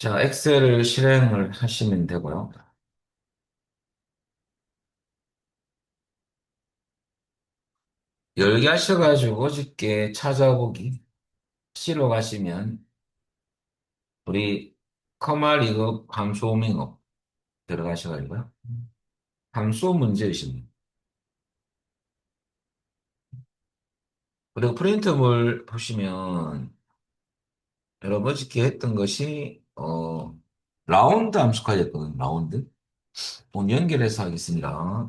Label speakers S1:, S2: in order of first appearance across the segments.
S1: 자, 엑셀을 실행을 하시면 되고요. 열기 하셔가지고 어저께 찾아보기 C로 가시면 우리 커마리그 함수 오밍업 들어가셔가지고요. 함수 문제이십니다. 그리고 프린트물 보시면 여러분 어저께 했던 것이 라운드 함수까지 했거든요. 라운드. 오늘 연결해서 하겠습니다.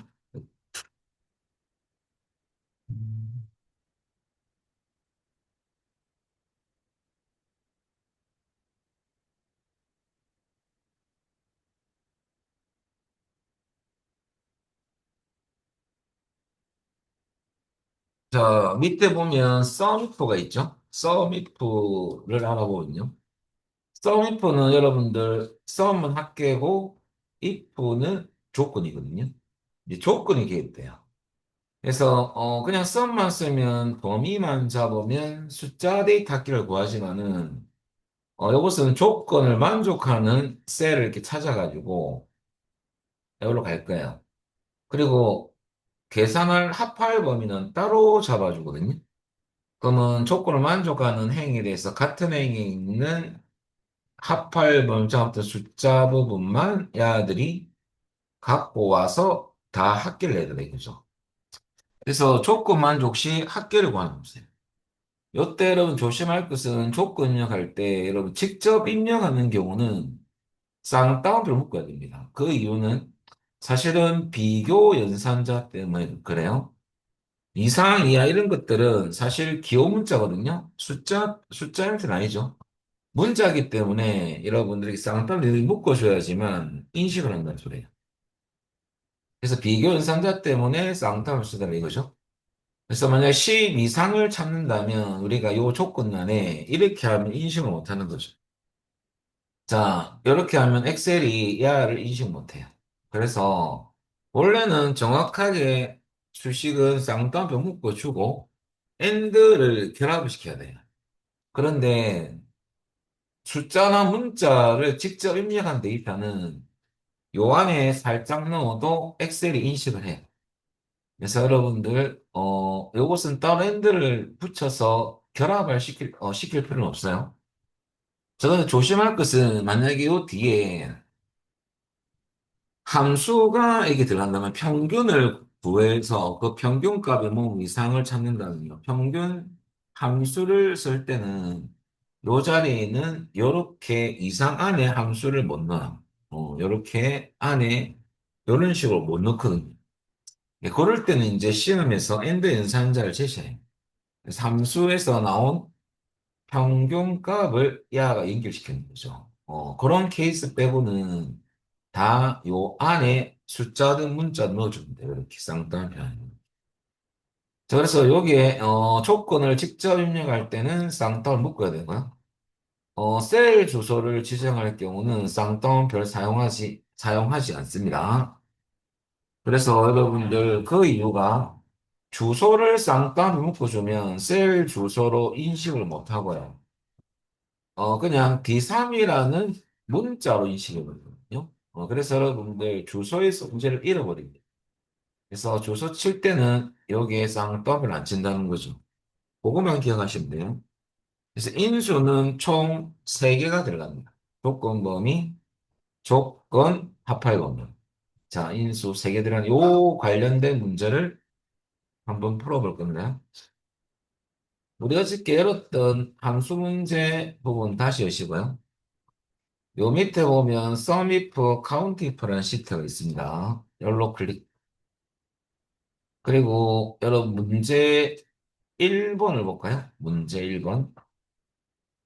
S1: 자, 밑에 보면 썸이프가 있죠? 썸이프를 알아보면요. 썸이프는 여러분들 썸은 합계고 if는 조건이거든요. 이제 조건이 개입돼요. 그래서 그냥 썸만 쓰면 범위만 잡으면 숫자 데이터 합계를 구하지만은 이것은 조건을 만족하는 셀을 이렇게 찾아가지고 여기로 갈 거예요. 그리고 계산할 합할 범위는 따로 잡아주거든요. 그러면 조건을 만족하는 행위에 대해서 같은 행위에 있는 합할 범위부터 숫자 부분만 야들이 갖고 와서 다 합계를 내야 돼, 그죠? 그래서 조건 만족 시 합계를 구하는 거예요. 요때 여러분 조심할 것은 조건 입력할 때 여러분 직접 입력하는 경우는 쌍따옴표를 묶어야 됩니다. 그 이유는 사실은 비교 연산자 때문에 그래요. 이상, 이하 이런 것들은 사실 기호 문자거든요. 숫자 형태는 아니죠. 문자기 때문에 여러분들이 쌍따옴표를 묶어줘야지만 인식을 한다는 소리예요. 그래서 비교 연산자 때문에 쌍따옴을 쓰다는 이거죠. 그래서 만약에 10 이상을 찾는다면 우리가 이 조건란에 이렇게 하면 인식을 못하는 거죠. 자, 이렇게 하면 엑셀이 야를 인식 못해요. 그래서 원래는 정확하게 수식은 쌍따옴표 묶어주고 AND를 결합을 시켜야 돼요. 그런데 숫자나 문자를 직접 입력한 데이터는 요 안에 살짝 넣어도 엑셀이 인식을 해요. 그래서 여러분들, 요것은 따로 핸들을 붙여서 결합을 시킬 필요는 없어요. 저는 조심할 것은 만약에 요 뒤에 함수가 이게 들어간다면 평균을 구해서 그 평균값의 뭐 이상을 찾는다는 거. 평균 함수를 쓸 때는 요 자리에는 요렇게 이상 안에 함수를 못 넣어요. 요렇게 안에 요런 식으로 못 넣거든요. 예, 그럴 때는 이제 시험에서 엔드 연산자를 제시해요. 그래서 함수에서 나온 평균값을 야가 연결시키는 거죠. 그런 케이스 빼고는 다 요 안에 숫자든 문자든 넣어주면 돼요. 이렇게 쌍따옴표 안에. 자, 그래서 여기에 조건을 직접 입력할 때는 쌍따옴을 묶어야 되고요. 셀 주소를 지정할 경우는 쌍따옴표를 사용하지 않습니다. 그래서 여러분들 그 이유가 주소를 쌍따옴표 묶어주면 셀 주소로 인식을 못하고요. 그냥 D3이라는 문자로 인식해 버리거든요. 그래서 여러분들 주소에서 문제를 잃어버립니다. 그래서 주소 칠 때는 여기에 쌍따옴표를 안 친다는 거죠. 그것만 기억하시면 돼요. 그래서 인수는 총 3개가 들어갑니다. 조건 범위, 조건, 합할 범위. 자, 인수 3개 들어간 요 관련된 문제를 한번 풀어볼 건데요. 우리 어저께 열었던 함수 문제 부분 다시 여시고요. 요 밑에 보면 sum if, count if라는 시트가 있습니다. 열로 클릭. 그리고 여러분 문제 1번을 볼까요? 문제 1번.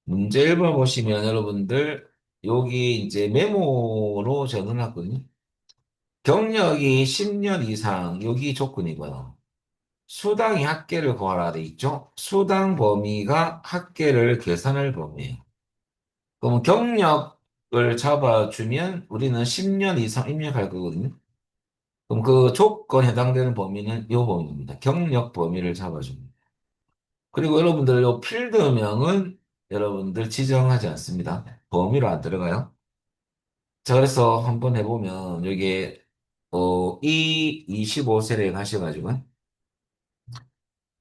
S1: 문제 1번 보시면 여러분들 여기 이제 메모로 적어놨거든요. 경력이 10년 이상 여기 조건이고요. 수당이 합계를 구하라 돼 있죠? 수당 범위가 합계를 계산할 범위예요. 그럼 경력을 잡아주면 우리는 10년 이상 입력할 거거든요. 그럼 그 조건에 해당되는 범위는 요 범위입니다. 경력 범위를 잡아줍니다. 그리고 여러분들 요 필드명은 여러분들 지정하지 않습니다. 범위로 안 들어가요. 자, 그래서 한번 해보면, 여기에, 이 25세를 가셔가지고,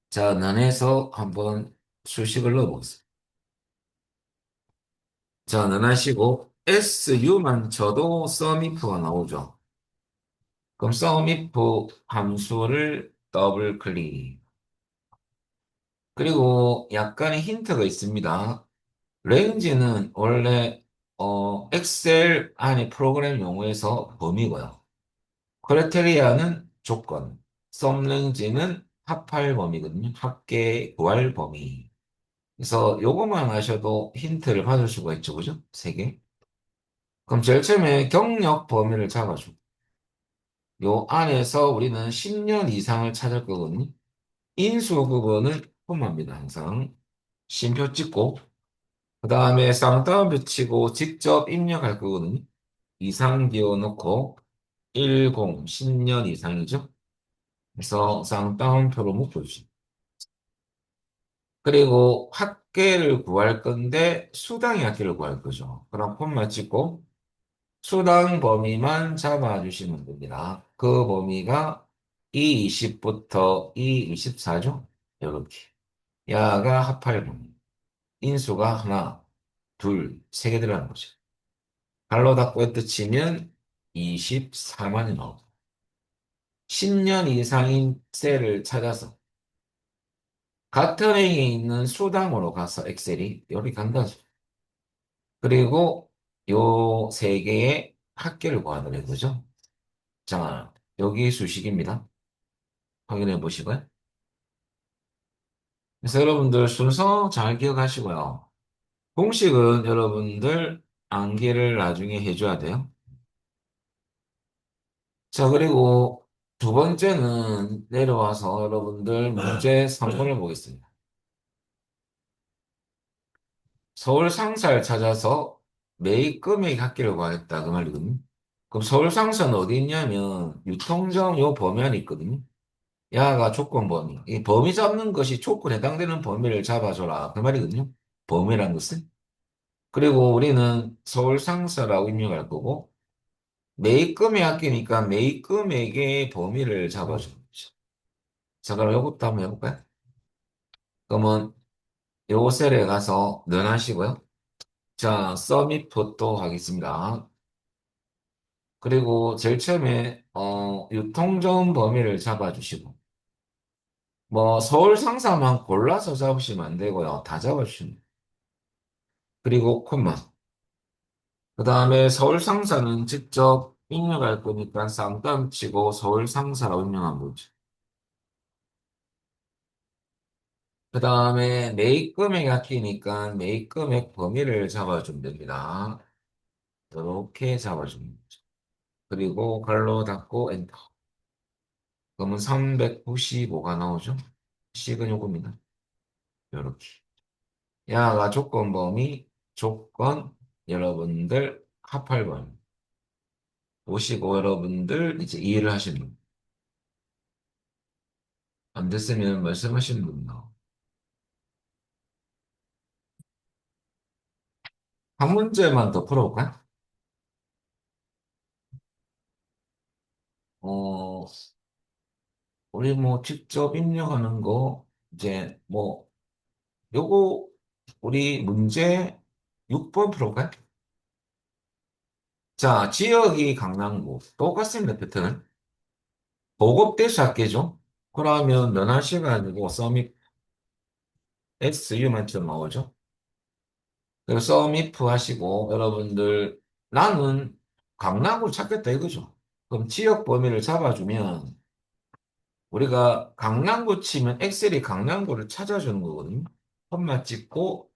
S1: 자, 면에서 한번 수식을 넣어보겠습니다. 자, 면하시고, SU만 쳐도 썸이프가 나오죠. 그럼 썸이프 함수를 더블 클릭. 그리고 약간의 힌트가 있습니다. 레인지는 원래, 엑셀 안에 프로그램 용어에서 범위고요. 크라이테리아는 조건, 썸레인지는 합할 범위거든요. 합계 구할 범위. 그래서 요것만 아셔도 힌트를 받을 수가 있죠. 그죠? 세 개. 그럼 제일 처음에 경력 범위를 잡아줘. 요 안에서 우리는 10년 이상을 찾을 거거든요. 인수 부분은 콤마입니다. 항상. 쉼표 찍고, 그 다음에 쌍따옴표 치고 직접 입력할 거거든요. 이상 기어넣고, 10, 10년 이상이죠. 그래서 쌍따옴표로 묶어주시. 그리고 학계를 구할 건데 수당의 학계를 구할 거죠. 그럼 콤마 찍고 수당 범위만 잡아주시면 됩니다. 그 범위가 E20부터 E24죠. 이렇게. 야가 합할 범위. 인수가 하나, 둘, 세 개 들어가는 거죠. 갈로 닫고 했듯 치면 24만이 나오고 10년 이상인 셀을 찾아서 같은 행에 있는 수당으로 가서 엑셀이 여기 간다죠. 그리고 요 세 개의 합계를 구하는 거죠. 자, 여기 수식입니다. 확인해 보시고요. 그래서 여러분들 순서 잘 기억하시고요. 공식은 여러분들 암기를 나중에 해줘야 돼요. 자, 그리고 두 번째는 내려와서 여러분들 문제 3번을 보겠습니다. 서울 상사를 찾아서 매일 금액 합계를 구하겠다 그 말이거든요. 그럼 서울 상사는 어디 있냐면 유통점 요 범위 안에 있거든요. 야가 조건 범위. 이 범위 잡는 것이 조건에 해당되는 범위를 잡아줘라 그 말이거든요. 범위란 것은. 그리고 우리는 서울 상사라고 입력할 거고 매일 금액 합계니까 매일 금액의 범위를 잡아주는 거죠. 자, 그럼 이것도 한번 해볼까요? 그러면 요 셀에 가서 넣어하시고요. 자, 서밋 또 하겠습니다. 그리고 제일 처음에 유통점 범위를 잡아주시고 뭐 서울 상사만 골라서 잡으시면 안 되고요. 다 잡아주시면 돼요. 그리고 콤마. 그 다음에 서울 상사는 직접 입력할 거니까 쌍따옴 치고 서울 상사라고 입력한 거죠. 그 다음에 매입 금액이 아끼니까 매입 금액 범위를 잡아주면 됩니다. 이렇게 잡아주면 되죠. 그리고 갈로 닫고 엔터. 그러면 395가 나오죠. 식은 요겁니다. 이렇게. 야가 조건 범위, 조건, 여러분들 합할 범위. 보시고 여러분들 이제 이해를 하시는 분. 안 됐으면 말씀하시는 분요. 한 문제만 더 풀어볼까요? 어, 우리 뭐 직접 입력하는 거, 이제 뭐, 요거, 우리 문제 6번 풀어볼까요? 자, 지역이 강남구. 똑같습니다, 패턴은. 보급대수 할게죠. 그러면 면할시가 아니고 서밋 SU만 좀 나오죠. 그리고 서밋 하시고, 여러분들, 나는 강남구를 찾겠다 이거죠. 그럼 지역 범위를 잡아주면, 우리가 강남구 치면 엑셀이 강남구를 찾아주는 거거든요. 콤마 찍고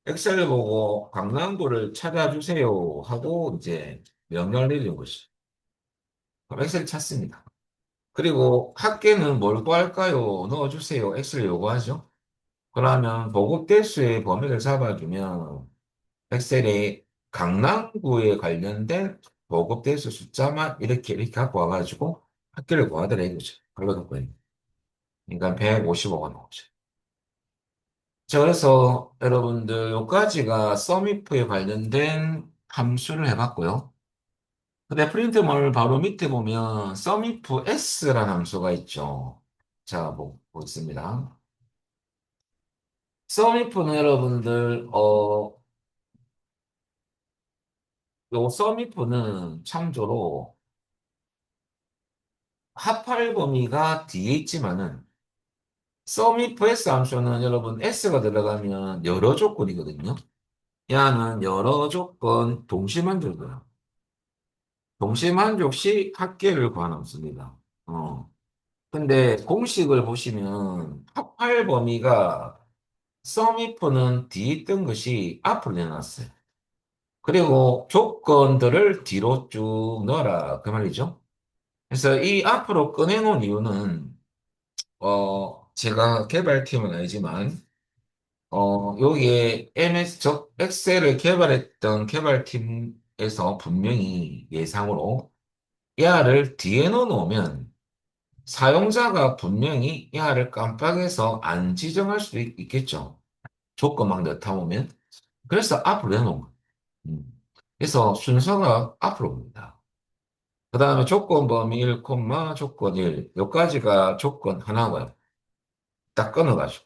S1: 엑셀 보고 강남구를 찾아주세요 하고 이제 명령을 내리는 것이. 그럼 엑셀 찾습니다. 그리고 합계는 뭘 구할까요? 넣어주세요. 엑셀 요구하죠. 그러면 보급 대수의 범위를 잡아주면 엑셀에 강남구에 관련된 보급 대수 숫자만 이렇게 갖고 와가지고 합계를 구하더라 이거죠. 걸러놓고 있는. 그러니까 155가 나오죠. 자, 그래서 여러분들 요까지가 썸이프에 관련된 함수를 해봤고요. 근데 프린트물 바로 밑에 보면 sumif s라는 함수가 있죠. 자, 보겠습니다. sumif는 여러분들, 요 sumif는 참조로 합할 범위가 뒤에 있지만은 sumif s 함수는 여러분 s가 들어가면 여러 조건이거든요. 야는 여러 조건 동시만족이야. 동시만족 시 합계를 구하는 함수입니다. 근데 공식을 보시면 합할 범위가 썸이프는 뒤에 있던 것이 앞으로 내놨어요. 그리고 조건들을 뒤로 쭉 넣어라. 그 말이죠. 그래서 이 앞으로 꺼내놓은 이유는, 제가 개발팀은 아니지만, 여기에 엑셀을 개발했던 개발팀에서 분명히 예상으로 야를 뒤에 넣어놓으면 사용자가 분명히 야를 깜빡해서 안 지정할 수도 있겠죠. 조건만 넣다 보면. 그래서 앞으로 내놓은 거예요. 음. 그래서 순서가 앞으로 옵니다. 그 다음에 조건 범위 1, 조건 1. 여기까지가 조건 하나고요. 딱 끊어가지고.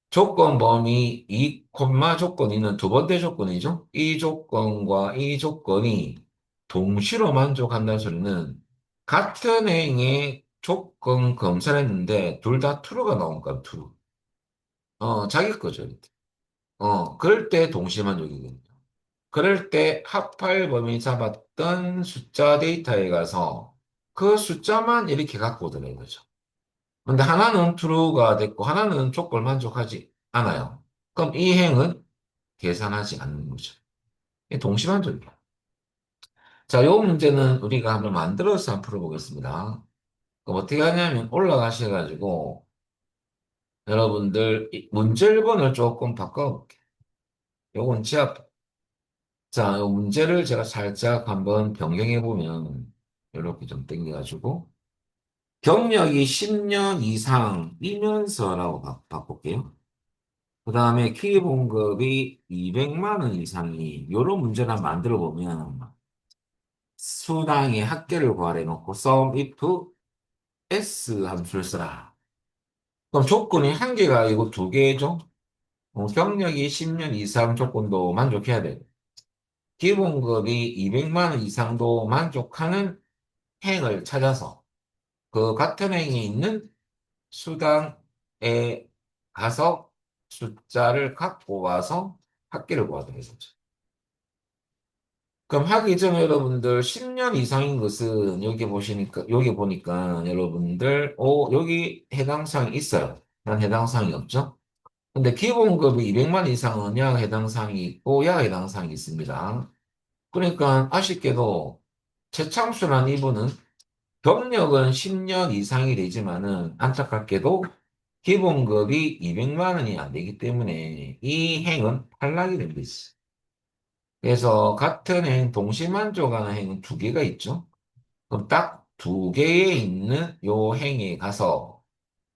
S1: 조건 범위 2, 조건 2는 두 번째 조건이죠. 이 조건과 이 조건이 동시로 만족한다는 소리는 같은 행의 조건 검사를 했는데 둘 다 true가 나온 거야, true. 자기 거죠. 이렇게. 그럴 때 동시 만족이거든요. 그럴 때 합할 범위 잡았던 숫자 데이터에 가서 그 숫자만 이렇게 갖고 오더라 이거죠. 근데 하나는 true가 됐고 하나는 조건을 만족하지 않아요. 그럼 이 행은 계산하지 않는 거죠. 이게 동시만족이에요. 자, 요 문제는 우리가 한번 만들어서 한번 풀어보겠습니다. 그럼 어떻게 하냐면 올라가셔가지고 여러분들 이 문제 1번을 조금 바꿔볼게요. 요건 지압. 자, 요 문제를 제가 살짝 한번 변경해보면 이렇게 좀 땡겨가지고 경력이 10년 이상이면서라고 바꿀게요. 그 다음에 기본급이 200만 원 이상이 요런 문제를 한번 만들어 보면 수당의 합계를 구하래 놓고 sum if s 함수를 쓰라. 그럼 조건이 한 개가 아니고 두 개죠. 경력이 10년 이상 조건도 만족해야 돼. 기본급이 200만 원 이상도 만족하는 행을 찾아서 그 같은 행에 있는 수당에 가서 숫자를 갖고 와서 합계를 구하도록 했었죠. 그럼 하기 전에 여러분들 10년 이상인 것은 여기 보니까 여러분들, 여기 해당 사항이 있어요. 난 해당 사항이 없죠? 근데 기본급이 200만 이상은 야 해당 사항이 있고, 야 해당 사항이 있습니다. 그러니까 아쉽게도 최창수란 이분은 경력은 10년 이상이 되지만은 안타깝게도 기본급이 200만 원이 안 되기 때문에 이 행은 탈락이 됩니다. 그래서 같은 행, 동시만족하는 행은 두 개가 있죠. 그럼 딱 두 개에 있는 요 행에 가서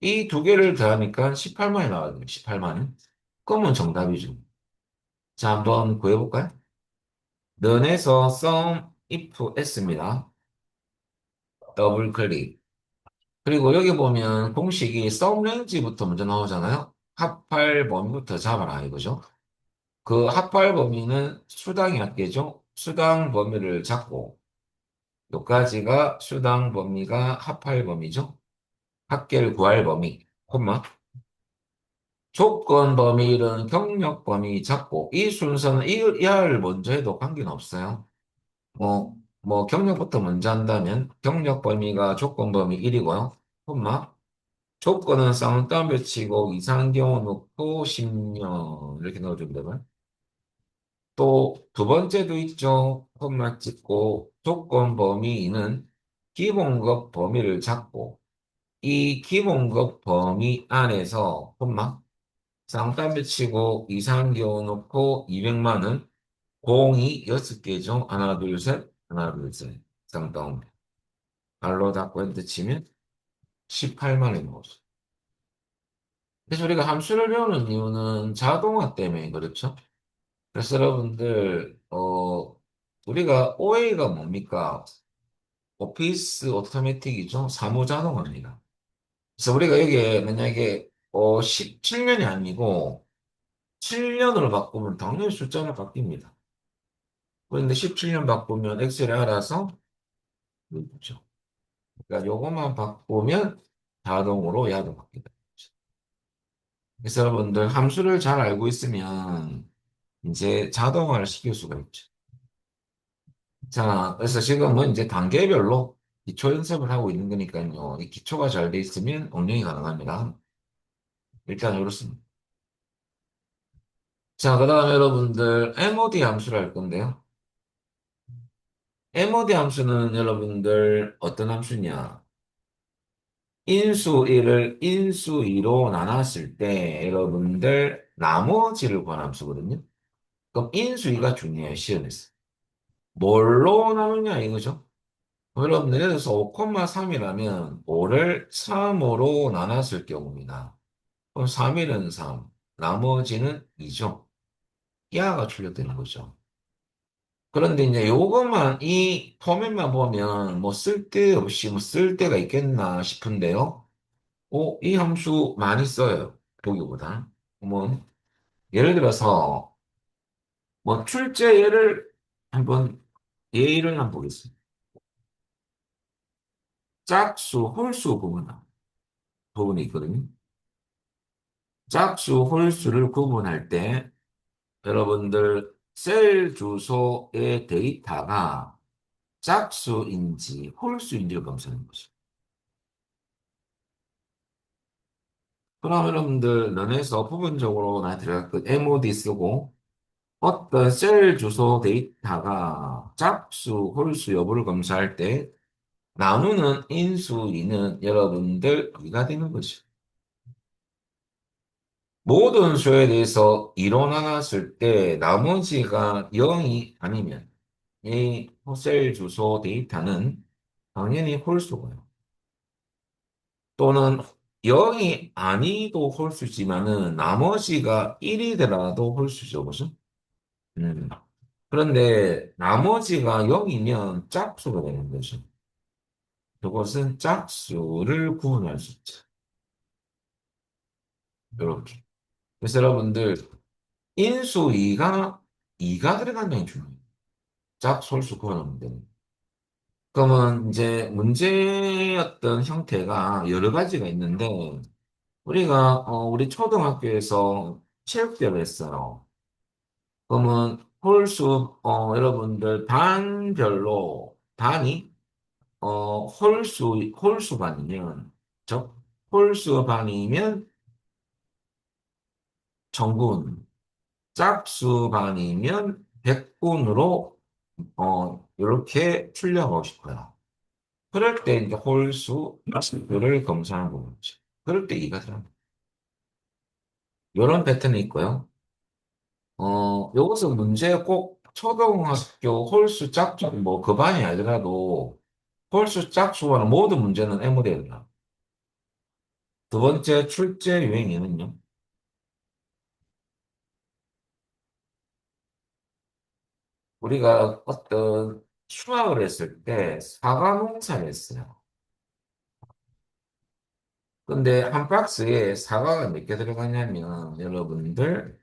S1: 이 두 개를 더하니까 18만이 나와요. 18만 원. 그러면 정답이죠. 자, 한번 구해볼까요? 런에서 sum if s입니다. 더블 클릭. 그리고 여기 보면 공식이 sum range부터 먼저 나오잖아요. 합할 범위부터 잡아라 이거죠. 그 합할 범위는 수당이 합계죠. 수당 범위를 잡고 여기까지가 수당 범위가 합할 범위죠. 합계를 구할 범위, 콤마. 조건 범위는 경력 범위 잡고 이 순서는 이하를 먼저 해도 관계는 없어요. 경력부터 먼저 한다면 경력 범위가 조건 범위 1이고요. 콤마. 조건은 쌍따옴 배치고 이상한 경우 놓고 10년 이렇게 넣어주면 되고요. 또 두 번째도 있죠. 콤마 찍고 조건 범위는 기본급 범위를 잡고 이 기본급 범위 안에서 콤마 쌍따옴 치고 이상한 경우 놓고 200만 원 공이 6개죠. 하나 둘 셋 하나 둘 셋 쌍따옴 발로 닫고 엔터 치면 18만 원이 나오죠. 그래서 우리가 함수를 배우는 이유는 자동화 때문에 그렇죠. 그래서 여러분들 우리가 OA가 뭡니까? 오피스 오토매틱이죠. 사무 자동화입니다. 그래서 우리가 여기에 만약에 17년이 아니고 7년으로 바꾸면 당연히 숫자가 바뀝니다. 그런데 17년 바꾸면 엑셀이 알아서 그렇죠. 그러니까 요것만 바꾸면 자동으로 야도 바뀌다. 그래서 여러분들 함수를 잘 알고 있으면 이제 자동화를 시킬 수가 있죠. 자, 그래서 지금은 이제 단계별로 기초 연습을 하고 있는 거니까요. 이 기초가 잘 돼 있으면 응용이 가능합니다. 일단 이렇습니다. 자, 그 다음에 여러분들 MOD 함수를 할 건데요. MOD 함수는 여러분들 어떤 함수냐? 인수 1을 인수 2로 나눴을 때 여러분들 나머지를 구한 함수거든요. 그럼 인수 2가 중요해요, 시험에서. 뭘로 나누냐 이거죠. 여러분들 예를 들어서 5,3이라면 5를 3으로 나눴을 경우입니다. 그럼 3일은 3, 나머지는 2죠. 이하가 출력되는 거죠. 그런데 이제 요것만, 이 포맷만 보면 뭐 쓸데없이 뭐 쓸데가 있겠나 싶은데요. 이 함수 많이 써요. 보기보다. 뭐, 예를 들어서, 뭐 출제 예를 한번, 예를 한번 보겠습니다. 짝수, 홀수 부분이 있거든요. 짝수, 홀수를 구분할 때 여러분들 셀 주소의 데이터가 짝수인지 홀수인지를 검사하는 거죠. 그럼 여러분들 런에서 부분적으로 나 들어갈 MOD 쓰고 어떤 셀 주소 데이터가 짝수, 홀수 여부를 검사할 때 나누는 인수위는 여러분들 2가 되는 거죠. 모든 수에 대해서 2로 나눴을 때 나머지가 0이 아니면 이 셀 주소 데이터는 당연히 홀수고요. 또는 0이 아니도 홀수지만은 나머지가 1이더라도 홀수죠. 그죠? 음. 그런데 나머지가 0이면 짝수가 되는 거죠. 그것은 짝수를 구분할 수 있죠. 이렇게. 그래서 여러분들 인수 2가 들어간다는 게 중요해요. 짝솔수 구분하면 되는. 그러면 이제 문제였던 형태가 여러 가지가 있는데 우리가 우리 초등학교에서 체육대회를 했어요. 그러면 홀수 여러분들 반별로 단위 홀수 반이면 즉 홀수 반이면 정군, 짝수 반이면 백군으로 이렇게 출력하고 싶어요. 그럴 때 이제 홀수, 짝수를 검사하는 거죠. 그럴 때 이가 들어갑니다. 이런 패턴이 있고요. 여기서 문제 꼭 초등학교 홀수 짝수 뭐 그 반이 아니더라도 홀수 짝수와는 모든 문제는 M으로 된다. 두 번째 출제 유형에는요. 우리가 어떤 수학을 했을 때 사과 농사를 했어요. 근데 한 박스에 사과가 몇 개 들어가냐면 여러분들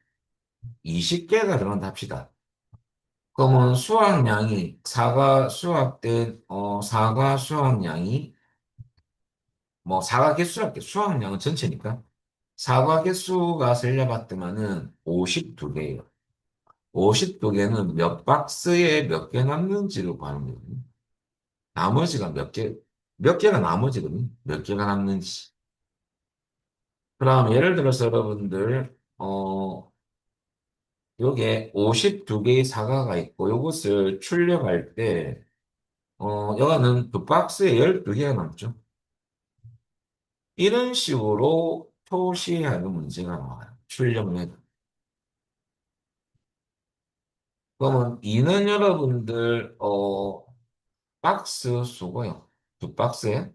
S1: 20개가 들어간다 합시다. 그러면 수확량이 수확된 사과 수확량이 뭐 사과 개수랄게 수확량은 전체니까 사과 개수가 세려봤더만은 52개예요. 52개는 몇 박스에 몇 개 남는지를 구하는 거거든요. 나머지가 몇 개가 나머지거든요. 몇 개가 남는지. 그럼 예를 들어서 여러분들, 요게 52개의 사과가 있고, 요것을 출력할 때, 여가는 그 박스에 12개가 남죠. 이런 식으로 표시하는 문제가 나와요. 출력량. 그러면 이는 여러분들, 박스 수고요. 두 박스에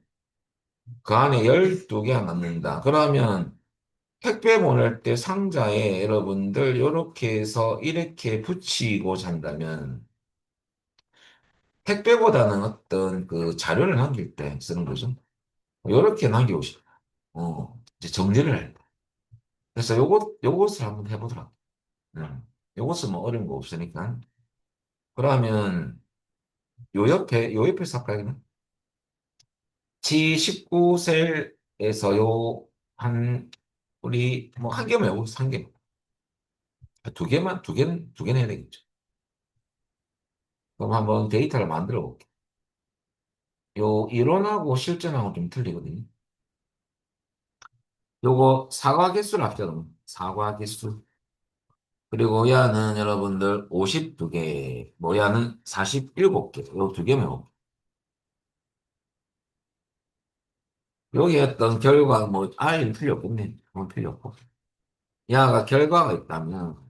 S1: 그 안에 12개가 남는다. 그러면 택배 보낼 때 상자에 여러분들 이렇게 해서 이렇게 붙이고 잔다면 택배보다는 어떤 그 자료를 남길 때 쓰는 거죠. 요렇게 남기고 싶어. 이제 정리를 할 때. 그래서 요것을 한번 해보더라. 요것은 뭐 어려운 거 없으니까. 그러면 요 옆에 싹가기는 G19셀에서 우리 뭐 한 개만 해보고 한 개. 두 개는 해야 되겠죠. 그럼 한번 데이터를 만들어 볼게. 요 이론하고 실전하고 좀 틀리거든요. 요거 사과 개수를 합쳐놓은 사과 개수. 그리고 야는 여러분들 52개, 뭐 야는 47개. 요 두 개면 요 여기 어떤 결과 뭐 아예 필요 없겠네. 뭐 필요 없고. 야가 결과가 있다면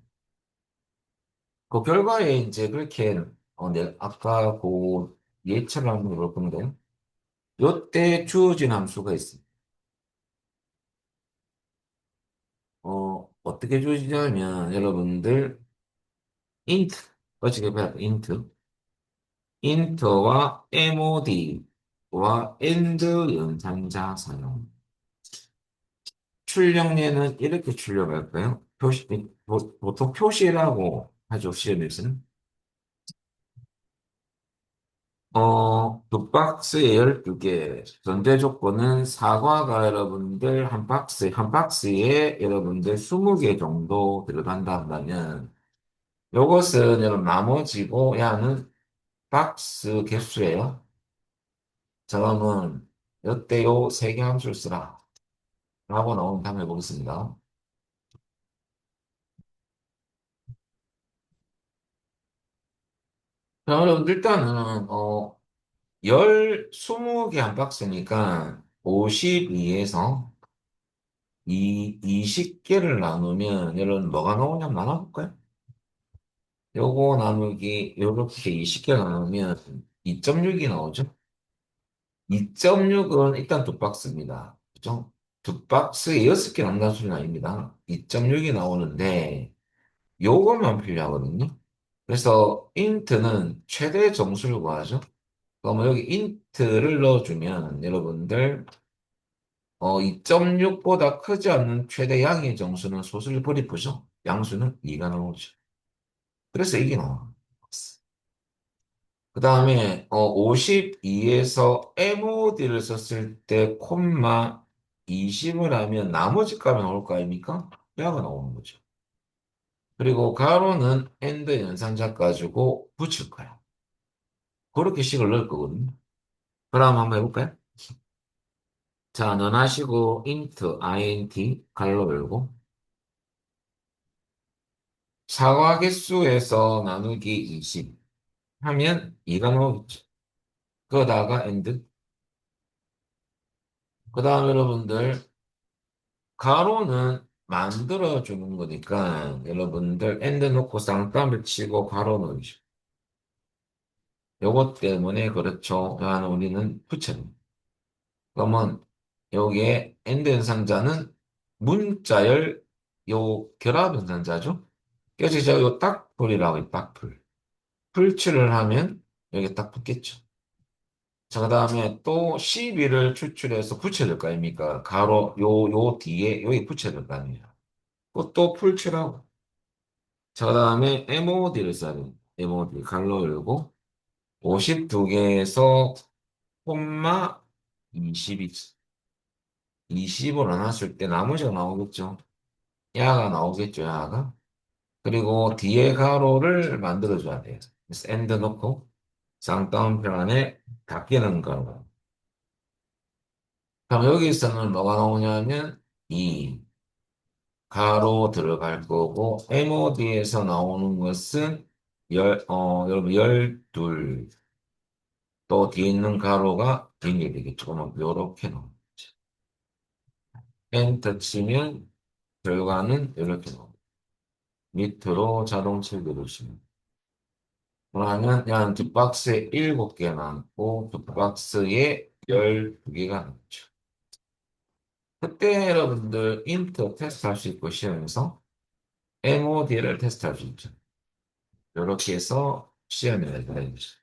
S1: 그 결과에 이제 그렇게 내 아까 그 예처를 한번 해볼 건데 요때 주어진 함수가 있어. 어떻게 주어지냐면 여러분들 int 어떻게 봐야 돼? 인트와 mod와 and 연산자 사용. 출력례는 이렇게 출력할까요? 보통 표시라고 하죠, 시험에서는. 두 박스에 12개. 전제 조건은 사과가 여러분들 한 박스에 여러분들 20개 정도 들어간다 한다면, 요것은 여러분 나머지고, 야는 박스 개수예요. 자, 그러면, 이때 요 세 개 함수를 쓰라. 라고 나오는 다음에 보겠습니다. 자, 여러분, 일단은, 20개 한 박스니까 52에서 20개를 나누면, 여러분, 뭐가 나오냐면 나눠볼까요? 요거 나누기, 요렇게 20개 나누면 2.6이 나오죠? 2.6은 일단 두 박스입니다. 그죠? 두 박스에 6개 남는 수는 아닙니다. 2.6이 나오는데, 요것만 필요하거든요. 그래서 int는 최대 정수를 구하죠. 그러면 여기 int를 넣어주면 여러분들 2.6보다 크지 않는 최대 양의 정수는 소수를 버리고죠. 양수는 2가 나오죠. 그래서 이게 나와. 그 다음에 52에서 MOD를 썼을 때 콤마 20을 하면 나머지 값이 나올 거 아닙니까? 뼈가 나오는 거죠. 그리고 가로는 엔드 연산자 가지고 붙일 거야. 그렇게 식을 넣을 거거든요. 그럼 한번 해볼까요? 자, 넣어하시고 int 가로 열고 사과 개수에서 나누기 20 하면 2가 나오겠죠. 그거다가 엔드. 그 다음 여러분들 가로는 만들어 주는 거니까 여러분들 엔드 놓고 쌍따옴을 치고 가로 넣으시죠. 요것 때문에 그렇죠. 하는 우리는 붙여요. 그러면 여기에 엔드 연산자는 문자열 요 결합 연산자죠. 그래서 제가 요 딱풀이라고 해요. 딱풀. 풀칠을 하면 여기 딱 붙겠죠. 자, 그 다음에 또 12를 추출해서 붙여야 될 거 아닙니까? 가로 요 뒤에 여기 붙여야 될 거 아니에요. 그것도 풀칠하고. 자, 그 다음에 MOD를 써야 돼요. MOD 갈로 열고 52개에서 콤마 20이 20으로 나눴을 때 나머지가 나오겠죠. 야가 나오겠죠, 야가. 그리고 뒤에 가로를 만들어줘야 돼요. 그래서 엔드 넣고 쌍따옴표 안에 닫기는 가로. 그럼 여기서는 뭐가 나오냐면 이 가로 들어갈 거고 MOD에서 나오는 것은 여러분 12 또 뒤에 있는 가로가 비밀이 되겠죠. 그러면 요렇게 나옵니다. 엔터 치면 결과는 이렇게 나옵니다. 밑으로 자동 칠기 누르시면. 그러면 그냥 두 박스에 7개 남고 두 박스에 12개가 남죠. 그때 여러분들 인터 테스트 할 수 있고 시험에서 MOD를 테스트 할 수 있죠. 이렇게 해서 시험에 내야 되죠.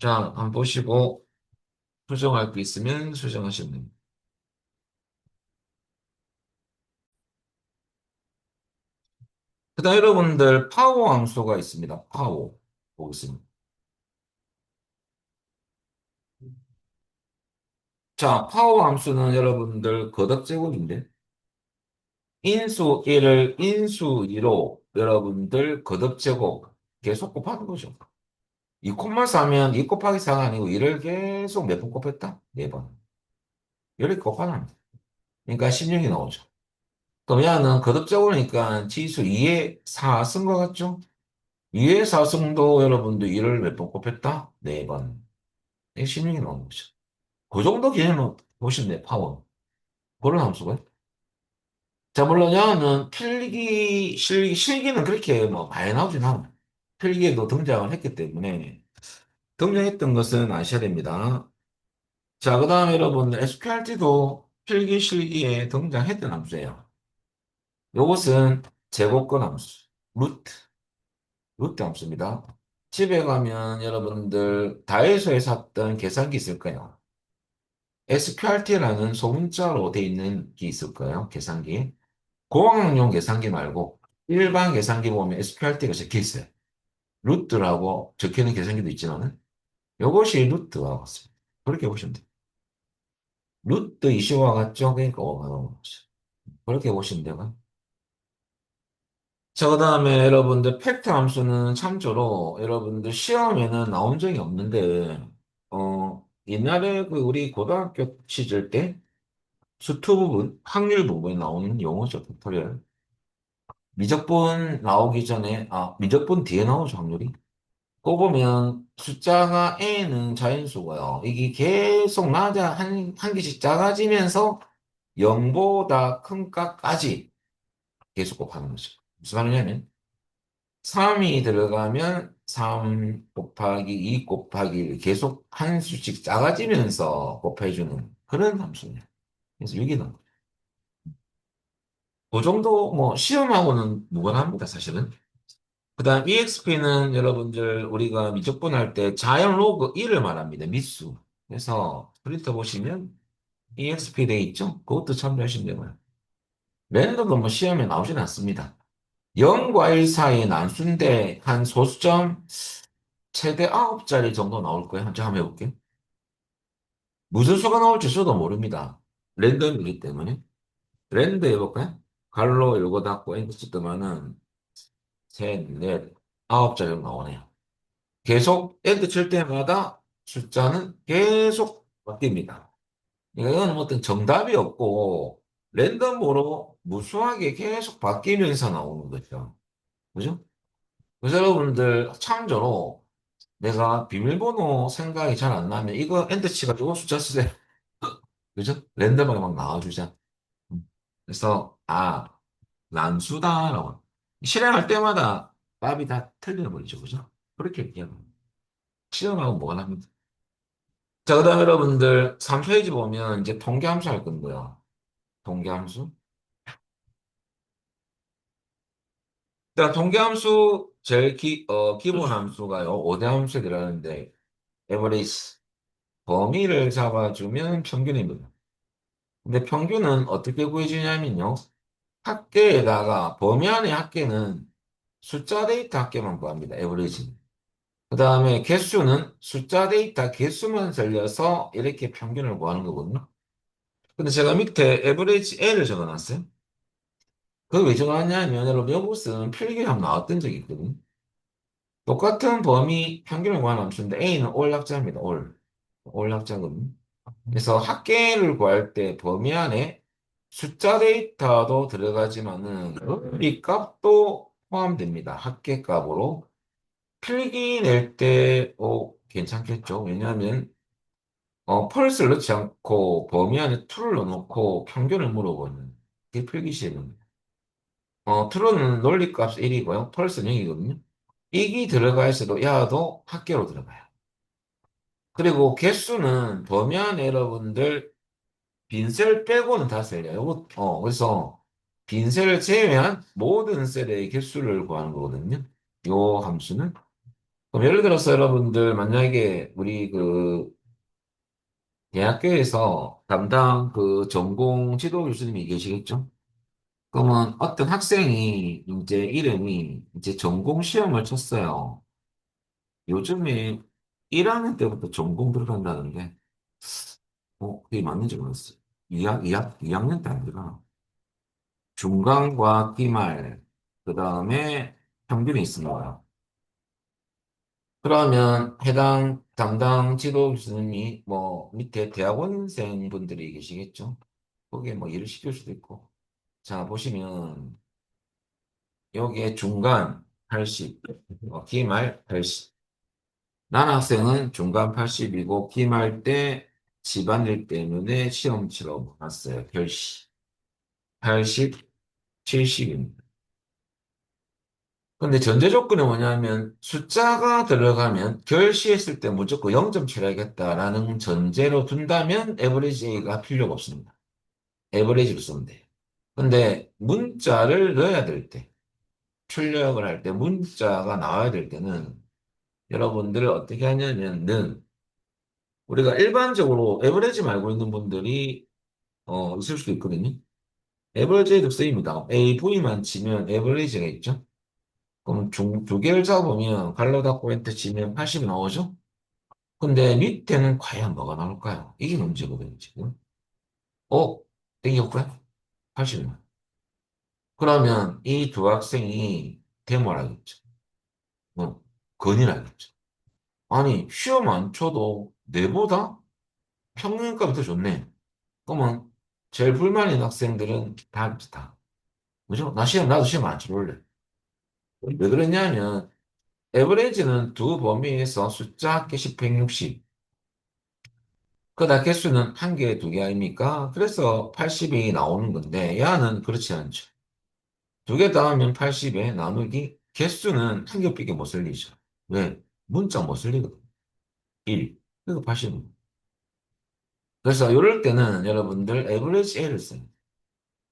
S1: 자, 한번 보시고 수정할 게 있으면 수정하시면 됩니다. 그다음 여러분들 파워 함수가 있습니다. 파워 보겠습니다. 자, 파워 함수는 여러분들 거듭제곱인데 인수 1을 인수 2로 여러분들 거듭제곱 계속 곱하는 거죠. 2 콤마 4면 2 곱하기 4가 아니고 2를 계속 몇 번 곱했다? 4번. 이렇게 곱하는 거예요. 그러니까 16이 나오죠. 그럼 얘는 거듭적으니까 지수 2의 4 쓴 거 같죠? 2의 4승도 여러분도 2를 몇 번 곱했다? 4번. 이게 16이 나오는 거죠. 그 정도 개념은 보시면 파워. 그런 함수가. 자, 물론 여는 필기, 실기는 그렇게 뭐 많이 나오진 않아요. 필기에도 등장을 했기 때문에 등장했던 것은 아셔야 됩니다. 자, 그 다음에 여러분 SQRT도 필기, 실기에 등장했던 함수예요. 요것은 제곱권 함수, 루트 함수입니다. 집에 가면 여러분들 다이소에 샀던 계산기 있을 거예요. SQRT라는 소문자로 돼 있는 게 있을 거예요. 계산기. 고학용 계산기 말고 일반 계산기 보면 SQRT가 적혀 있어요. 루트라고 적혀 있는 계산기도 있지만은 이것이 루트와 같습니다. 그렇게 보시면 돼요. 루트 이슈와 같죠? 그러니까 그렇게 보시면 돼요. 자, 그다음에 여러분들 팩트 함수는 참조로 여러분들 시험에는 나온 적이 없는데 옛날에 그 우리 고등학교 시절 때 수투 부분, 확률 부분에 나오는 용어죠, 팩토리얼. 미적분 나오기 전에, 미적분 뒤에 나오죠, 확률이. 그거 보면 숫자가 A는 자연수고요. 이게 계속 한 개씩 작아지면서 0보다 큰 값까지 계속 곱하는 거죠. 무슨 말이냐면 3이 들어가면 3 곱하기 2 곱하기 1 계속 한 수씩 작아지면서 곱해주는 그런 함수예요. 그래서 6이 넘어요. 그 정도 뭐 시험하고는 무관합니다, 사실은. 그다음 EXP는 여러분들 우리가 미적분할 때 자연 로그 1을 말합니다. 미수. 그래서 프린터 보시면 EXP 돼 있죠? 그것도 참조하시면 되고요. 랜덤도 뭐 시험에 나오진 않습니다. 0과 1 사이의 난수인데 한 소수점 최대 9자리 정도 나올 거예요. 한번 해볼게요. 무슨 수가 나올지 저도 모릅니다. 랜덤이기 때문에. 랜드 해볼까요? 갈로 열고 닫고 엔터 뜨면은 셋, 넷, 9자리 정도 나오네요. 계속 엔터 칠 때마다 숫자는 계속 바뀝니다. 그러니까 이건 뭐 어떤 정답이 없고 랜덤으로 무수하게 계속 바뀌면서 나오는 거죠. 그죠? 그래서 여러분들 참조로 내가 비밀번호 생각이 잘 안 나면 이거 엔터 치가지고 숫자 쓰세요. 그죠? 랜덤하게 막 나와주자. 그래서 난수다라고 실행할 때마다 답이 다 틀려버리죠. 그죠? 그렇게 얘기하면 실험하고 뭐가 납니다. 자, 그다음 여러분들 3페이지 보면 이제 통계함수 할 건데요. 통계함수. 일단 통계함수 제일 기본 함수가요. 5대 함수에 들어가는데 에버리지 범위를 잡아주면 평균입니다. 근데 평균은 어떻게 구해지냐면요. 합계에다가 범위 안에 합계는 숫자 데이터 합계만 구합니다. 에버리지. 그 다음에 개수는 숫자 데이터 개수만 살려서 이렇게 평균을 구하는 거거든요. 근데 제가 밑에 에버리지 L을 적어놨어요. 그걸 왜 적어놨냐면 여러분 이것은 필기에 한번 나왔던 적이 있거든요. 똑같은 범위 평균을 구하는 함수인데 A는 올 합자입니다. 올 합자거든요. 그래서 합계를 구할 때 범위 안에 숫자 데이터도 들어가지만은 이 값도 포함됩니다. 합계 값으로. 필기 낼 때, 괜찮겠죠. 왜냐하면, 펄스를 넣지 않고 범위 안에 true를 넣어놓고 평균을 물어보는 게 필기 시험입니다. true는 논리값 1이고요. 펄스는 0이거든요. 익이 들어가 있어도 야도 합계로 들어가요. 그리고 개수는 범위 안에 여러분들 빈셀 빼고는 다 셀이에요. 그래서 빈셀을 제외한 모든 셀의 개수를 구하는 거거든요. 요 함수는. 그럼 예를 들어서 여러분들 만약에 우리 그 대학교에서 담당 그 전공 지도 교수님이 계시겠죠? 그러면 어떤 학생이 이제 이름이 이제 전공 시험을 쳤어요. 요즘에 1학년 때부터 전공 들어간다는데, 그게 맞는지 모르겠어요. 2학년 때 아니라 중간과 기말, 그 다음에 평균이 있습니다. 그러면 해당 담당 지도 교수님이 뭐 밑에 대학원생 분들이 계시겠죠? 거기에 뭐 일을 시킬 수도 있고. 자, 보시면 여기에 중간 80, 기말 80. 남학생은 중간 80이고 기말 때 집안일 때문에 시험 치러 못 갔어요. 별시. 80, 70입니다. 근데 전제 조건이 뭐냐면 숫자가 들어가면 결시했을 때 무조건 0점 치러야겠다라는 전제로 둔다면 에버리지 A가 필요가 없습니다. 에버리지로 쓰면 돼요. 근데 문자를 넣어야 될 때, 출력을 할 때 문자가 나와야 될 때는 여러분들 어떻게 하냐면은 우리가 일반적으로 에버리지 말고 있는 분들이 있을 수도 있거든요. 에버리지에도 쓰입니다. AV만 치면 에버리지가 있죠. 그럼 두 개를 잡으면 갈로 닫고 엔터 치면 80이 나오죠? 근데 밑에는 과연 뭐가 나올까요? 이게 문제거든요, 지금. 어? 땡겨볼까요? 80이 나와요. 그러면 이 두 학생이 데모를 하겠죠. 건의를 하겠죠. 아니, 시험 안 쳐도 내보다 평균값이 더 좋네. 그러면 제일 불만 있는 학생들은 다 비슷하. 그죠? 나도 시험 안 쳐볼래. 왜 그러냐면, 에버리지는 두 범위에서 숫자 합계식 160. 그다 개수는 한 개, 두 개 아닙니까? 그래서 80이 나오는 건데, 야는 그렇지 않죠. 두 개 더하면 80에 나누기, 개수는 한 개밖에 못 쓸리죠. 왜? 문자 못 쓸리거든. 1. 그리고 80. 그래서 이럴 때는 여러분들 에버리지 A를 써요.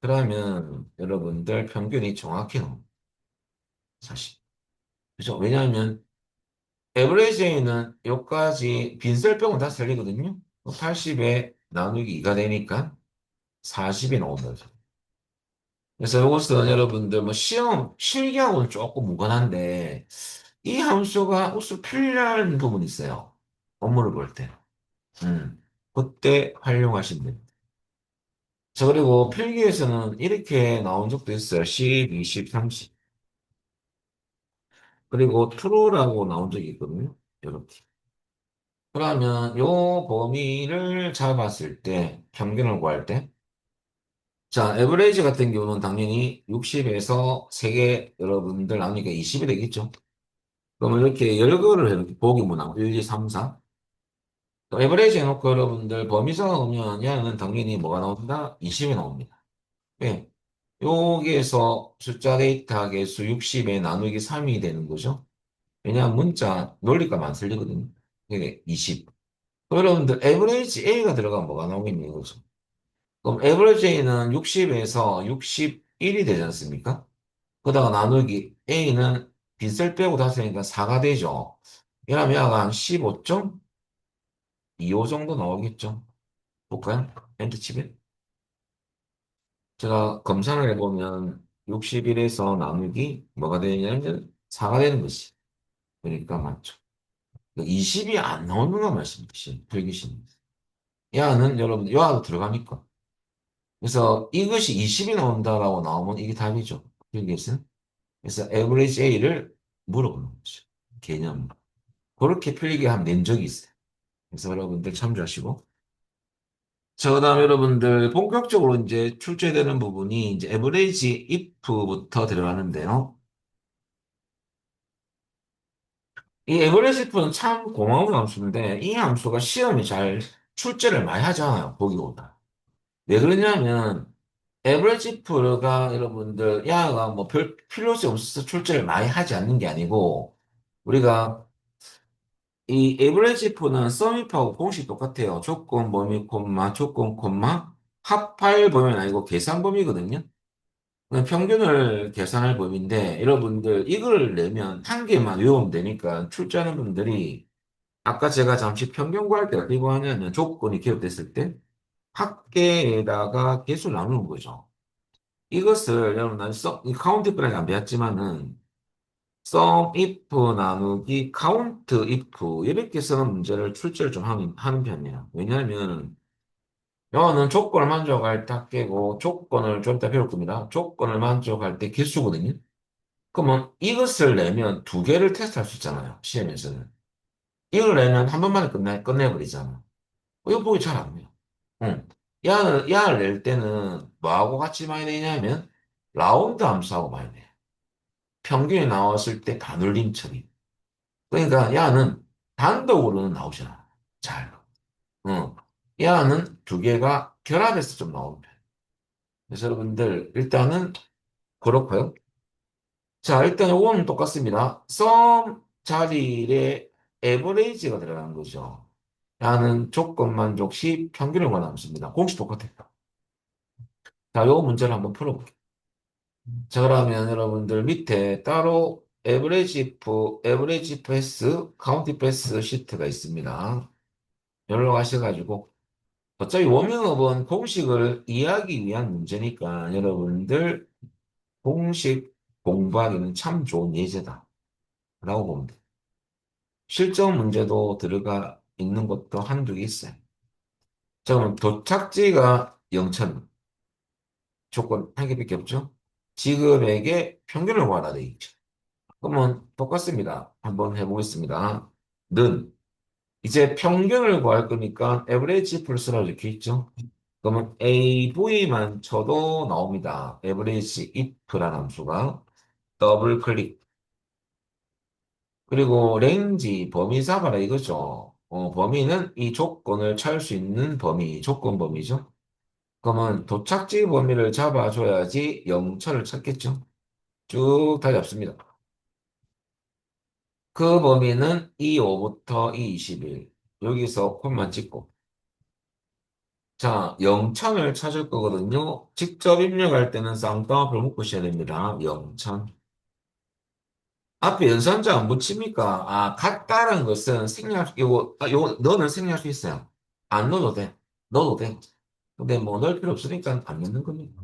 S1: 그러면 여러분들 평균이 정확히 나옵니다. 사실. 그죠? 왜냐하면 에버리지 A는 여기까지 빈셀병은 다 살리거든요. 80에 나누기 2가 되니까 40이 나온다. 그래서 이것은 여러분들 뭐 시험 실기하고는 조금 무관한데 이 함수가 우수 필요한 부분이 있어요. 업무를 볼 때. 그때 활용하시면 됩니다. 자, 그리고 필기에서는 이렇게 나온 적도 있어요. 10, 20, 30. 그리고 true라고 나온 적이 있거든요. 이렇게. 그러면 요 범위를 잡았을 때, 평균을 구할 때, 자, 에버레이지 같은 경우는 당연히 60에서 3개 여러분들 나누니까 20이 되겠죠. 그러면 이렇게 열거를 이렇게 보기 문항 1, 2, 3, 4. 또 에버레이지 해놓고 여러분들 범위서 넣으면 얘는 당연히 뭐가 나온다? 20이 나옵니다. 예. 여기에서 숫자 데이터 개수 60에 나누기 3이 되는 거죠. 왜냐하면 문자 논리값 안 틀리거든요. 이게 20. 그럼 여러분들 에버레이지 A가 들어가면 뭐가 나오겠니 이거죠. 그럼 에버리지 A는 60에서 61이 되지 않습니까? 그러다가 나누기 A는 빈셀 빼고 다 쓰니까 4가 되죠. 이러면 약간 한 15.25 정도 나오겠죠. 볼까요? 엔터 치면. 제가 검사를 해보면 61에서 나누기 뭐가 되냐면 4가 되는 것이. 그러니까 맞죠. 20이 안 나오는 거 말씀이신, 필기신. 야는 여러분, 야도 들어가니까. 그래서 이것이 20이 나온다라고 나오면 이게 답이죠. 필기에서는. 그래서 average A를 물어보는 거죠. 개념. 그렇게 필기하면 낸 적이 있어요. 그래서 여러분들 참조하시고. 자, 그다음 여러분들 본격적으로 이제 출제되는 부분이 이제 average if부터 들어가는데요. 이 average if는 참 고마운 함수인데 이 함수가 시험에 잘 출제를 많이 하잖아요. 보기보다. 왜 그러냐면 average if가 여러분들 야가 뭐 별 필요성 없어서 출제를 많이 하지 않는 게 아니고 우리가 이 에버리지 if는 썸if하고 공식 똑같아요. 조건 범위 콤마 조건 콤마 합할 범위는 아니고 계산 범위거든요. 평균을 계산할 법인데, 여러분들 이걸 내면 한 개만 외우면 되니까 출제하는 분들이 아까 제가 잠시 평균 구할 때 어떻게 구하냐면 조건이 기억됐을 때 합계에다가 개수를 나누는 거죠. 이것을 여러분 난 이 카운트 if라는 안 배웠지만은 sum if 나누기 count if 이렇게 쓰는 문제를 출제를 좀 하는 편이에요. 왜냐하면 영어는 조건을 만족할 때 합계고 조건을 좀 이따 배울 겁니다. 조건을 만족할 때 개수거든요. 그러면 이것을 내면 두 개를 테스트할 수 있잖아요. 시험에서는. 이걸 내면 한 번만에 끝내버리잖아. 이거 보기 잘 안 돼요. 응. 야를 낼 때는 뭐하고 같이 많이 내냐면 라운드 함수하고 많이 내. 평균이 나왔을 때 반올림 처리. 그러니까 야는 단독으로는 나오지 않아. 잘. 응. 야는 두 개가 결합해서 좀 나오는 편. 그래서 여러분들 일단은 그렇고요. 자, 일단 요거는 똑같습니다. 썸 자리에 에버레이지가 들어가는 거죠. 라는 조건 만족 시 평균을 관함수입니다. 공식 똑같아요. 자, 요 문제를 한번 풀어볼게요. 자, 그러면 여러분들 밑에 따로 에버레지 패스, 카운티 패스 시트가 있습니다. 여기로 가셔가지고 어차피 워밍업은 공식을 이해하기 위한 문제니까 여러분들 공식 공부하기는 참 좋은 예제다. 라고 보면 돼요. 실전 문제도 들어가 있는 것도 한두 개 있어요. 자, 그럼 도착지가 0천 조건 한 개밖에 없죠? 지급액의 평균을 구하라 돼 있죠. 그러면 똑같습니다. 한번 해보겠습니다. 는 이제 평균을 구할 거니까 average 플러스라고 적혀 있죠. 그러면 AV만 쳐도 나옵니다. average if라는 함수가 더블 클릭 그리고 range 범위 잡아라 이거죠. 범위는 이 조건을 찾을 수 있는 범위, 조건 범위죠. 그러면 도착지 범위를 잡아줘야지 0철을 찾겠죠. 쭉 다 잡습니다. 그 범위는 E5부터 E21. 여기서 콤만 찍고. 자, 0천을 찾을 거거든요. 직접 입력할 때는 쌍따옴표를 묶으셔야 됩니다. 0천. 앞에 연산자 안 붙입니까? 아, 같다는 것은 요거, 너는 생략할 수 있어요. 안 넣어도 돼. 넣어도 돼. 근데 뭐 넣을 필요 없으니까 안 넣는 겁니다.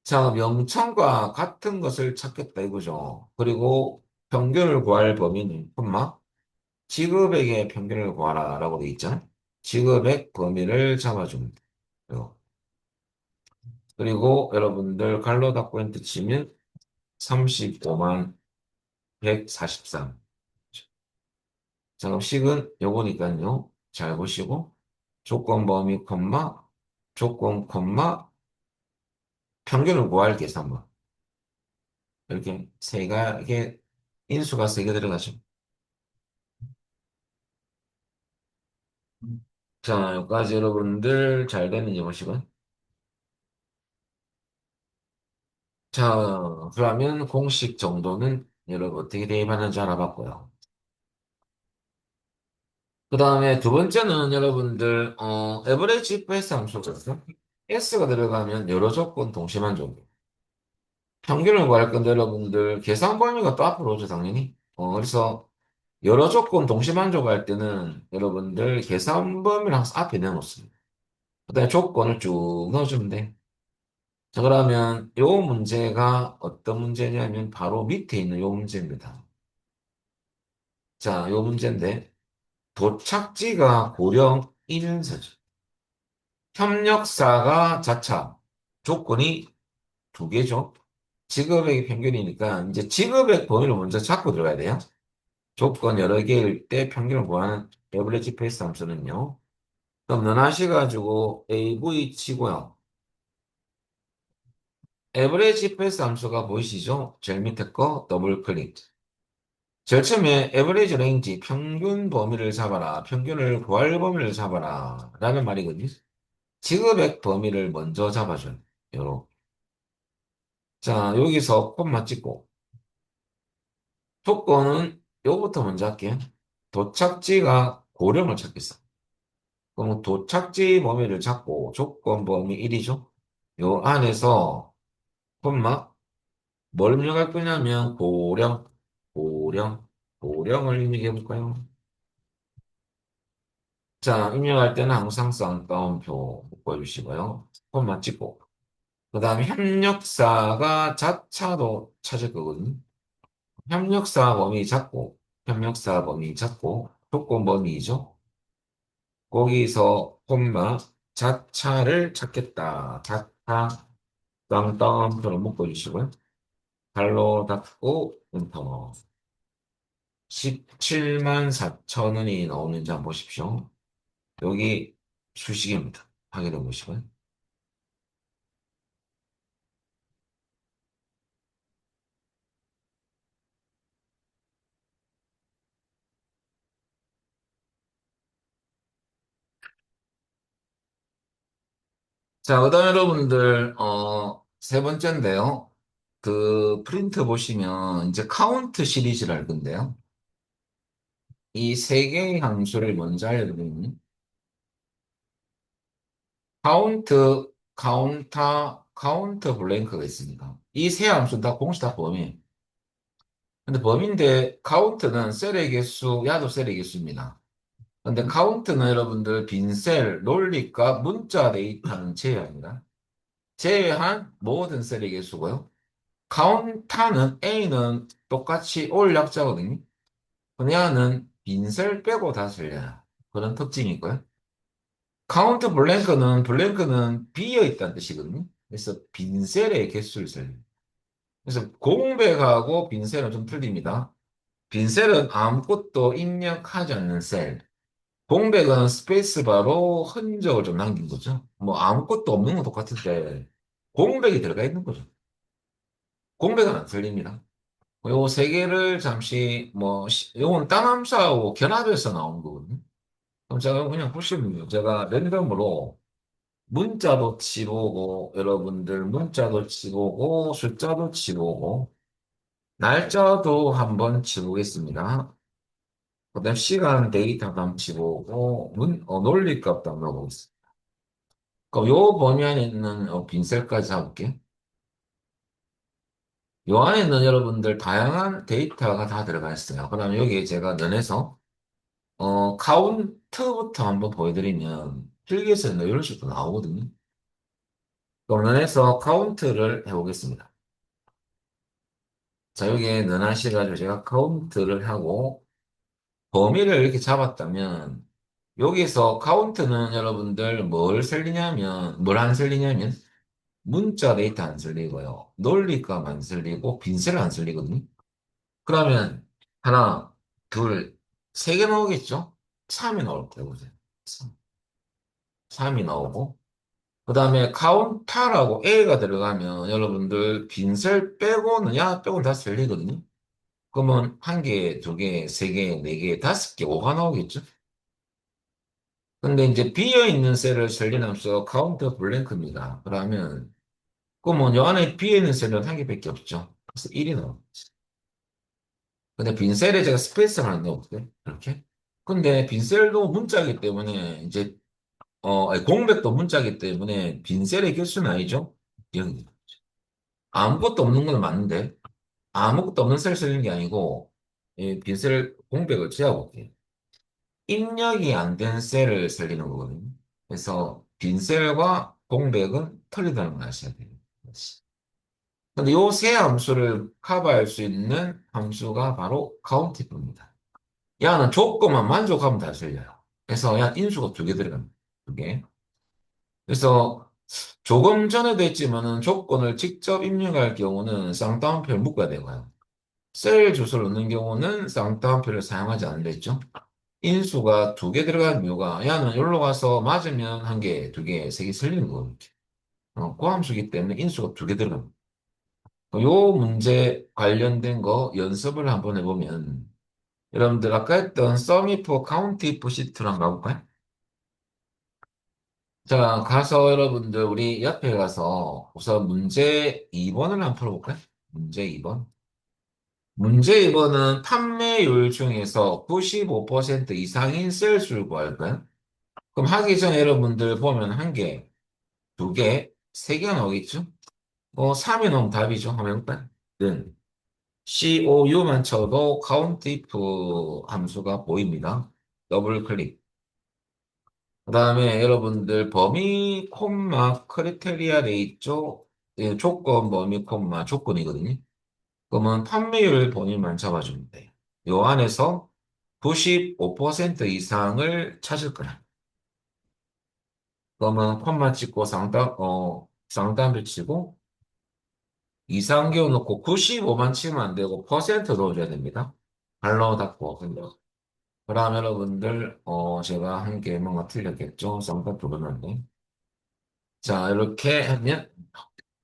S1: 자, 명천과 같은 것을 찾겠다 이거죠. 그리고 평균을 구할 범위는, 지급액의 평균을 구하라라고 돼 있잖아. 지급액 범위를 잡아줍니다. 그리고 여러분들 갈로 닫고 엔터 치면 35만 143. 자, 그럼 식은 요거니까요. 잘 보시고 조건 범위 조건 평균을 구할 계산문. 이렇게 이게 인수가 세 개 들어가죠. 자, 여기까지 여러분들 잘 됐는지 보시고. 자, 그러면 공식 정도는 여러분 어떻게 대입하는지 알아봤고요. 그 다음에 두 번째는 여러분들, 에버리지 f 함수거든요. S가 들어가면 여러 조건 동시에 만족이에요. 평균을 구할 건데 여러분들 계산 범위가 또 앞으로 오죠, 당연히. 그래서 여러 조건 동시 만족할 때는 여러분들 계산 범위를 항상 앞에 내놓습니다. 그다음에 조건을 쭉 넣어주면 돼. 자, 그러면 요 문제가 어떤 문제냐면 바로 밑에 있는 요 문제입니다. 자, 요 문제인데 도착지가 고령 1인서죠. 협력사가 자차. 조건이 두 개죠. 지급액이 평균이니까 이제 지급액 범위를 먼저 잡고 들어가야 돼요. 조건 여러 개일 때 평균을 구하는 에버리지 페이스 함수는요. 그럼 면하셔가지고 AV 치고요. 에버리지 페이스 함수가 보이시죠? 제일 밑에 거 더블 클릭. 제일 처음에 에버리지 레인지 평균 범위를 잡아라. 평균을 구할 범위를 잡아라. 라는 말이거든요. 지급액 범위를 먼저 잡아줘요. 요렇게. 자, 여기서 콤마 찍고 조건은 요거부터 먼저 할게요. 도착지가 고령을 찾겠어. 그럼 도착지 범위를 잡고 조건 범위 1이죠. 요 안에서 콤마. 뭘 입력할 거냐면, 고령, 고령을 입력해 볼까요? 자, 입력할 때는 항상 쌍따옴표 보여주시고요. 콤마 찍고. 그 다음에 협력사가 자차도 찾을 거거든요. 협력사 범위 잡고, 협력사 범위 잡고, 조건 범위죠. 거기서 콤마 자차를 찾겠다. 자차 땅땅표로 묶어주시고요. 발로 닫고 엔터. 17만 4천 원이 나오는지 한번 보십시오. 여기 수식입니다. 확인해 보시고요. 자, 그다음 여러분들 세 번째인데요. 그 프린트 보시면 이제 카운트 시리즈를 할 건데요. 이 세 개의 함수를 먼저 알려드리면 카운트 블랭크가 있습니다. 이 세 함수는 다 공식 다 범위예요. 근데 범위인데 카운트는 셀의 개수, 야도 셀의 개수입니다. 근데 카운트는 여러분들 빈셀, 논리값, 문자 데이터는 제외합니다. 제외한 모든 셀의 개수고요. 카운터는 A는 똑같이 올 약자거든요. 근데 얘는 빈셀 빼고 다 쓸려요. 그런 특징이 있고요. 카운트 블랭크는 비어 있다는 뜻이거든요. 그래서 빈셀의 개수를 써요. 그래서 공백하고 빈셀은 좀 틀립니다. 빈셀은 아무것도 입력하지 않는 셀. 공백은 스페이스바로 흔적을 좀 남긴 거죠. 뭐 아무것도 없는 건 똑같은데 공백이 들어가 있는 거죠. 공백은 안 틀립니다. 요 세 개를 잠시 요건 단함수하고 결합해서 나온 거거든요. 그럼 제가 그냥 보시면요. 제가 랜덤으로 문자도 치보고, 여러분들 문자도 치보고, 숫자도 치보고, 날짜도 한번 치보겠습니다. 그다음 시간 데이터도 한번 치보고, 논리값도 한번 넣어보겠습니다. 그럼 요 범위 안에 있는 빈셀까지 잡을게요. 요 안에는 여러분들 다양한 데이터가 다 들어가 있어요. 그러면 여기에 제가 면에서, 카운트부터 한번 보여드리면, 필기에서는 이런 식으로 나오거든요. 그럼 면에서 카운트를 해보겠습니다. 자, 여기에 능하시가지고 제가 카운트를 하고 범위를 이렇게 잡았다면 여기서 카운트는 여러분들 뭘 안 살리냐면 문자 데이터 안 살리고요. 논리값 안 살리고 빈셀 안 살리거든요. 그러면 하나, 둘, 세 개 나오겠죠? 3이 나올 거예요. 보세요. 3이 나오고 그 다음에 카운터라고 A가 들어가면 여러분들 빈셀 빼고는 야 빼고는 다 살리거든요. 그러면 한 개, 두 개, 세 개, 네 개, 다섯 개, 오가 나오겠죠? 근데 이제 비어있는 셀을 살리면서 카운터 블랭크입니다. 그러면 요 안에 비어있는 셀은 한 개밖에 없죠. 그래서 1이 나오겠죠. 근데 빈 셀에 제가 스페이스를 하나 넣어볼게요. 이렇게. 근데 빈 셀도 문자이기 때문에 아니, 공백도 문자이기 때문에 빈 셀의 개수는 아니죠? 0. 아무것도 없는 건 맞는데 아무것도 없는 셀 쓰는 게 아니고 빈셀 공백을 채워볼게요. 입력이 안 된 셀을 살리는 거거든요. 그래서 빈 셀과 공백은 틀리다는 걸 아셔야 돼요. 근데 요 세 함수를 커버할 수 있는 함수가 바로 카운티프입니다. 야는 조건만 만족하면 다 살려요. 그래서 야 인수가 두 개 들어갑니다. 두 개. 그래서 조금 전에도 했지만은 조건을 직접 입력할 경우는 쌍따옴표를 묶어야 되고요. 셀 주소를 넣는 경우는 쌍따옴표를 사용하지 않는다 했죠. 인수가 두 개 들어간 이유가 야는 여기로 가서 맞으면 한 개, 두 개, 세 개 틀리는 거거든요. 고함수기 때문에 인수가 두 개 들어갑니다. 요 문제 관련된 거 연습을 한번 해보면 여러분들 아까 했던 서미프 카운티프 시트로 한번 가볼까요? 자, 가서 여러분들 우리 옆에 가서 우선 문제 2번을 한번 풀어볼까요? 문제 2번. 문제 2번은 판매율 중에서 95% 이상인 셀수를 구할까요? 그럼 하기 전에 여러분들 보면 한 개, 두 개, 세 개가 나오겠죠? 3이 너무 답이죠. 한번 해볼까요? 는 COU만 쳐도 count if 함수가 보입니다. 더블 클릭. 그 다음에 여러분들 범위 콤마 크리테리아 돼 있죠? 예, 조건 범위 콤마 조건이거든요. 그러면 판매율 본인만 잡아주면 돼요. 요 안에서 95% 이상을 찾을 거야. 그러면 콤마 찍고 쌍따옴표 치고 이상기호 넣고 95만 치면 안 되고 퍼센트 넣어줘야 됩니다. 발로 닫고 근데 그럼 여러분들 제가 한 게 뭔가 틀렸겠죠? 쌍따옴표 눌렀는데 자 이렇게 하면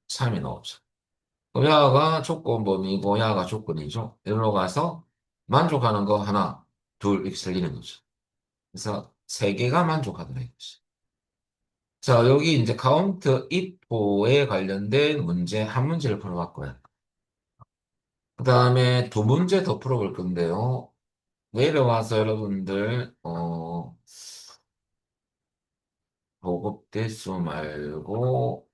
S1: 3이 나오죠. 그럼 야가 조건범위고 야가 조건이죠. 여기로 가서 만족하는 거 하나, 둘 이렇게 살리는 거죠. 그래서 세 개가 만족하더라 이거지. 자 여기 이제 카운트 if에 관련된 문제 한 문제를 풀어봤고요. 그 다음에 두 문제 더 풀어볼 건데요. 내려와서 여러분들, 보급 대수 말고,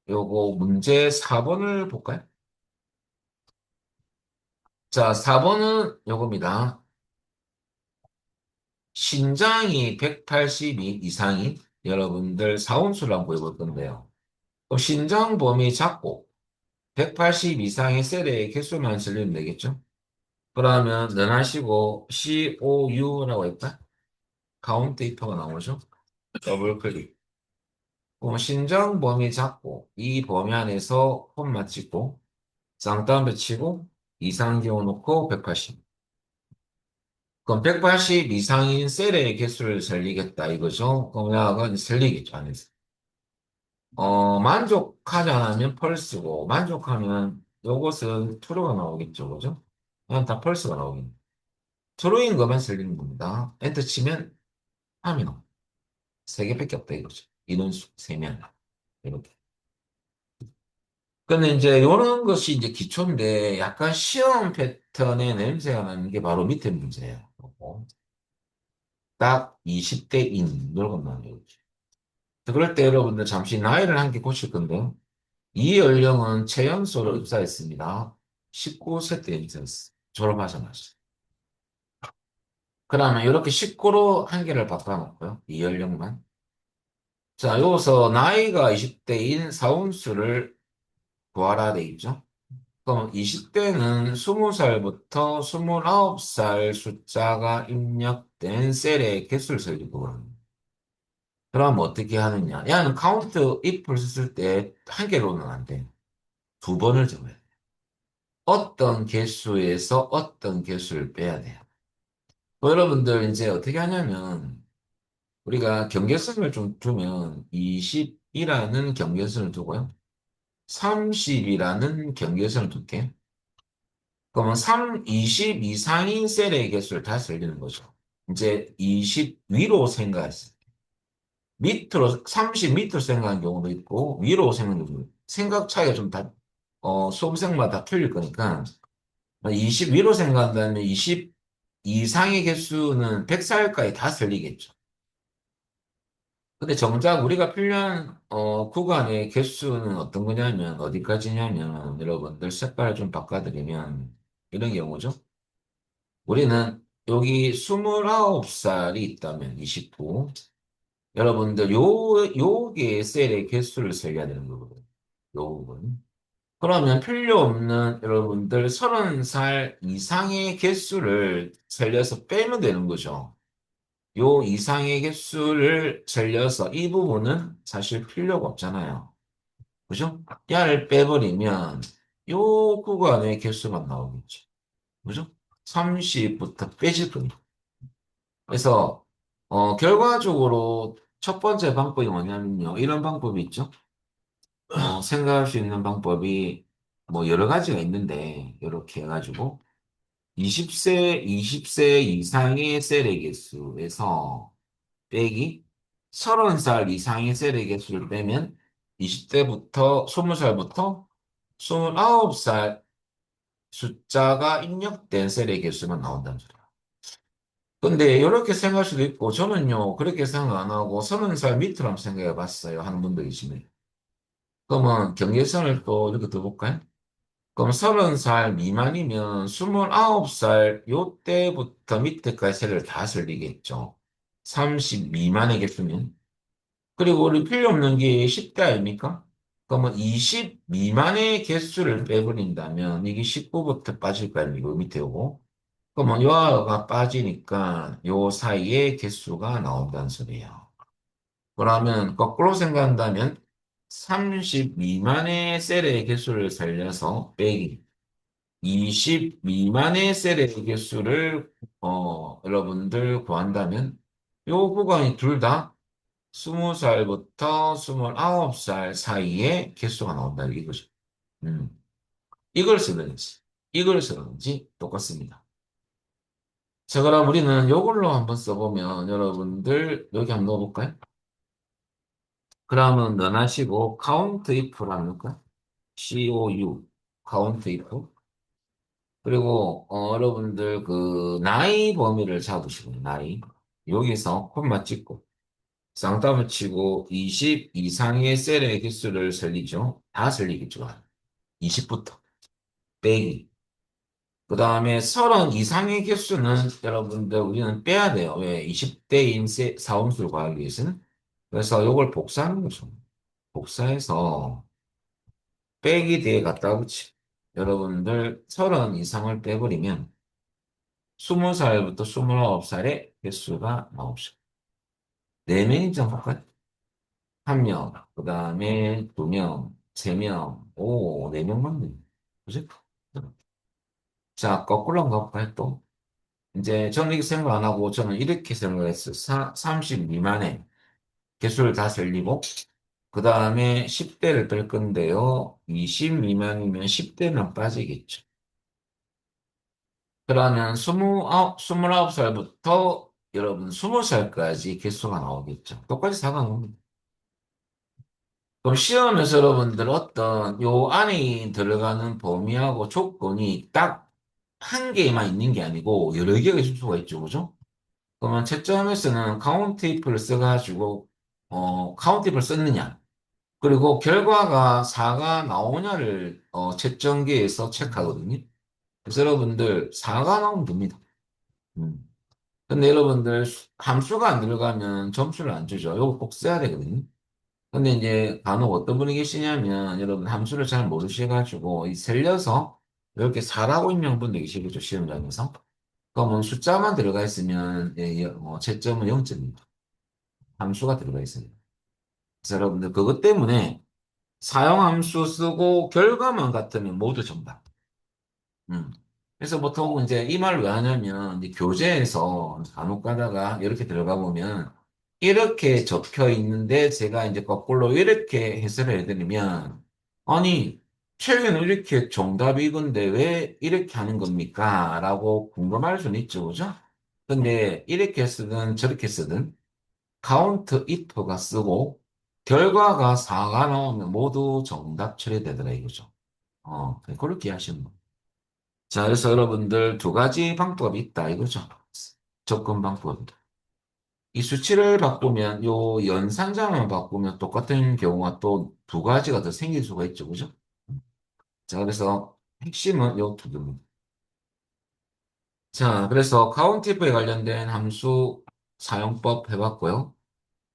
S1: 요거 문제 4번을 볼까요? 자, 4번은 요겁니다. 신장이 182 이상인 여러분들 사원수를 한번 보여볼 건데요. 그럼 신장 범위 작고 180 이상의 셀의 개수만 실리면 되겠죠? 그러면 는 하시고 COU라고 할까? 카운트 이터가 나오죠? 더블 클릭. 신장 범위 잡고 이 범위 안에서 콤마 찍고 쌍따옴표 치고 이상 기호 놓고 180. 그럼 180 이상인 셀의 개수를 살리겠다 이거죠. 그럼 야가 살리겠죠 안에서. 만족하지 않으면 펄스고 만족하면 요것은 true가 나오겠죠, 그죠? 그냥 다 펄스가 나오겠네. true인 것만 살리는 겁니다. 엔터 치면 3이 나와. 세 개밖에 없다 이거죠. 인원수 3명. 이렇게. 근데 이제 이런 것이 이제 기초인데 약간 시험 패턴의 냄새가 나는 게 바로 밑에 문제예요. 딱 20대인 이것만 외우죠. 그럴 때 여러분들 잠시 나이를 함께 고칠 건데요. 이 연령은 최연소로 입사했습니다. 19세 때 입사했어요. 졸업하자마자. 그러면 이렇게 19로 한 개를 바꿔놓고요. 이 연령만. 자, 여기서 나이가 20대인 사운수를 구하라 돼 있죠. 그럼 20대는 20살부터 29살 숫자가 입력된 셀의 개수를 세는 거거든요. 그럼 어떻게 하느냐? 야는 카운트 if를 썼을 때 한 개로는 안 돼. 두 번을 적어야 돼. 어떤 개수에서 어떤 개수를 빼야 돼요. 여러분들 이제 어떻게 하냐면 우리가 경계선을 좀 두면 20이라는 경계선을 두고요. 30이라는 경계선을 둘게. 그러면 20 이상인 셀의 개수를 다 살리는 거죠. 이제 20 위로 생각했어요. 밑으로, 30 밑으로 생각하는 경우도 있고, 위로 생각하는 경우도 있고, 생각 차이가 좀 수험생마다 틀릴 거니까, 20 위로 생각한다면 20 이상의 개수는 100살까지 다 살리겠죠. 근데 정작 우리가 필요한, 구간의 개수는 어떤 거냐면, 어디까지냐면, 여러분들 색깔을 좀 바꿔드리면, 이런 경우죠. 우리는 여기 29살이 있다면 29. 여러분들 요게 셀의 개수를 세야 되는 거거든요. 요 부분. 그러면 필요 없는 여러분들 30살 이상의 개수를 살려서 빼면 되는 거죠. 요 이상의 개수를 살려서 이 부분은 사실 필요가 없잖아요. 그죠? 야를 빼버리면 요 구간의 개수만 나오겠죠. 그죠? 30부터 빼질 겁니다. 그래서 결과적으로 첫 번째 방법이 뭐냐면요. 이런 방법이 있죠. 생각할 수 있는 방법이 뭐 여러 가지가 있는데 이렇게 해가지고 20세 이상의 셀의 개수에서 빼기 30살 이상의 셀의 개수를 빼면 20대부터 20살부터 29살 숫자가 입력된 셀의 개수만 나온다는 소리예요. 근데 이렇게 생각할 수도 있고 저는요 그렇게 생각 안 하고 30살 밑으로 한번 생각해 봤어요 하는 분도 계시네. 그러면 경계선을 또 이렇게 둬볼까요? 그럼 30살 미만이면 29살 요때부터 밑에까지 세를 다 설리겠죠. 30 미만의 개수면. 그리고 우리 필요 없는 게 10대 아닙니까? 그러면 20 미만의 개수를 빼버린다면 이게 19부터 빠질 거 아닙니까? 요 밑에 오고. 그러면 요하가 빠지니까 요 사이에 개수가 나온다는 소리예요. 그러면 거꾸로 생각한다면 30 미만의 셀의 개수를 살려서 빼기 20 미만의 셀의 개수를 여러분들 구한다면 요 구간이 둘 다 20살부터 29살 사이에 개수가 나온다 이거죠. 음. 이걸 쓰든지 이걸 쓰든지 똑같습니다. 자, 그럼 우리는 요걸로 한번 써보면 여러분들 여기 한번 넣어볼까요? 그러면 넣어하시고 count if라는 거 COU count if 그리고 여러분들 그 나이 범위를 잡으시고 나이 여기서 콤마 찍고 쌍따블 치고 20 이상의 셀의 개수를 살리죠. 다 살리겠죠. 20부터 빼기. 그 다음에 30 이상의 개수는 여러분들 우리는 빼야 돼요. 왜? 20대인 사음수를 구하기 위해서는. 그래서 이걸 복사하는 거죠. 복사해서 빼기 뒤에 갖다 붙이. 여러분들 30 이상을 빼버리면 20살부터 29살의 개수가 나옵니다. 4명이 정확하게 한 명, 그 다음에 두 명, 세 명, 오, 4명 맞네. 그지? 자, 거꾸로 한번 가볼까요, 또? 이제 저는 이렇게 생각 안 하고 저는 이렇게 생각했어요. 30 미만의 개수를 다 살리고, 그 다음에 10대를 뺄 건데요. 20 미만이면 10대는 빠지겠죠. 그러면 29살부터 여러분 20살까지 개수가 나오겠죠. 똑같이 사가는 겁니다. 그럼 시험에서 여러분들 어떤 요 안에 들어가는 범위하고 조건이 딱 한 개만 있는 게 아니고 여러 개가 있을 수가 있죠. 그죠? 그러면 채점에서는 카운트입을 써가지고 카운트입을 썼느냐 그리고 결과가 4가 나오냐를 채점기에서 체크하거든요. 그래서 여러분들 4가 나오면 됩니다. 음. 근데 여러분들 함수가 안 들어가면 점수를 안 주죠. 이거 꼭 써야 되거든요. 근데 이제 간혹 어떤 분이 계시냐면 여러분 함수를 잘 모르셔가지고 이 살려서 이렇게 4라고 입력한 분도 계시겠죠. 시험장에서. 그러면 숫자만 들어가 있으면 채점은 0점입니다. 함수가 들어가 있어요. 그래서 여러분들 그것 때문에 사용함수 쓰고 결과만 같으면 모두 정답. 음. 그래서 보통 이제 이 말을 왜 하냐면 이제 교재에서 간혹 가다가 이렇게 들어가 보면 이렇게 적혀 있는데 제가 이제 거꾸로 이렇게 해설을 해드리면 아니 책에는 이렇게 정답이 이건데 왜 이렇게 하는 겁니까? 라고 궁금할 수는 있죠, 그죠? 근데 이렇게 쓰든 저렇게 쓰든 카운트 if가 쓰고 결과가 4가 나오면 모두 정답 처리되더라 이거죠. 그렇게 하시면 돼요. 자, 그래서 여러분들 두 가지 방법이 있다 이거죠. 접근 방법. 이 수치를 바꾸면 요 연산장을 바꾸면 똑같은 경우가 또 두 가지가 더 생길 수가 있죠. 그죠? 자, 그래서 핵심은 요 두 개입니다. 자, 그래서 카운티프에 관련된 함수 사용법 해봤고요.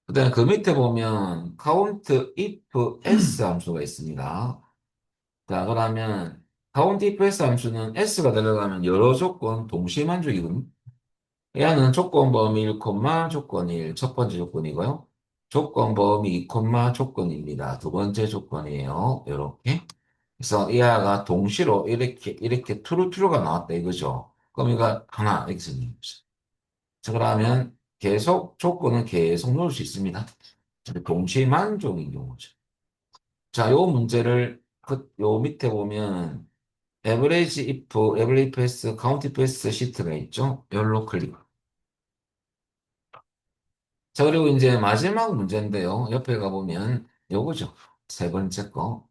S1: 그다음에 그 밑에 보면 count if s 함수가 있습니다. 자, 그러면 count if s 함수는 s가 들어가면 여러 조건 동시에 만족이거든요. 얘는 조건 범위 1, 조건 1, 첫 번째 조건이고요. 조건 범위 2, 조건입니다. 두 번째 조건이에요. 이렇게. 그래서 이 아가 동시로 이렇게 투루투루가 나왔다 이거죠. 그럼 이거 하나 이렇게 쓰는 거죠. 자, 그러면 계속 조건은 계속 넣을 수 있습니다. 동시에 만족인 경우죠. 자, 요 문제를 요 밑에 보면 average if s, count if s 시트가 있죠. 열로 클릭. 자, 그리고 이제 마지막 문제인데요. 옆에 가보면 요거죠. 세 번째 거.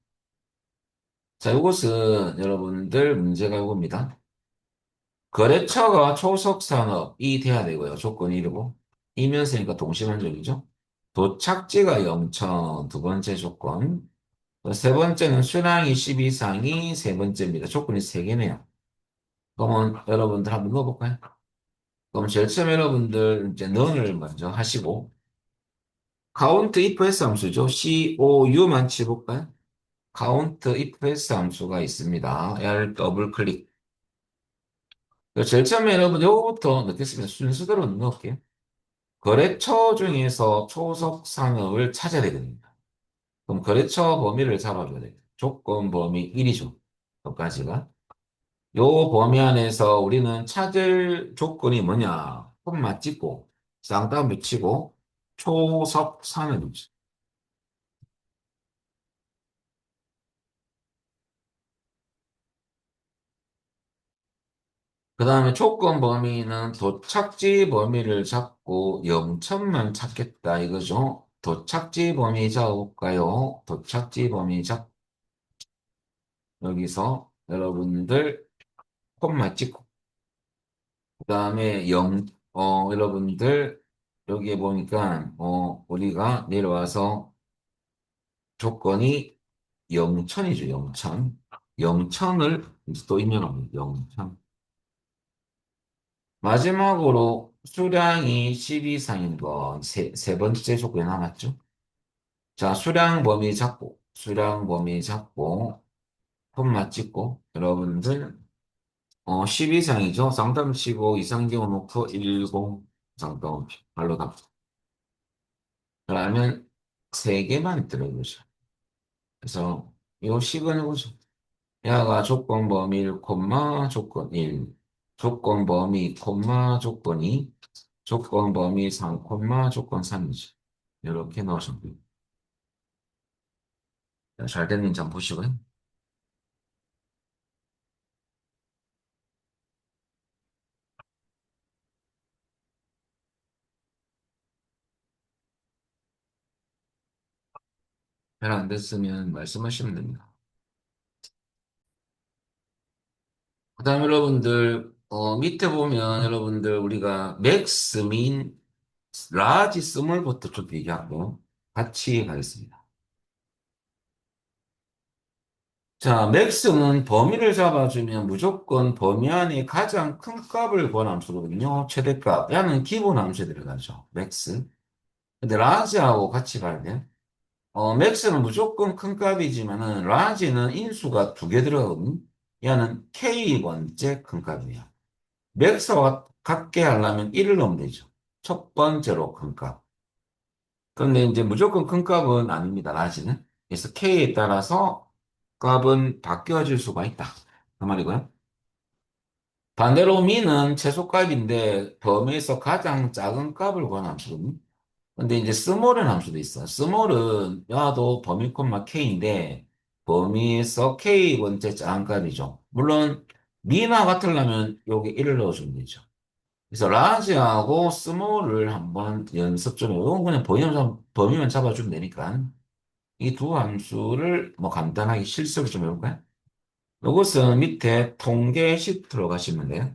S1: 자, 요것은 여러분들 문제가 요겁니다. 거래처가 초속산업이 돼야 되고요. 조건이 이르고. 이면세니까 동시만족이죠. 도착지가 0천 두 번째 조건. 세 번째는 수량이 10 이상이 세 번째입니다. 조건이 세 개네요. 그러면 여러분들 한번 넣어볼까요? 그럼 제일 처음 여러분들 이제 넌을 먼저 하시고 count if s 함수죠. cou만 치볼까요? count if s 함수가 있습니다. 얘를 더블 클릭. 제일 처음에 여러분 요거부터 넣겠습니다. 순서대로 넣을게요. 거래처 중에서 초속 상업을 찾아야 되거든요. 그럼 거래처 범위를 잡아줘야 돼요. 조건 범위 1이죠. 여기까지가. 요 범위 안에서 우리는 찾을 조건이 뭐냐? 콤마 찍고, 쌍따옴 붙이고, 초속 상업이죠. 그 다음에 조건 범위는 도착지 범위를 잡고 0천만 찾겠다 이거죠. 도착지 범위 잡을까요? 도착지 범위 잡, 여기서 여러분들 콤마 찍고, 그 다음에 여러분들 여기에 보니까, 우리가 내려와서 조건이 0천이죠, 0천. 0천을 또 입력합니다, 0천. 마지막으로 수량이 10 이상인 건 세 번째 조건이 남았죠. 자, 수량 범위 잡고, 콤마 찍고, 여러분들, 10 이상이죠. 상담 치고 이상경 놓고 10 상담 발로 답. 그러면 세 개만 들어보죠. 그래서 요 10은 해보죠. 야가 조건 범위 1, 조건 1, 조건 범위, 조건 2, 조건 범위 3, 조건 3이죠. 이렇게 넣으시면 돼요. 잘 됐는지 한번 보시고요. 잘 안 됐으면 말씀하시면 됩니다. 그 다음에 여러분들, 밑에 보면 여러분들 우리가 맥스, 민, 라지, 스몰부터 좀 얘기하고 같이 가겠습니다. 자, 맥스는 범위를 잡아주면 무조건 범위 안에 가장 큰 값을 구한 함수거든요. 최대값. 얘는 기본 함수에 들어가죠. 맥스. 근데 라지하고 같이 가야 돼요. 맥스는 무조건 큰 값이지만은 라지는 인수가 두 개 들어가거든요. 얘는 K 번째 큰 값이에요. 맥스와 같게 하려면 1을 넣으면 되죠. 첫 번째로 큰 값. 그런데 이제 무조건 큰 값은 아닙니다. 라지는. 그래서 K에 따라서 값은 바뀌어질 수가 있다. 그 말이고요. 반대로 미는 최소값인데 범위에서 가장 작은 값을 구하는 함수거든요. 근데 이제 스몰은 함수도 있어. 스몰은 야도 범위 콤마 K인데 범위에서 K 번째 작은 값이죠. 물론 미나 같으려면 여기 1을 넣어주면 되죠. 그래서 라지하고 스몰을 한번 연습 좀 해요. 이건 그냥 범위만 잡아주면 되니까. 이 두 함수를 뭐 간단하게 실습을 좀 해볼까요? 이것은 밑에 통계 시트로 가시면 돼요.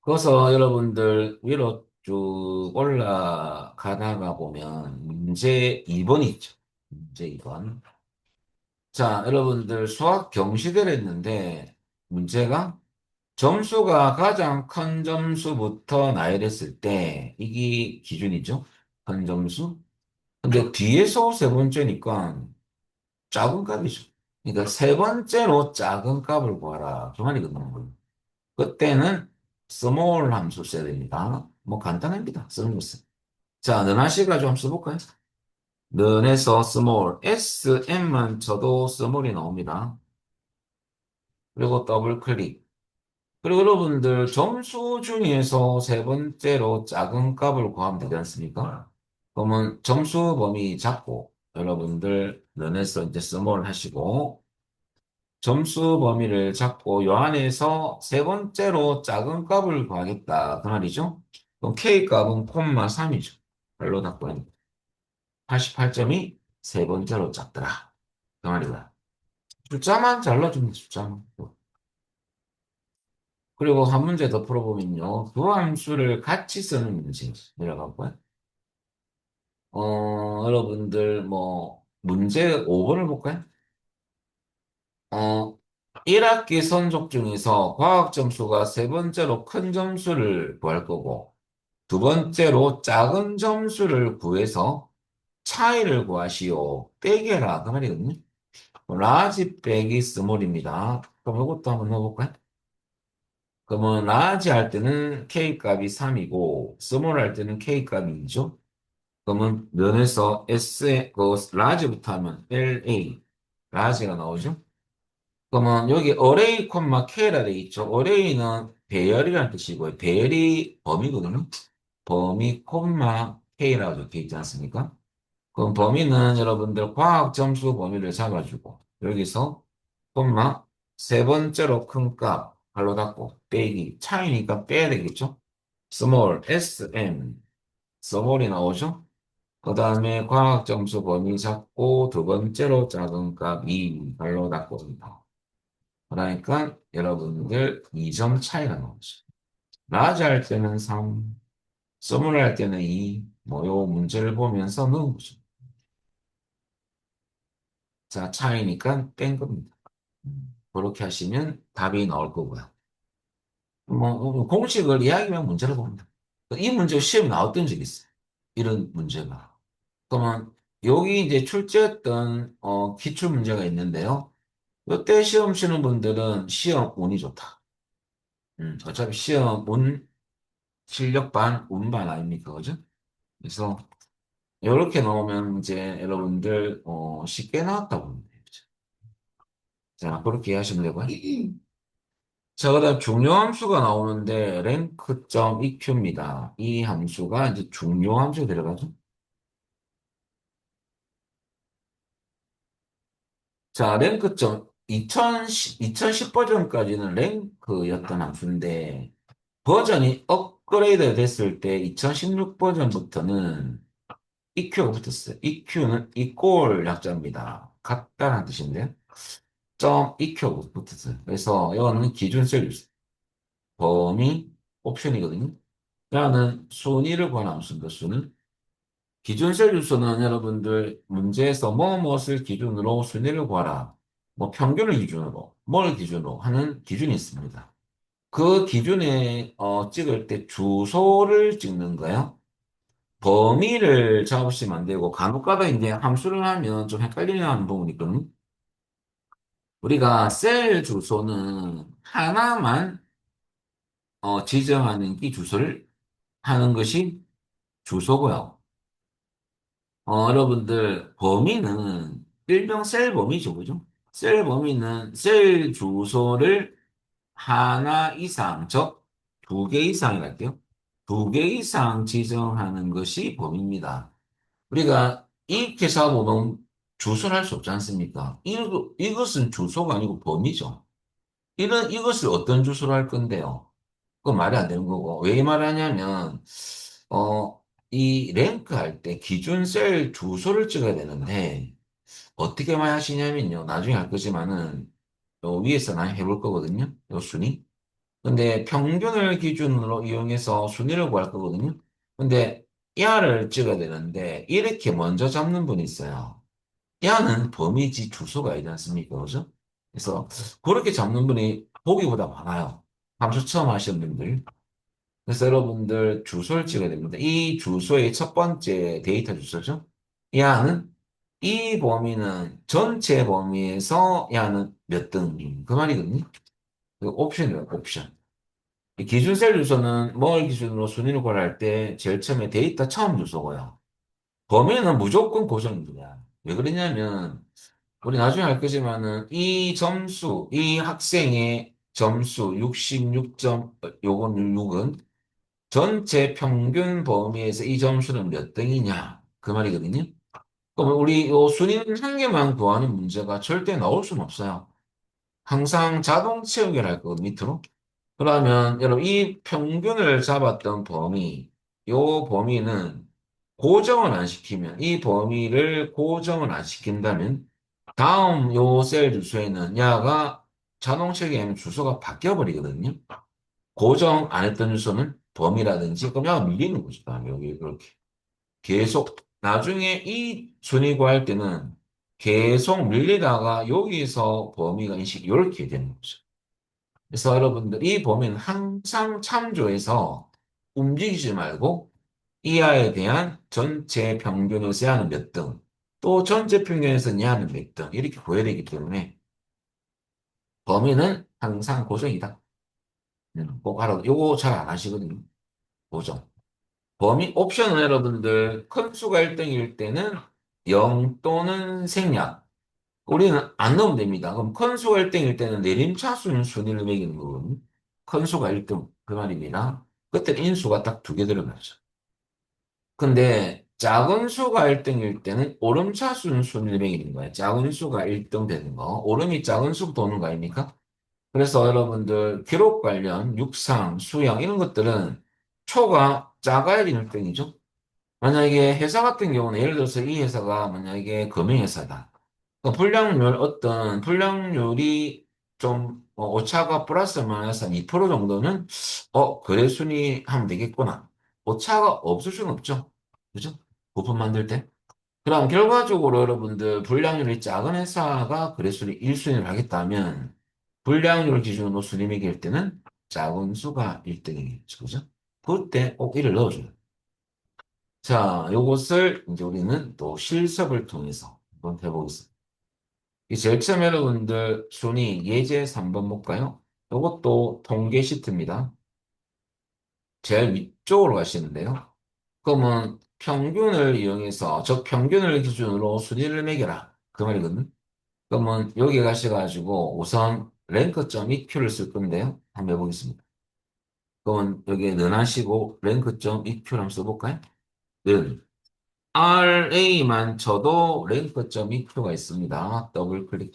S1: 그래서 여러분들 위로 쭉 올라가다가 보면 문제 2번 있죠. 문제 2번. 자, 여러분들 수학 경시대로 했는데 문제가 점수가 가장 큰 점수부터 나열했을 때 이게 기준이죠. 큰 점수. 근데 뒤에서 세 번째니까 작은 값이죠. 그러니까 세 번째로 작은 값을 구하라. 그 말이거든요. 그때는 small 함수 써야 됩니다. 뭐 간단합니다. 쓰는 것은. 자, 너나시 가지고 한번 써볼까요? 너에서 small, sm만 쳐도 small이 나옵니다. 그리고 더블 클릭. 그리고 여러분들 점수 중에서 세 번째로 작은 값을 구하면 되지 않습니까? 그러면 점수 범위 잡고 여러분들 너에서 이제 small 하시고 점수 범위를 잡고 요 안에서 세 번째로 작은 값을 구하겠다. 그 말이죠. 그럼 K 값은 콤마 3이죠. 별로 닫고 88점이 세 번째로 작더라. 그 말이다. 숫자만 잘라주면 숫자만. 그리고 한 문제 더 풀어보면요. 두 함수를 같이 쓰는 문제 내려가고요. 여러분들 뭐 문제 5번을 볼까요? 1학기 선족 중에서 과학 점수가 세 번째로 큰 점수를 구할 거고 두 번째로 작은 점수를 구해서 차이를 구하시오. 빼개라 그 말이거든요. 라지 빼기 스몰입니다. 그럼 이것도 한번 넣어볼까요? 그러면 라지 할 때는 K 값이 3이고 스몰 할 때는 K 값이 2죠. 그러면 면에서 그 라지부터 하면 LA 라지가 나오죠. 그러면 여기 array, k라 돼 있죠. array는 배열이라는 뜻이고요. 배열이 범위거든요. 범위, k라고 적혀 있지 않습니까? 그럼 범위는 여러분들 과학 점수 범위를 잡아주고 여기서 콤마 세 번째로 큰 값, 발로 닫고 빼기 차이니까 빼야 되겠죠? small, sm, small이 나오죠? 그 다음에 과학 점수 범위 잡고 두 번째로 작은 값 2, 발로 닫고입니다. 그러니까 여러분들 2점 차이가 나오죠. 라지 할 때는 3, 스몰 할 때는 2, 뭐 요 문제를 보면서 넣은 거죠. 자, 차이니까 뺀 겁니다. 그렇게 하시면 답이 나올 거고요. 공식을 이야기하면 문제를 봅니다. 이 문제 시험에 나왔던 적이 있어요. 이런 문제가. 그러면 여기 이제 출제했던 기출 문제가 있는데요. 이때 시험 치는 분들은 시험 운이 좋다. 어차피 시험 운 실력 반, 운 반 아닙니까? 그죠? 그래서 이렇게 나오면 이제 여러분들 쉽게 나왔다고 보면 돼요. 그죠? 자, 그렇게 하시면 되고요. 자, 그다음 중요 함수가 나오는데 랭크점 EQ입니다. 이 함수가 이제 중요 함수에 들어가죠. 자, 랭크점 2010 버전까지는 랭크였던 함수인데 버전이 업그레이드 됐을 때 2016 버전부터는 EQ가 붙었어요. EQ는 이꼴 약자입니다. 같다는 뜻인데 점 EQ가 붙었어요. 그래서 이거는 기준 셀 범위 옵션이거든요. 라는 순위를 구하는 함수입니다. 수는. 기준 셀류서는 여러분들 문제에서 무엇을 기준으로 순위를 구하라. 뭐 평균을 기준으로, 뭘 기준으로 하는 기준이 있습니다. 그 기준에 찍을 때 주소를 찍는 거예요. 범위를 잡으시면 안 되고 간혹가다 이제 함수를 하면 좀 헷갈리는 부분이 있거든요. 우리가 셀 주소는 하나만 지정하는 이 주소를 하는 것이 주소고요. 여러분들, 범위는 일명 셀 범위죠, 그죠? 셀 범위는 셀 주소를 하나 이상, 즉, 두 개 이상이랄게요. 두 개 이상 지정하는 것이 범위입니다. 우리가 이렇게 잡아보면 주소를 할 수 없지 않습니까? 이것은 주소가 아니고 범위죠. 이것을 어떤 주소로 할 건데요? 그건 말이 안 되는 거고. 왜 말하냐면, 어, 이 랭크 할 때 기준 셀 주소를 찍어야 되는데, 어떻게 많이 하시냐면요. 나중에 할 거지만은, 요 위에서 나 해볼 거거든요. 요 순위. 근데 평균을 기준으로 이용해서 순위를 구할 거거든요. 근데 야를 찍어야 되는데, 이렇게 먼저 잡는 분이 있어요. 야는 범위지 주소가 아니지 않습니까? 그죠? 그래서 그렇게 잡는 분이 보기보다 많아요. 함수 처음 하시는 분들. 그래서 여러분들 주소를 찍어야 됩니다. 이 주소의 첫 번째 데이터 주소죠. 야는 이 범위는 전체 범위에서 야는 몇 등, 그 말이거든요. 그 옵션이에요, 옵션. 이 기준 셀 주소는 뭘 기준으로 순위를 구할 때 제일 처음에 데이터 처음 주소고요. 범위는 무조건 고정입니다. 왜 그러냐면 우리 나중에 할 거지만은 이 점수, 이 학생의 점수 66점, 요건 6은 전체 평균 범위에서 이 점수는 몇 등이냐 그 말이거든요. 그럼 우리 요 순위는 한 개만 구하는 문제가 절대 나올 수는 없어요. 항상 자동 채우기를 할 거거든요, 밑으로. 그러면 여러분 이 평균을 잡았던 범위, 요 범위는 고정을 안 시키면 이 범위를 고정을 안 시킨다면 다음 요 셀 주소에는 야가 자동 채우기하면 주소가 바뀌어 버리거든요. 고정 안 했던 주소는 범위라든지 그럼 야가 밀리는 거죠. 다음에 여기 이렇게 계속 나중에 이 순위 구할 때는 계속 밀리다가 여기서 범위가 인식이 이렇게 되는 거죠. 그래서 여러분들 이 범위는 항상 참조해서 움직이지 말고 이하에 대한 전체 평균에서 야는 몇 등, 또 전체 평균에서 야는 몇 등, 이렇게 구해야 되기 때문에 범위는 항상 고정이다. 꼭 알아. 요거 잘 안 하시거든요. 고정. 범위 옵션은 여러분들 큰 수가 1등일 때는 0 또는 생략. 우리는 안 넣으면 됩니다. 그럼 큰 수가 1등일 때는 내림차순 순위를 매기는 거거든요. 큰 수가 1등. 그 말입니다. 그때 인수가 딱 두 개 들어가죠. 근데 작은 수가 1등일 때는 오름차순 순위를 매기는 거예요. 작은 수가 1등 되는 거. 오름이 작은 수부터 오는 거 아닙니까? 그래서 여러분들 기록 관련 육상, 수영 이런 것들은 초가 작아야 1등이죠. 만약에 회사 같은 경우는 예를 들어서 이 회사가 만약에 금융회사다. 그 불량률 어떤 불량률이 좀 오차가 플러스 마이너스 한 2% 정도는 거래순위 하면 되겠구나. 오차가 없을 수는 없죠. 그죠? 부품 만들 때. 그럼 결과적으로 여러분들 불량률이 작은 회사가 거래순위 1순위를 하겠다면 불량률 기준으로 순위 매길 때는 작은 수가 1등이겠죠. 그죠? 그때 꼭 1을 넣어줘요. 자, 요것을 이제 우리는 또 실습을 통해서 한번 해보겠습니다. 이 제일 처음 여러분들 순위 예제 3번 볼까요? 요것도 통계 시트입니다. 제일 위쪽으로 가시는데요. 그러면 평균을 이용해서 저 평균을 기준으로 순위를 매겨라. 그 말이거든요. 그러면 여기 가셔가지고 우선 랭크점 EQ를 쓸 건데요. 한번 해보겠습니다. 그러면 여기에 는 하시고 랭크점 EQ를 한번 써볼까요? 는. RA만 쳐도 랭크점 EQ가 있습니다. 더블 클릭.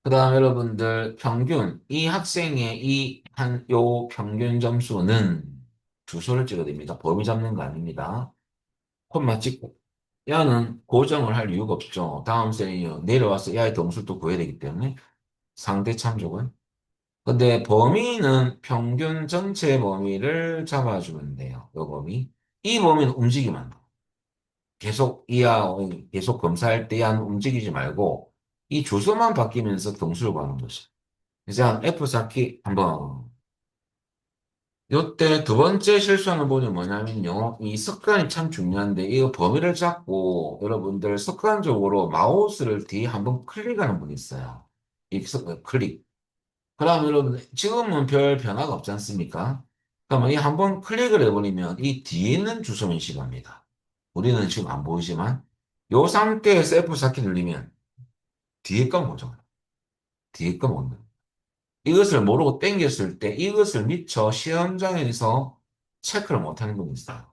S1: 그 다음 여러분들 평균. 이 학생의 요 평균 점수는 주소를 찍어야 됩니다. 범위 잡는 거 아닙니다. 콤마 찍고. 야는 고정을 할 이유가 없죠. 다음 셀이 내려와서 야의 동수도 구해야 되기 때문에 상대 참조군. 근데 범위는 평균 전체 범위를 잡아주면 돼요. 요 범위. 이 범위는 움직이면 안 돼. 계속 계속 검사할 때 야는 움직이지 말고 이 주소만 바뀌면서 동수를 구하는 거죠. 그래서 F4키 한번. 요때 두 번째 실수하는 분이 뭐냐면요. 이 습관이 참 중요한데, 이 범위를 잡고 여러분들 습관적으로 마우스를 뒤에 한번 클릭하는 분이 있어요. 클릭. 그럼 여러분, 지금은 별 변화가 없지 않습니까? 그러면 이 한번 클릭을 해버리면 이 뒤에 있는 주소 인식합니다. 우리는 지금 안 보이지만, 요 상태에서 F4키 눌리면 뒤에 건 보죠. 뒤에 건 못 눌러. 이것을 모르고 땡겼을 때 이것을 미처 시험장에서 체크를 못하는 분이 있어요.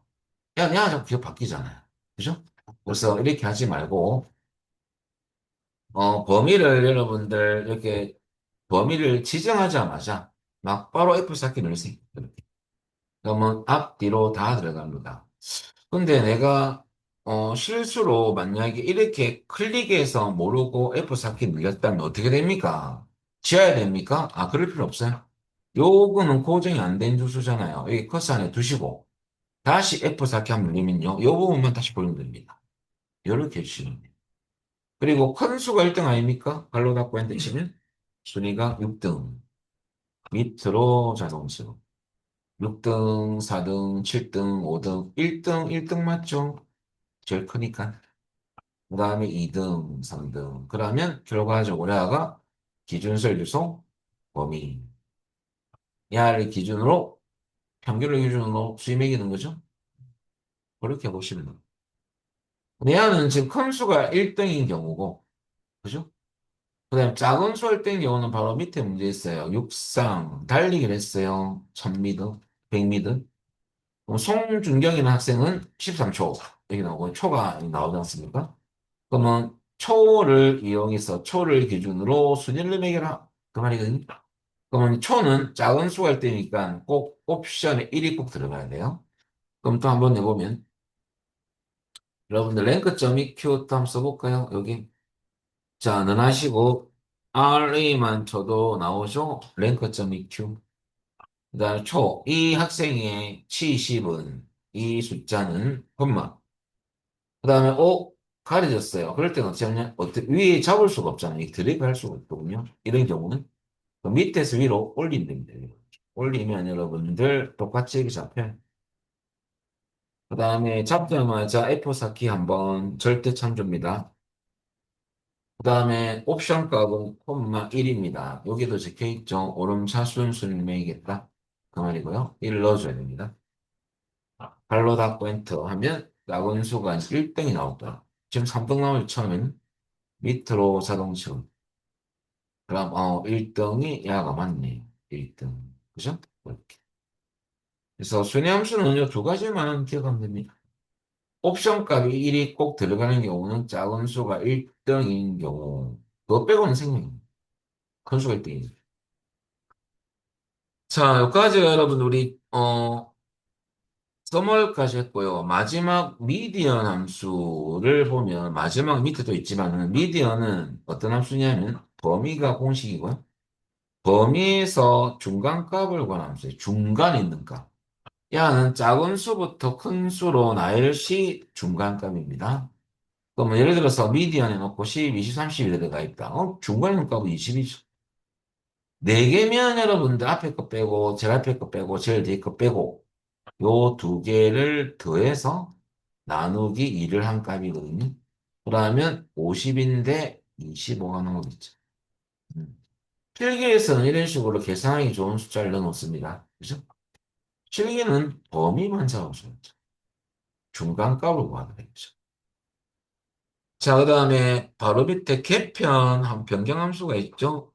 S1: 야, 자꾸 기억 바뀌잖아요. 그죠? 그래서 이렇게 하지 말고, 범위를 여러분들 이렇게 범위를 지정하자마자 막 바로 F4키 누르세요. 이렇게. 그러면 앞뒤로 다 들어갑니다. 근데 내가 실수로 만약에 이렇게 클릭해서 모르고 F4키 눌렸다면 어떻게 됩니까? 지워야 됩니까? 아, 그럴 필요 없어요. 요거는 고정이 안 된 주소잖아요. 여기 커서 안에 두시고 다시 F4키 한번 누르면요. 요 부분만 다시 보이면 됩니다. 이렇게 해주시면 돼요. 그리고 큰 수가 1등 아닙니까? 발로 닫고 엔터 치면 순위가 6등. 밑으로 자동으로. 6등, 4등, 7등, 5등, 1등, 1등 맞죠? 제일 크니까. 그 다음에 2등, 3등. 그러면 결과적으로 야가 기준설 주소, 범위. 야를 기준으로, 평균을 기준으로 수위 매기는 거죠? 그렇게 보시면 돼요. 내야는 지금 큰 수가 1등인 경우고, 그죠? 그 다음에 작은 수 1등인 경우는 바로 밑에 문제 있어요. 육상, 달리기를 했어요. 1000m, 100m. 송준경이라는 학생은 13초. 여기 나오고, 초가 나오지 않습니까? 그러면 초를 이용해서 초를 기준으로 순위를 매겨라. 그 말이거든요. 그러면 초는 작은 수가 일 때니까 꼭 옵션에 1이 꼭 들어가야 돼요. 그럼 또 한번 해보면 여러분들 랭크점이 q 또 한번 써볼까요? 여기 자, 는 하시고 RA만 쳐도 나오죠? 랭크점이 q. 그다음에 초. 이 학생의 70은 이 숫자는 콤마. 그 다음에, 가려졌어요. 그럴 때는 어떻게 하냐? 위에 잡을 수가 없잖아요. 이 드래그 할 수가 없거든요. 이런 경우는. 그 밑에서 위로 올린다면 돼요. 올리면 여러분들 똑같이 이렇게 잡혀요. 그 다음에 잡자마자 F4 키 한번 절대 참조입니다. 그 다음에 옵션 값은 콤마 1입니다. 여기도 적혀 있죠. 오름차순 순매이겠다. 그 말이고요. 1 넣어줘야 됩니다. 발로 닫고 엔터 하면 낙원 수가 1등이 나올 거야. 지금 3등 나올 처음에는 밑으로 자동 지원. 그럼 1등이 야가 맞네. 1등. 그죠? 이렇게. 그래서 순위함수는 이 두 가지만 기억하면 됩니다. 옵션 값이 1이 꼭 들어가는 경우는 작은 수가 1등인 경우. 그거 빼고는 생략입니다. 큰 수가 1등이죠. 자, 여기까지가 여러분 우리 서멀까지 했고요. 마지막 미디언 함수를 보면 마지막 밑에도 있지만은 미디언은 어떤 함수냐면 범위가 공식이고요. 범위에서 중간값을 구하는 함수예요. 중간에 있는 값. 야는 작은 수부터 큰 수로 나열시 중간값입니다. 그러면 예를 들어서 미디언에 놓고 10, 20, 30이 들어가 있다. 중간에 있는 값은 20이죠. 4개면 여러분들 앞에 거 빼고 제일 앞에 거 빼고 제일 뒤에 거 빼고 요 두 개를 더해서 나누기 2를 한 값이거든요. 그러면 50인데 25가 나오겠죠. 음. 필기에서는 이런 식으로 계산하기 좋은 숫자를 넣어놓습니다. 그죠? 실기는 범위만 잡아주면 죠 중간값을 구하면 되죠. 자, 그 다음에 바로 밑에 개편 변경함수가 있죠.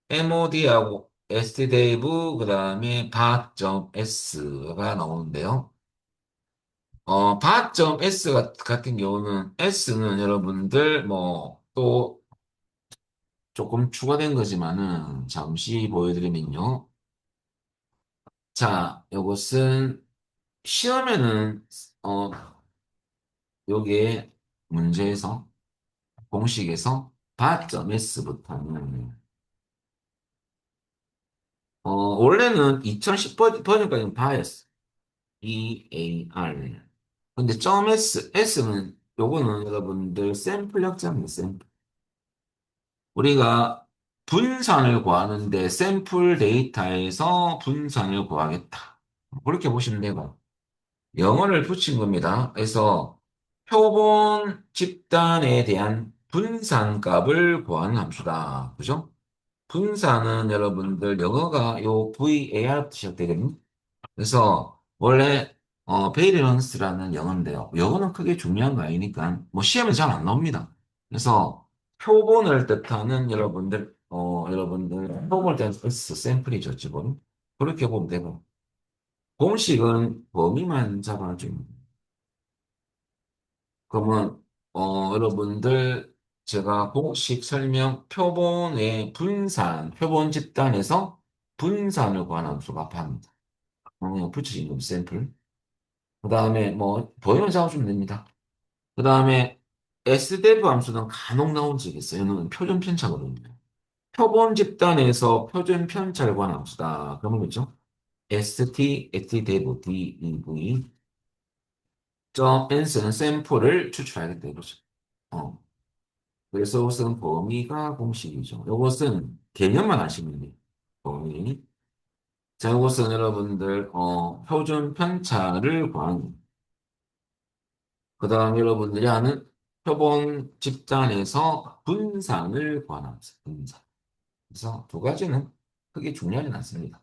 S1: MOD하고 stdave, 그 다음에 바.s가 나오는데요. 바.s 같은 경우는 s는 여러분들 뭐 또 조금 추가된 거지만은 잠시 보여드리면요. 자, 요것은 시험에는 어 요게 문제에서 공식에서 바.s부터는 원래는 2010 버전까지는 바였어. EAR. 근데 .s는 요거는 여러분들 샘플 약자입니다. 샘플. 우리가 분산을 구하는데 샘플 데이터에서 분산을 구하겠다. 그렇게 보시면 되고 영어를 붙인 겁니다. 그래서 표본 집단에 대한 분산값을 구하는 함수다. 그죠? 분산은 여러분들 영어가 요 VAR부터 시작되거든요. 그래서 원래 베이리런스라는 영어인데요. 영어는 크게 중요한 거 아니니까 뭐 시험에 잘 안 나옵니다. 그래서 표본을 뜻하는 여러분들 표본을 뜻하는 S 샘플이죠, 지금. 그렇게 보면 되고 공식은 범위만 잡아주면 그러면 여러분들 제가 공식 설명 표본의 분산, 표본 집단에서 분산을 구하는 함수가 합니다. 붙여진 샘플. 그 다음에 뭐 보이면 잡아주면 됩니다. 그 다음에 SDEV 함수는 간혹 나온 적이 있어요. 이는 표준 편차거든요. 표본 집단에서 표준 편차를 구하는 함수다. 그러면 그죠? STDEV, DEV, n스는 샘플을 추출하겠다 이거죠. 어. 그래서 이것은 범위가 공식이죠. 이것은 개념만 아시면 돼요. 범위. 자, 이것은 여러분들 표준 편차를 구하는 그 다음 여러분들이 아는 표본 집단에서 분산을 구하는 분산. 그래서 두 가지는 크게 중요하진 않습니다.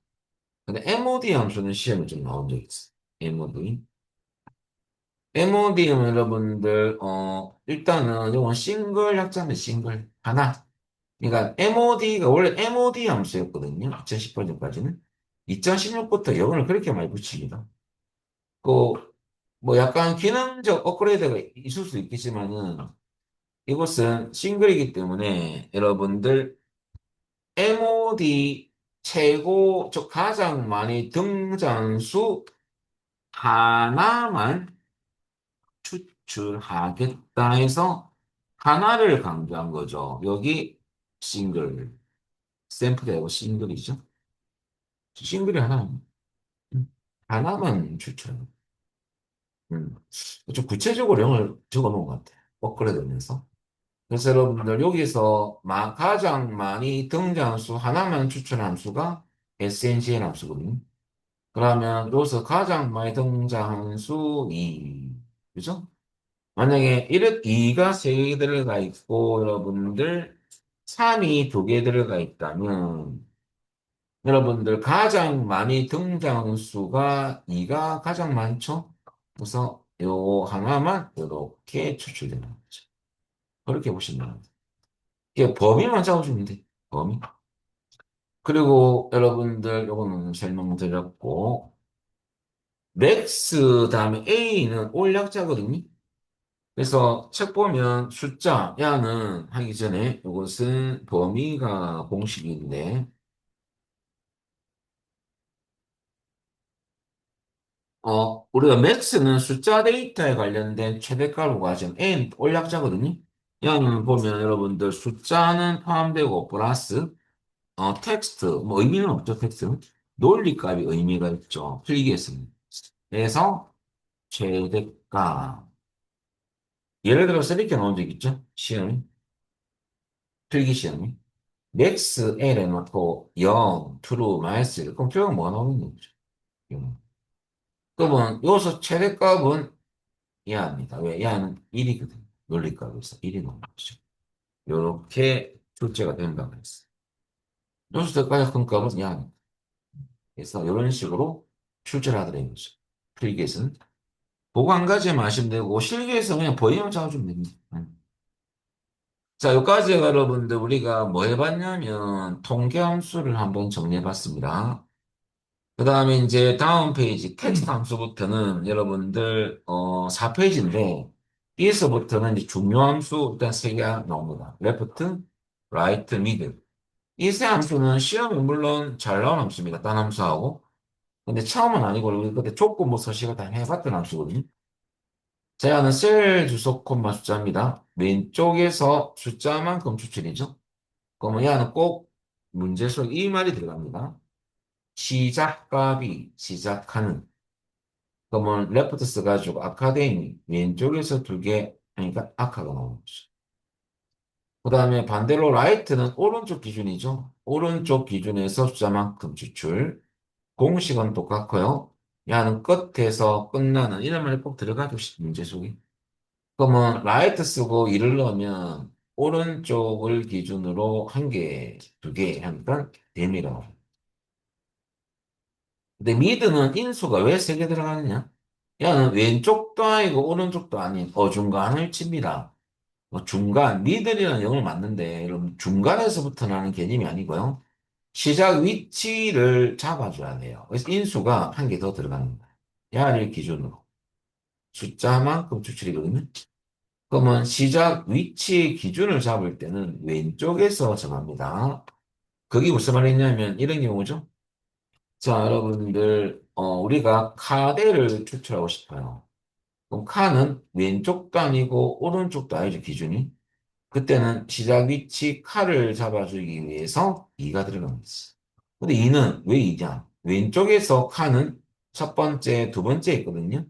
S1: 근데 MOD 함수는 시험에 좀 나온 적이 있어요. MOD. MOD는 여러분들, 일단은 이건 싱글 약자인데 싱글. 하나. 그러니까 MOD가 원래 MOD 함수였거든요. 2010번까지는. 2016부터 영어를 그렇게 많이 붙입니다. 그, 뭐 약간 기능적 업그레이드가 있을 수 있겠지만은 이것은 싱글이기 때문에 여러분들 MOD 최고, 즉 가장 많이 등장한 수 하나만 추출하겠다 해서 하나를 강조한 거죠. 여기 싱글, 샘플이 아니고 싱글이죠. 싱글이 하나만, 하나만 추출합니다. 음. 좀 구체적으로 영을 적어 놓은 것 같아요. 업그레이드면서. 그래서 여러분들 여기서 가장 많이 등장한 수 하나만 추천한 수가 SNC의 함수거든요. 그러면 여기서 가장 많이 등장한 수 2. 그죠? 만약에 2가 3개 들어가 있고 여러분들 3이 2개 들어가 있다면 여러분들 가장 많이 등장한 수가 2가 가장 많죠? 그래서 요 하나만 이렇게 추출되는 거죠. 그렇게 보시면 됩니다. 이게 범위만 잡아주면 돼. 범위. 그리고 여러분들 요거는 설명드렸고 맥스 다음에 A는 올약자거든요. 그래서 책 보면 숫자 야는 하기 전에 이것은 범위가 공식인데 우리가 맥스는 숫자 데이터에 관련된 최대값으로 가지면 A는 올약자거든요. 야는 보면 여러분들 숫자는 포함되고 플러스 텍스트, 뭐 의미는 없죠, 텍스트는. 논리값이 의미가 있죠. 필기했습니다. 그래서 최대값. 예를 들어서 이렇게 나온 적 있죠? 시험이. 필기 시험이. 맥스 L 해놓고 0, true, 마이너스 그럼 결국 뭐가 나오는 거죠? 그러면 여기서 최대값은 이하입니다. 왜? 이하는 1이거든요. 논리값에서 1이 나오는 거죠. 이렇게 출제가 된다고 했어요. 여기서 대가의 큰 값은 이하입니다. 그래서 이런 식으로 출제를 하더라는 거죠. 필기에서는. 보고 한 가지만 하시면 되고, 실기에서 그냥 버리면 잡아주면 됩니다. 자, 여기까지 여러분들 우리가 뭐 해봤냐면, 통계함수를 한번 정리해봤습니다. 그 다음에 이제 다음 페이지, 텍스트 함수부터는 여러분들, 4페이지인데, 여기서부터는 이제 중요 함수 일단 3개가 나옵니다. left, right, middle. 이 세 함수는 시험에 물론 잘 나온 함수입니다. 딴 함수하고. 근데 처음은 아니고, 우리 그때 족구 서식을 다 해봤던 함수거든요. 제안은 셀 주소 콤마 숫자입니다. 왼쪽에서 숫자만큼 추출이죠. 그러면 얘는 꼭 문제 속에 이 말이 들어갑니다. 시작값이 시작하는. 그러면 레프트 써가지고 아카데미 왼쪽에서 2개 하니까 아카가 나오는 거죠. 그 다음에 반대로 라이트는 오른쪽 기준이죠. 오른쪽 기준에서 숫자만큼 추출. 공식은 똑같고요. 야는 끝에서 끝나는 이런 말이 꼭 들어가죠. 문제 속에. 그러면 라이트 쓰고 2를 넣으면 오른쪽을 기준으로 1개, 2개 하니까 대미라고. 근데 미드는 인수가 왜 3개 들어가느냐? 야는 왼쪽도 아니고 오른쪽도 아닌 어중간을 칩니다. 뭐 중간, 미들이라는 영어를 맞는데 여러분 중간에서부터 나는 개념이 아니고요. 시작 위치를 잡아줘야 돼요. 그래서 인수가 1개 더 들어가는 거예요. 야를 기준으로. 숫자만큼 추출이거든요. 그러면 시작 위치 기준을 잡을 때는 왼쪽에서 정합니다. 그게 무슨 말이냐면 이런 경우죠. 자, 여러분들, 우리가 카대를 추출하고 싶어요. 그럼 카는 왼쪽도 아니고 오른쪽도 아니죠, 기준이. 그때는 시작 위치 카를 잡아주기 위해서 2가 들어갑니다. 근데 2는 왜 2냐? 왼쪽에서 카는 첫 번째, 두 번째 있거든요.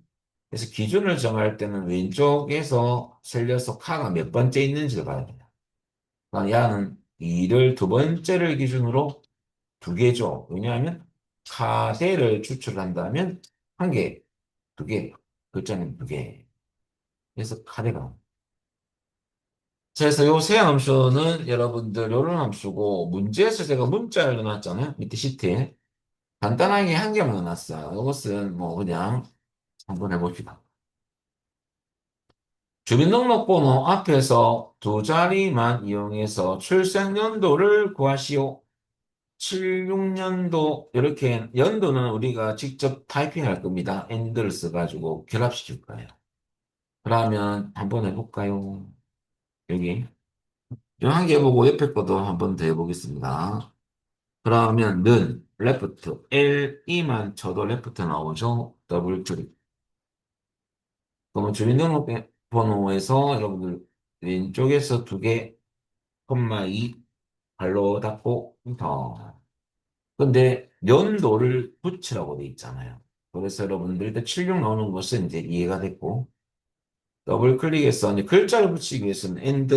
S1: 그래서 기준을 정할 때는 왼쪽에서 sel려서 카가 몇 번째 있는지를 봐야 돼요. 그러니까 야는 2를 두 번째를 기준으로 2개죠. 왜냐하면 카대를 추출한다면 1개, 2개, 글자는 2개. 그래서 카대가. 그래서 요 세 함수는 여러분들 요런 함수고 문제에서 제가 문자를 넣어놨잖아요. 밑에 시트에. 간단하게 1개만 넣어놨어요. 이것은 뭐 그냥 한번 해봅시다. 주민등록번호 앞에서 2자리만 이용해서 출생연도를 구하시오. 76년도 이렇게 연도는 우리가 직접 타이핑할 겁니다. 엔드를 써가지고 결합시킬 거예요. 그러면 한번 해볼까요? 여기 요 한 개 보고 옆에 것도 한번 더 해보겠습니다. 그러면 는 레프트 L2만 쳐도 레프트 나오죠. 더블 클릭. 그러면 주민등록번호에서 여러분들 왼쪽에서 2개, 콤마 2 발로 닫고 더. 근데 연도를 붙이라고 돼 있잖아요. 그래서 여러분들 일단 76 나오는 것은 이제 이해가 됐고, 더블 클릭해서 이제 글자를 붙이기 위해서는 and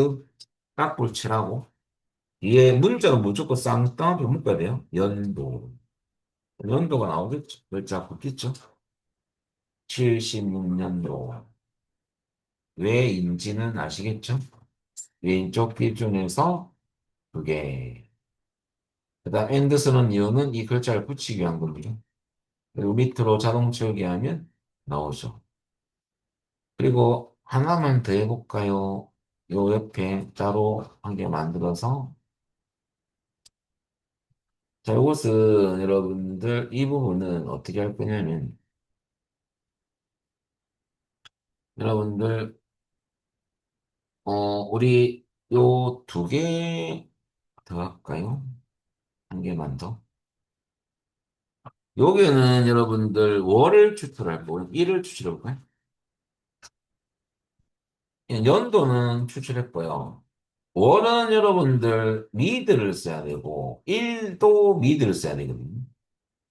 S1: 딱불 칠하고, 뒤에 문자가 무조건 쌍따옴표 묶어야 돼요. 연도. 연도가 나오겠죠. 글자 붙겠죠. 76년도. 왜인지는 아시겠죠? 왼쪽 기준에서 두 개. 그 다음 and 쓰는 이유는 이 글자를 붙이기 위한 겁니다. 그리고 밑으로 자동 채우기 하면 나오죠. 그리고 하나만 더 해볼까요? 요 옆에 따로 한 개 만들어서. 자, 이것은 여러분들 이 부분은 어떻게 할 거냐면, 여러분들, 우리 요 두 개 더 할까요? 한 개만 더. 여기는 여러분들 월을 추출할 거고, 일을 추출할까요? 연도는 추출했고요. 월은 여러분들 미드를 써야 되고, 일도 미드를 써야 되거든요.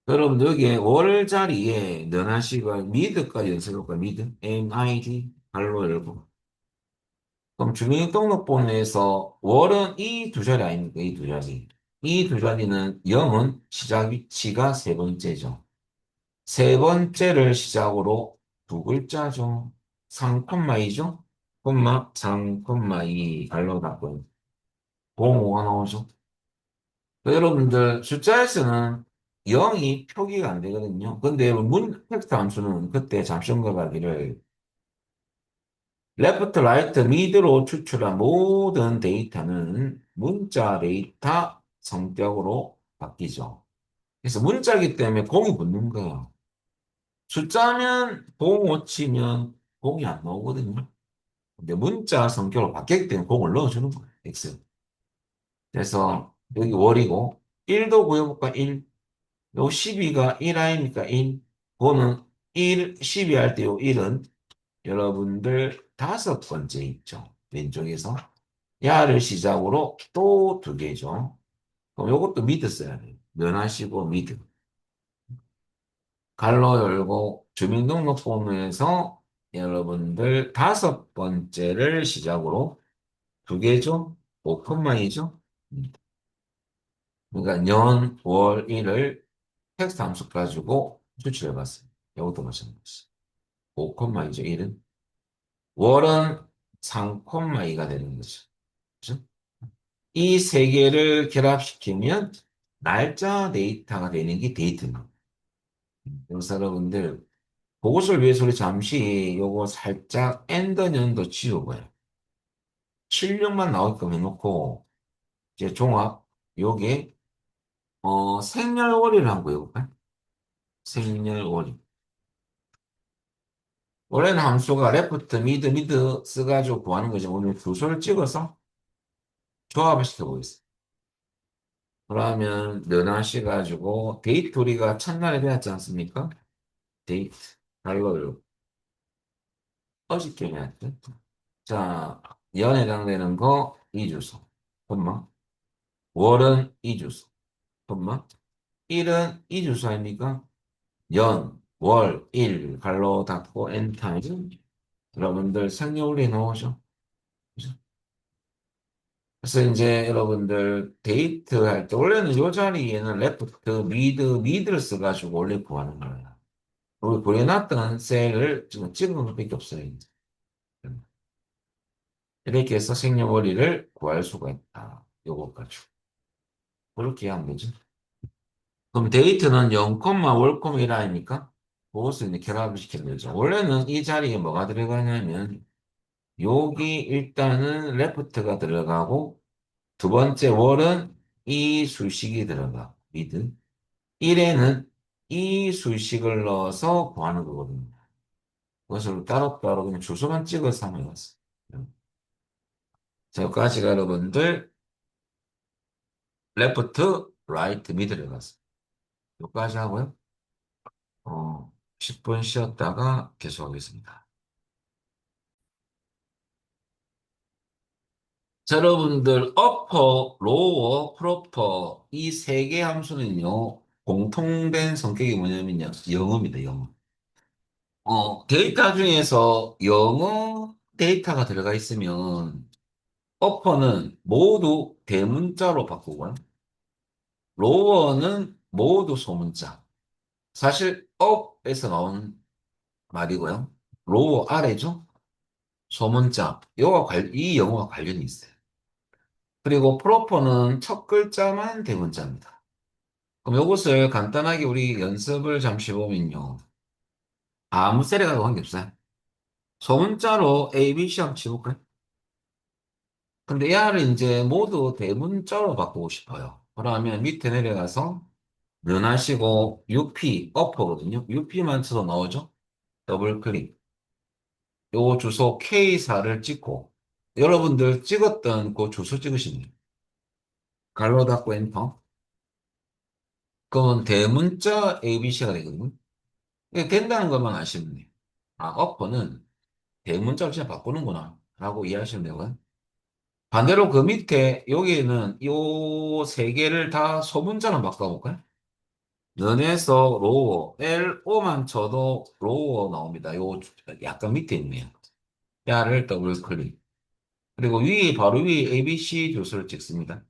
S1: 여러분들 여기에 월 자리에 너나시가 미드까지 연습해볼까요? 미드? MID? 발로 열고. 그럼 주민등록번호에서 월은 이 두 자리 아닙니까? 이 두 자리. 이 두 자리는 0은 시작 위치가 세 번째죠. 세 번째를 시작으로 두 글자죠. 3,2죠? 콤마 3,2 알로 닫고 05가 나오죠. 여러분들 숫자에서는 0이 표기가 안 되거든요. 근데 여러분 텍스트 함수는 그때 잠시 언급하기를 레프트, 라이트, 미드로 추출한 모든 데이터는 문자 데이터 성격으로 바뀌죠. 그래서 문자이기 때문에 공이 붙는 거예요. 숫자면 공 5 치면 공이 안 나오거든요. 근데 문자 성격으로 바뀌기 때문에 공을 넣어주는 거예요. X. 그래서 여기 월이고 1도 구해볼까? 1. 요 12가 1 아닙니까? 1. 그거는 1, 12 할 때 요 1은 여러분들 다섯 번째 있죠. 왼쪽에서. 야를 시작으로 또 두 개죠. 그럼 요것도 미드 써야 돼요. 면하시고 미드. 갈로 열고 주민등록번호에서 여러분들 다섯 번째를 시작으로 두 개죠. 5컴마이죠. 그러니까 년, 월, 일을 텍스트 함수 가지고 추출해 봤어요. 이것도 마찬가지. 5컴마이죠, 1은. 월은 3콤마이가 되는 거죠. 그죠? 이 세 개를 결합시키면 날짜 데이터가 되는 게 데이트입니다. 그래서 여러분들 그것을 위해서 우리 잠시 요거 살짝 엔더 년도 지우고요. 76만 나오게끔 해놓고 이제 종합 요게 생년월일을 한번 해볼까요? 생년월일. 원래는 함수가 레프트, 미드 써가지고 구하는 거죠. 오늘 주소를 찍어서 조합을 시켜보겠습니다. 그러면 면하셔가지고 데이트 우리가 첫날에 배웠지 않습니까? 데이트 달러로 어저께 배웠죠. 자, 연에 해당되는 거 이주소, 콤마. 월은 이주소, 콤마. 일은 이주소 아닙니까? 연, 월, 일, 갈로 닫고 엔타임. 여러분들 생년월일 나오죠? 그죠? 그래서 이제 여러분들 데이트 할 때 원래는 이 자리에는 레프트, 미드를 써가지고 원래 구하는 거예요. 우리 구해놨던 셀을 지금 찍은 것밖에 없어요. 이제. 이렇게 해서 생년월일을 구할 수가 있다. 요거 가지고. 그렇게 하면 되죠. 그럼 데이트는 0, 월, 1 아닙니까? 그것을 이제 결합을 시키는 거죠. 원래는 이 자리에 뭐가 들어가냐면, 여기 일단은 레프트가 들어가고, 두 번째 월은 이 수식이 들어가. 미드. 1에는 이 수식을 넣어서 구하는 거거든요. 그것을 따로따로 그냥 주소만 찍어서 하면 되겠어요. 자, 여기까지가 여러분들 레프트, 라이트, 미드를 갔습니다. 여기까지 하고요. 10분 쉬었다가 계속하겠습니다. 자, 여러분들 어퍼, 로어, 프로퍼 이 세 개 함수는요. 공통된 성격이 뭐냐면요. 영어입니다. 영어. 데이터 중에서 영어 데이터가 들어가 있으면 어퍼는 모두 대문자로 바꾸고요. 로어는 모두 소문자. 사실 업에서 나온 말이고요. 로어 아래죠? 소문자. 이 영어와 관련이 있어요. 그리고 프로퍼는 첫 글자만 대문자입니다. 그럼 이것을 간단하게 우리 연습을 잠시 보면요. 아무 세례가 관계없어요. 소문자로 A, B, C 한번 치볼까요? 근데 얘를 이제 모두 대문자로 바꾸고 싶어요. 그러면 밑에 내려가서 면하시고 UP, 어퍼거든요. UP만 쳐서 나오죠? 더블 클릭. 요 주소 K4를 찍고 여러분들 찍었던 그 주소 찍으시면 돼요. 갈로 닫고 엔터. 그러면 대문자 ABC가 되거든요. 이게 된다는 것만 아시면 돼요. 아, 어퍼는 대문자로 진짜 바꾸는구나 라고 이해하시면 되고요. 반대로 그 밑에 여기는 요 세 개를 다 소문자로 바꿔볼까요? 면에서 로우, LO만 쳐도 로우 나옵니다. 요 약간 밑에 있네요. 야를 더블 클릭. 그리고 바로 위에 ABC 주소를 찍습니다.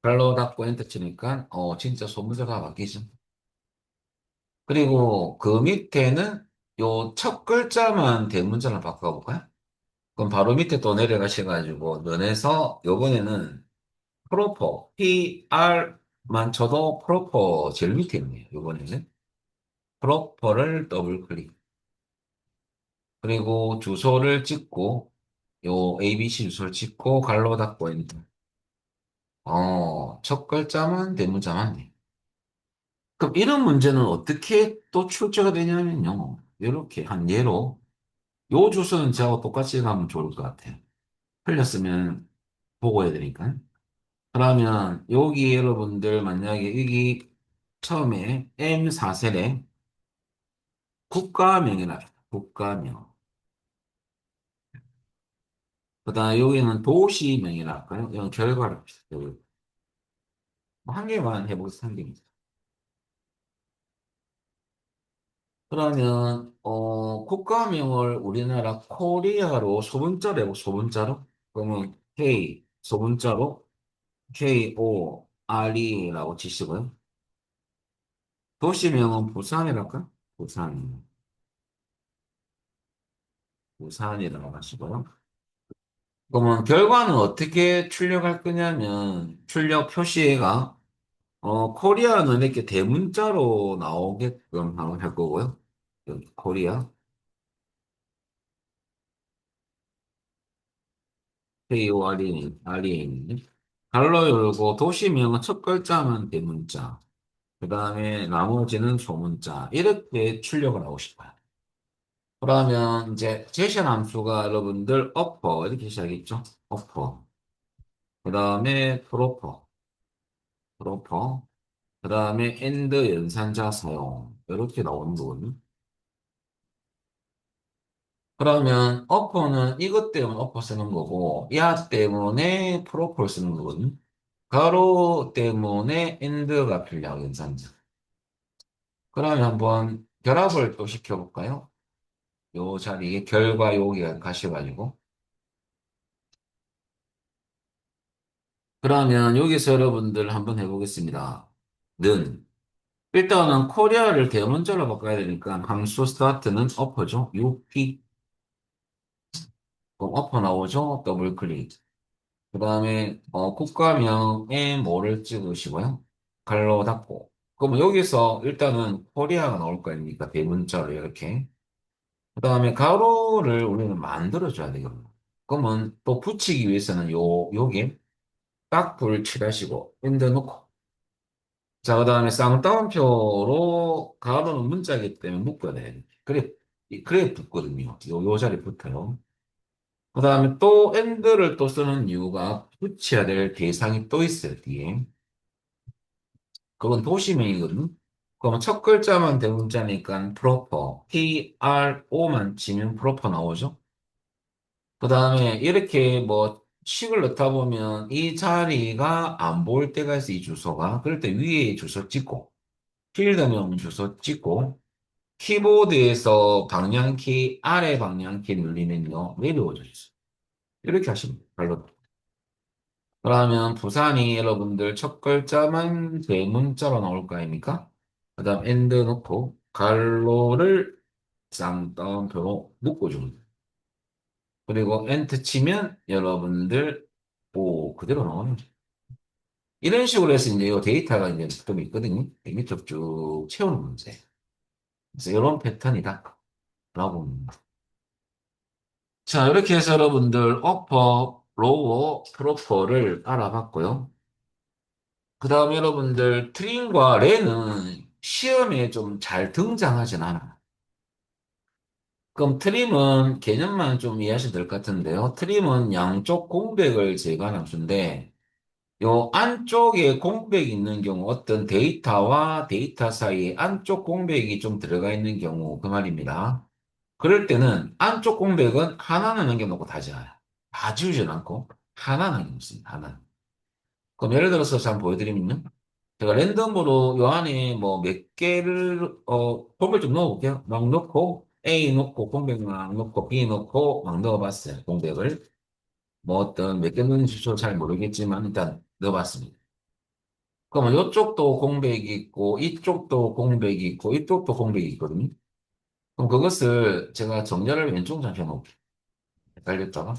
S1: 발로 닫고 엔터 치니까, 진짜 소문자가 바뀌죠. 그리고 그 밑에는 요 첫 글자만 대문자로 바꿔볼까요? 그럼 바로 밑에 또 내려가셔가지고, 면에서 요번에는 프로퍼, PR만 쳐도 프로퍼 제일 밑에 있네요. 요번에는. 프로퍼를 더블 클릭. 그리고 주소를 찍고, 요 ABC 주소를 찍고, 갈로 닫고 엔터. 첫 글자만 대문자만 돼. 그럼 이런 문제는 어떻게 또 출제가 되냐면요. 이렇게 한 예로, 요 주소는 저하고 똑같이 가면 좋을 것 같아요. 틀렸으면 보고해야 되니까. 그러면 여기 여러분들 만약에 여기 처음에 M4셀에 국가명이라 국가명. 그다음에 여기는 도시명이라 할까요? 이건 결과를 합시다. 한 개만 해보겠습니다. 한 개입니다. 그러면 국가명을 우리나라 코리아로 소문자로 해보 소문자로 그러면 K 소문자로 KORE라고 치시고요. 도시명은 부산이랄까? 부산이라고 하시고요. 그러면 결과는 어떻게 출력할 거냐면 출력 표시가 코리아는 이렇게 대문자로 나오게끔 한번 할 거고요. 여기 코리아 KORE는 갈로 열고 도시명은 첫 글자만 대문자 그 다음에 나머지는 소문자 이렇게 출력을 하고 싶어요. 그러면 이제 제시한 함수가 여러분들 어퍼 이렇게 시작했죠? 어퍼 그 다음에 프로퍼 그 다음에 엔드 연산자 사용 이렇게 나오는 거거든요. 그러면 어퍼는 이것 때문에 어퍼 쓰는 거고 야 때문에 프로퍼를 쓰는 거거든요. 가로 때문에 엔드가 필요하고 연산자. 그러면 한번 결합을 또 시켜볼까요? 요 자리에 결과 여기가 가셔가지고 그러면 여기서 여러분들 한번 해보겠습니다. 는 일단은 코리아를 대문자로 바꿔야 되니까 함수 스타트는 어퍼죠. UP 그럼 어퍼 나오죠. 더블 클릭. 그 다음에 국가명에 뭐를 찍으시고요. 갈로 닫고. 그럼 여기서 일단은 코리아가 나올 거 아닙니까? 대문자로 이렇게. 그 다음에 가로를 우리는 만들어줘야 되거든요. 그러면 또 붙이기 위해서는 요게 딱불 칠하시고 엔드 놓고 자, 그 다음에 쌍따옴표로 가로는 문자이기 때문에 묶어야 돼. 그래 붙거든요. 요 자리 붙어요. 그 다음에 또 엔드를 또 쓰는 이유가 붙여야 될 대상이 또 있어요, 뒤에. 그건 도시명이거든요. 그럼 첫 글자만 대문자니까 proper, PRO만 치면 proper 나오죠. 그 다음에 이렇게 뭐 식을 넣다 보면 이 자리가 안 보일 때가 있어, 이 주소가. 그럴 때 위에 주소 찍고, 필드명 주소 찍고, 키보드에서 방향키, 아래 방향키 눌리면요, 내려오죠. 이렇게 하시면 돼요. 발로. 그러면 부산이 여러분들 첫 글자만 대문자로 나올 거 아닙니까? 그 다음 엔드 넣고 갈로를 쌍따옴표로 묶어줍니다. 그리고 엔터 치면 여러분들 오 그대로 나오네요. 이런 식으로 해서 이제 이 데이터가 이제 좀 있거든요. 밑으로 쭉 채우는 문제. 그래서 이런 패턴이다. 라고 봅니다. 자, 이렇게 해서 여러분들 어퍼, 로워, 프로퍼를 알아봤고요. 그 다음에 여러분들 트림과 렌은 시험에 좀 잘 등장하진 않아요. 그럼 트림은 개념만 좀 이해하시면 될 것 같은데요. 트림은 양쪽 공백을 제거하는 함수인데 요 안쪽에 공백이 있는 경우 어떤 데이터와 데이터 사이에 안쪽 공백이 좀 들어가 있는 경우 그 말입니다. 그럴 때는 안쪽 공백은 하나는 남겨놓고 다 지워요. 다 지우진 않고 하나 남겨놓습니다. 하나. 그럼 예를 들어서 잠깐 보여드리면요. 제가 랜덤으로 요 안에 뭐 몇 개를 공백 좀 넣어볼게요. 막 넣고 A 넣고 공백 막 넣고 B 넣고 막 넣어봤어요. 공백을. 뭐 어떤 몇 개 넣는지 저도 잘 모르겠지만 일단 넣어봤습니다. 그러면 이쪽도 공백이 있고 이쪽도 공백이 있고 이쪽도 공백이 있거든요. 그럼 그것을 제가 정렬을 왼쪽 잡혀 놓을게요. 헷갈렸다가.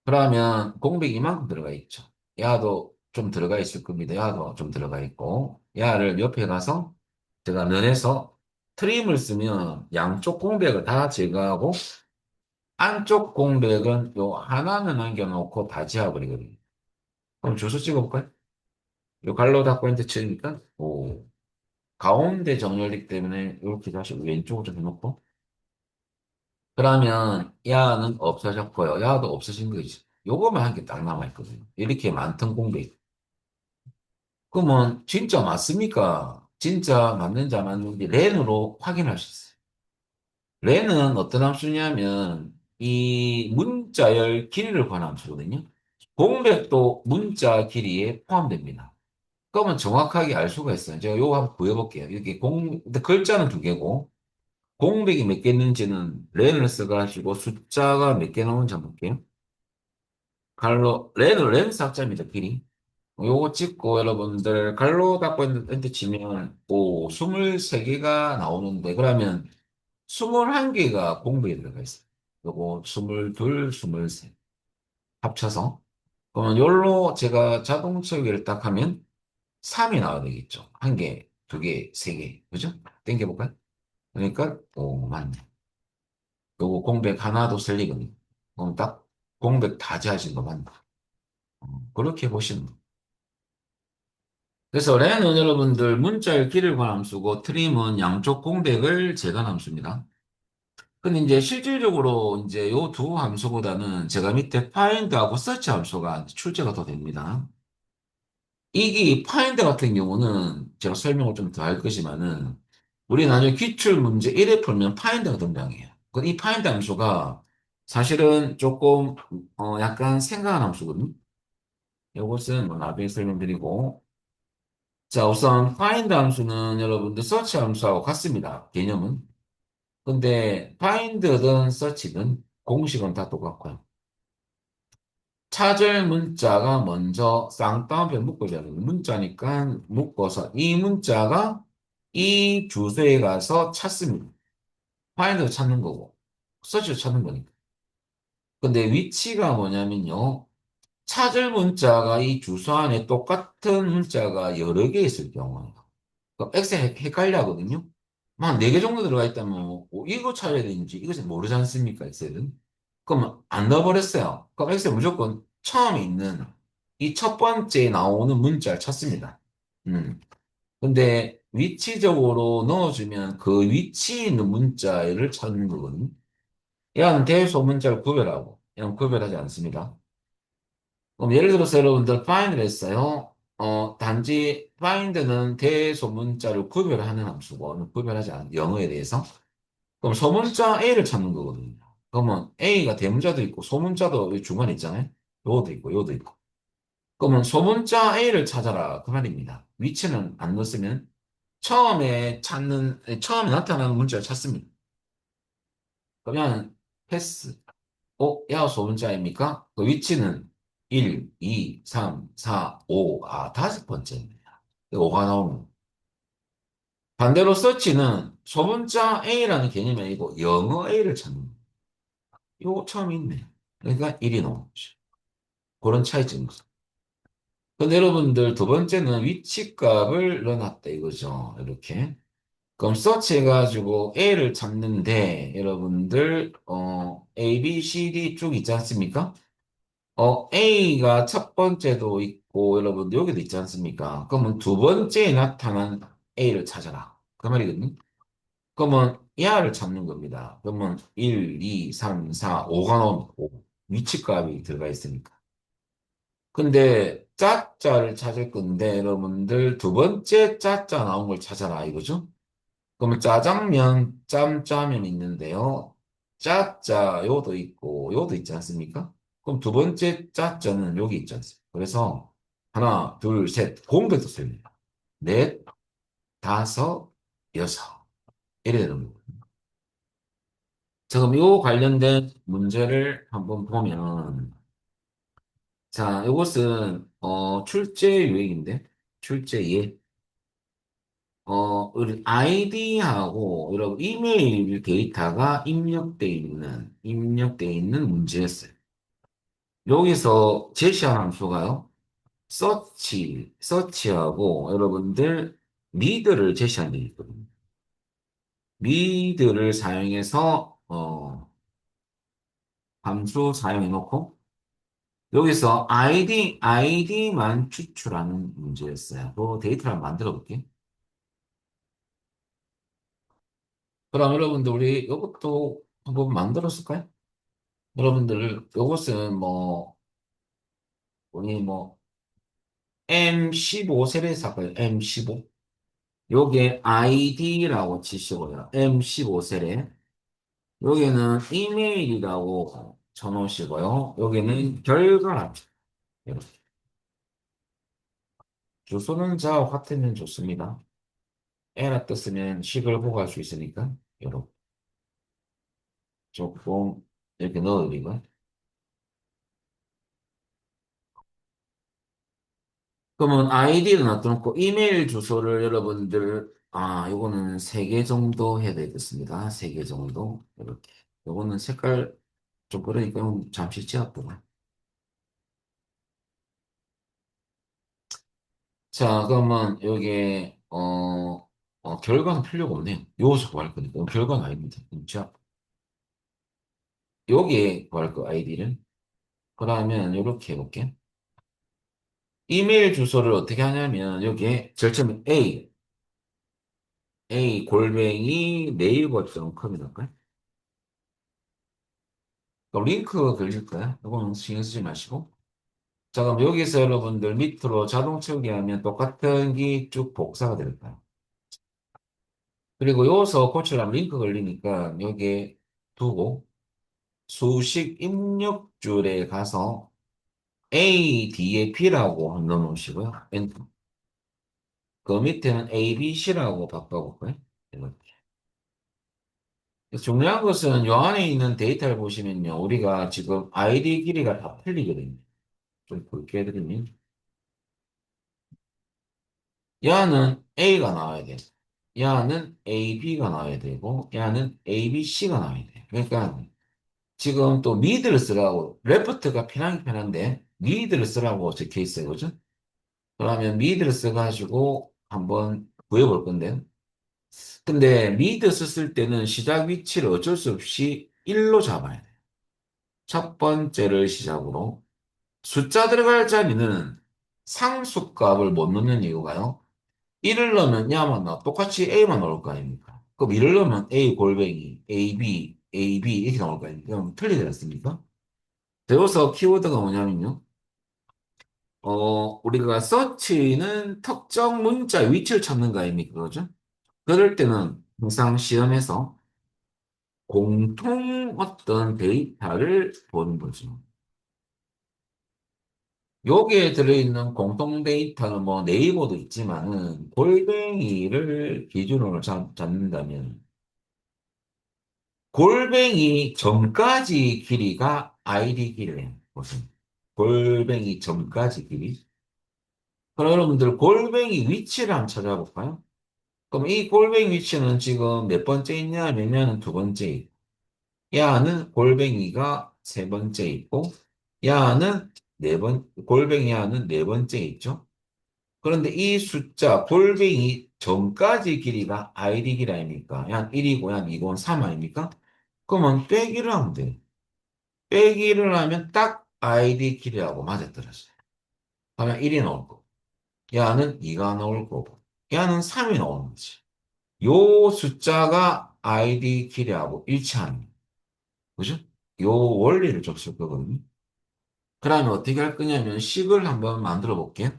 S1: 그러면 공백이 이만큼 들어가 있죠. 야도 좀 들어가 있을 겁니다. 야도 좀 들어가 있고 야를 옆에 가서 제가 면에서 트림을 쓰면 양쪽 공백을 다 제거하고 안쪽 공백은 요 하나는 남겨놓고 다 지워버리거든요. 그럼 주소 찍어볼까요? 요 갈로 닫고 엔터 치니까 오 가운데 정렬이기 때문에 이렇게 다시 왼쪽으로 좀 해놓고 그러면 야는 없어졌고요. 야도 없어진 거지. 요거만 한 게 딱 남아있거든요. 이렇게 많던 공백. 그러면 진짜 맞습니까? 진짜 맞는지 안 맞는지 렌으로 확인할 수 있어요. 렌은 어떤 함수냐면 이 문자열 길이를 관한 함수거든요. 공백도 문자 길이에 포함됩니다. 그러면 정확하게 알 수가 있어요. 제가 요거 한번 구해볼게요. 이렇게 근데 글자는 두 개고 공백이 몇 개 있는지는 렌을 써가지고 숫자가 몇 개 나오는지 한번 볼게요. 렌 삭자입니다, 길이. 요거 찍고 여러분들 갈로 닫고 엔터 치면 오 23개가 나오는데 그러면 21개가 공백에 들어가 있어요. 요거 22, 23 합쳐서 그러면 요로 제가 자동 채우기를 딱 하면 3이 나와야 되겠죠. 한 개, 두 개, 세 개. 그죠? 땡겨볼까요? 그러니까 오 맞네. 요거 공백 하나도 sel리거든요. 그럼 딱 공백 다 지하신 거 맞나? 그렇게 보시면 돼요. 그래서 렌은 여러분들 문자열 길을 관함 수고 트림은 양쪽 공백을 제거한 함수입니다. 근데 이제 실질적으로 이제 요 두 함수보다는 제가 밑에 find하고 search 함수가 출제가 더 됩니다. 이게 find 같은 경우는 제가 설명을 좀 더 할 것이지만은 우리 나중에 기출 문제 1에 풀면 find가 등장해요. 이 find 함수가 사실은 조금 약간 생각한 함수거든요. 이것은 뭐 나중에 설명드리고 자, 우선 find 함수는 여러분들 search 함수하고 같습니다. 개념은. 근데 find든 search든 공식은 다 똑같고요. 찾을 문자가 먼저 쌍따옴표 묶어줘야 돼요. 문자니까 묶어서 이 문자가 이 주소에 가서 찾습니다. find도 찾는 거고 search도 찾는 거니까. 근데 위치가 뭐냐면요. 찾을 문자가 이 주소 안에 똑같은 문자가 여러 개 있을 경우예요. 그 엑셀 헷갈려 하거든요. 한 4개 정도 들어가 있다면 이거 찾아야 되는지 이것을 모르지 않습니까, 엑셀은? 그럼 안 넣어버렸어요. 그럼 엑셀 무조건 처음에 있는 이 첫 번째 나오는 문자를 찾습니다. 근데 위치적으로 넣어주면 그 위치에 있는 문자를 찾는 거거든요. 얘는 대소문자를 구별하고 얘는 구별하지 않습니다. 그럼 예를 들어서 여러분들 find를 했어요. 단지 find는 대소문자를 구별하는 함수고, 구별하지 않은 영어에 대해서. 그럼 소문자 A를 찾는 거거든요. 그러면 A가 대문자도 있고, 소문자도 여기 중간에 있잖아요. 요것도 있고, 요것도 있고. 그러면 소문자 A를 찾아라. 그 말입니다. 위치는 안 넣었으면 처음에 나타나는 문자를 찾습니다. 그러면 패스. 야, 소문자입니까? 그 위치는 1, 2, 3, 4, 5. 아, 다섯 번째입니다. 5가 나오는. 반대로 서치는 소문자 A라는 개념이 아니고 영어 A를 찾는 거예요. 이거 처음 있네. 그러니까 1이 나오는 거죠. 그런 차이점이죠. 근데 여러분들 두 번째는 위치 값을 넣어놨다 이거죠. 이렇게. 그럼 서치 해가지고 A를 찾는데 여러분들 A, B, C, D 쭉 있지 않습니까? A가 첫 번째도 있고 여러분들 여기도 있지 않습니까? 그러면 두 번째에 나타난 A를 찾아라. 그 말이거든요. 그러면 야를 찾는 겁니다. 그러면 1, 2, 3, 4, 5가 나오면 5. 위치값이 들어가 있으니까. 근데 짜짜를 찾을 건데 여러분들 두 번째 짜짜 나온 걸 찾아라 이거죠? 그러면 짜장면, 짬짜면 있는데요. 짜짜 요도 있고 요도 있지 않습니까? 그럼 두 번째 짜짜는 여기 있지 않습니까? 그래서 하나, 둘, 셋, 공백도 씁니다. 넷, 다섯, 여섯. 이래 되는 거예요. 자, 그럼 요 관련된 문제를 한번 보면 자, 이것은 출제 유형인데 출제 예. 우리 아이디하고 여러분 이메일 데이터가 입력돼 있는 문제였어요. 여기서 제시한 함수가요. 서치하고 여러분들 미드를 제시한 게 있거든요. 미드를 사용해서 함수 사용해 놓고 여기서 아이디만 추출하는 문제였어요. 그 데이터를 한번 만들어 볼게요. 그럼 여러분들 우리 이것도 한번 만들었을까요? 여러분들 이것은 우리 M15 세례에서 할까요? M15. 요게 ID라고 치시고요. M15 세례. 여기는 이메일이라고 쳐놓으시고요. 여기는 결과랍니다. 이렇게. 주소는 자와 같으면 좋습니다. 에라 떴으면 식을 보고할 수 있으니까 이렇게 조금 이렇게 넣어드리고 그러면 아이디를 놔두고 이메일 주소를 여러분들 요거는 3개 정도 해야 되겠습니다. 3개 정도 이렇게 요거는 색깔 좀 그러니까 잠시 지웠고 자 그러면 여기에 결과는 필요가 없네요. 요소 구할 거니까 결과는 아닙니다. 자 여기에 구할 거 아이디를 그러면 이렇게 해볼게. 이메일 주소를 어떻게 하냐면 여기에 절차면 A 골뱅이 네이버.com이랄까요? 그럼 링크가 걸릴 거야. 이거는 신경 쓰지 마시고. 자, 그럼 여기서 여러분들 밑으로 자동 채우기 하면 똑같은 게 쭉 복사가 될 거야. 그리고 여기서 고치려면 링크 걸리니까 여기에 두고 수식 입력줄에 가서 A, D에 B라고 넣어 놓으시고요. 엔터. 그 밑에는 A, B, C라고 바꿔볼까요? 이렇게. 중요한 것은 요 안에 있는 데이터를 보시면요. 우리가 지금 아이디 길이가 다 틀리거든요. 좀 굵게 해드리면. 야는 A가 나와야 돼. 야는 AB가 나와야 되고, 야는 ABC가 나와야 돼. 그러니까 지금 또 미드를 쓰라고, 레프트가 편하긴 편한데, 미드를 쓰라고 적혀 있어요. 그죠? 그러면 미드를 써가지고 한번 구해볼 건데. 근데 미드 썼을 때는 시작 위치를 어쩔 수 없이 1로 잡아야 돼. 첫 번째를 시작으로. 숫자 들어갈 자리는 상수값을 못 넣는 이유가요. 1을 넣으면 야만 나와. 똑같이 A만 나올 거 아닙니까? 그럼 1을 넣으면 A 골뱅이, AB, AB 이렇게 나올 거 아닙니까? 그럼 틀리지 않습니까? 여기서 키워드가 뭐냐면요. 우리가 서치는 특정 문자 위치를 찾는 거 아닙니까? 그죠? 그럴 때는 항상 시험에서 공통 어떤 데이터를 보는 거죠. 여기에 들어있는 공통 데이터는 뭐 네이버도 있지만은 골뱅이를 기준으로 잡는다면 골뱅이 전까지 길이가 아이디 길이에요. 무슨 골뱅이 전까지 길이. 그럼 여러분들 골뱅이 위치를 한번 찾아볼까요? 그럼 이 골뱅이 위치는 지금 몇 번째 있냐? 몇 년은 두 번째 있고, 야는 골뱅이가 세 번째 있고, 야는 골뱅이 야는 네 번째 있죠? 그런데 이 숫자, 골뱅이 전까지 길이가 아이디 길이 아닙니까? 약 1이고 약 2고 3 아닙니까? 그러면 빼기를 하면 돼요. 빼기를 하면 딱 아이디 길이하고 맞아떨어져요. 그러면 1이 나올 거고, 야는 2가 나올 거고, 야는 3이 나오는 거지. 요 숫자가 아이디 길이하고 일치하는 거예요. 그죠? 요 원리를 좀 쓸 거거든요. 그러면 어떻게 할 거냐면 식을 한번 만들어 볼게요.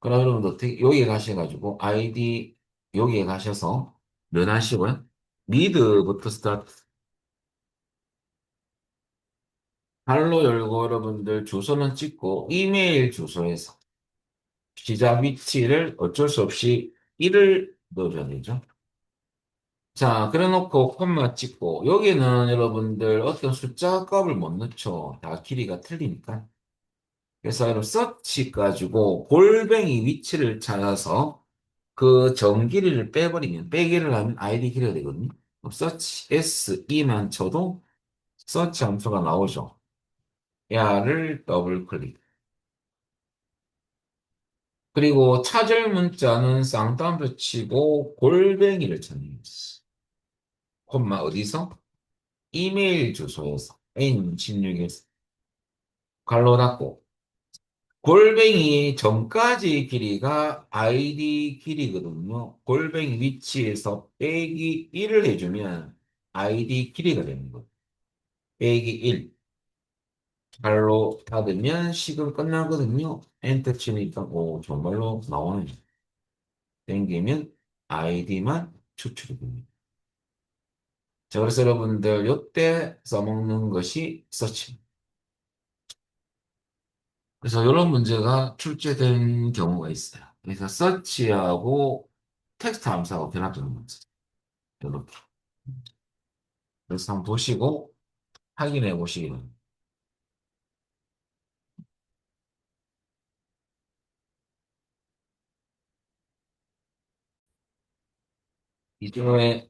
S1: 그럼 여러분 어떻게 여기에 가셔가지고 아이디 여기에 가셔서 몇 하시고요? 미드부터 스타트. 발로 열고 여러분들 주소는 찍고 이메일 주소에서 시작 위치를 어쩔 수 없이 1을 넣어줘야 되죠. 자, 그래 놓고 콤마 찍고 여기는 여러분들 어떤 숫자 값을 못 넣죠. 다 길이가 틀리니까. 그래서 여러분 서치 가지고 골뱅이 위치를 찾아서 그 전 길이를 빼버리면 빼기를 하면 아이디 길이가 되거든요. 그럼 서치 SE만 쳐도 서치 함수가 나오죠. 야를 더블 클릭. 그리고 찾을 문자는 쌍따옴표 치고 골뱅이를 찾는 거지. 콤마 어디서? 이메일 주소에서 N16에서 갈로 닫고 골뱅이 전까지 길이가 아이디 길이거든요. 골뱅이 위치에서 빼기 1을 해주면 아이디 길이가 되는 거예요. 빼기 1. 발로 닫으면 식은 끝나거든요. 엔터 치니까 오 정말로 나오네. 땡기면 아이디만 추출이 됩니다. 자, 그래서 여러분들 요때 써먹는 것이 서치. 그래서 이런 문제가 출제된 경우가 있어요. 그래서 서치하고 텍스트 함수하고 결합되는 문제. 이렇게. 그래서 한번 보시고 확인해 보시기 바랍니다. 이중에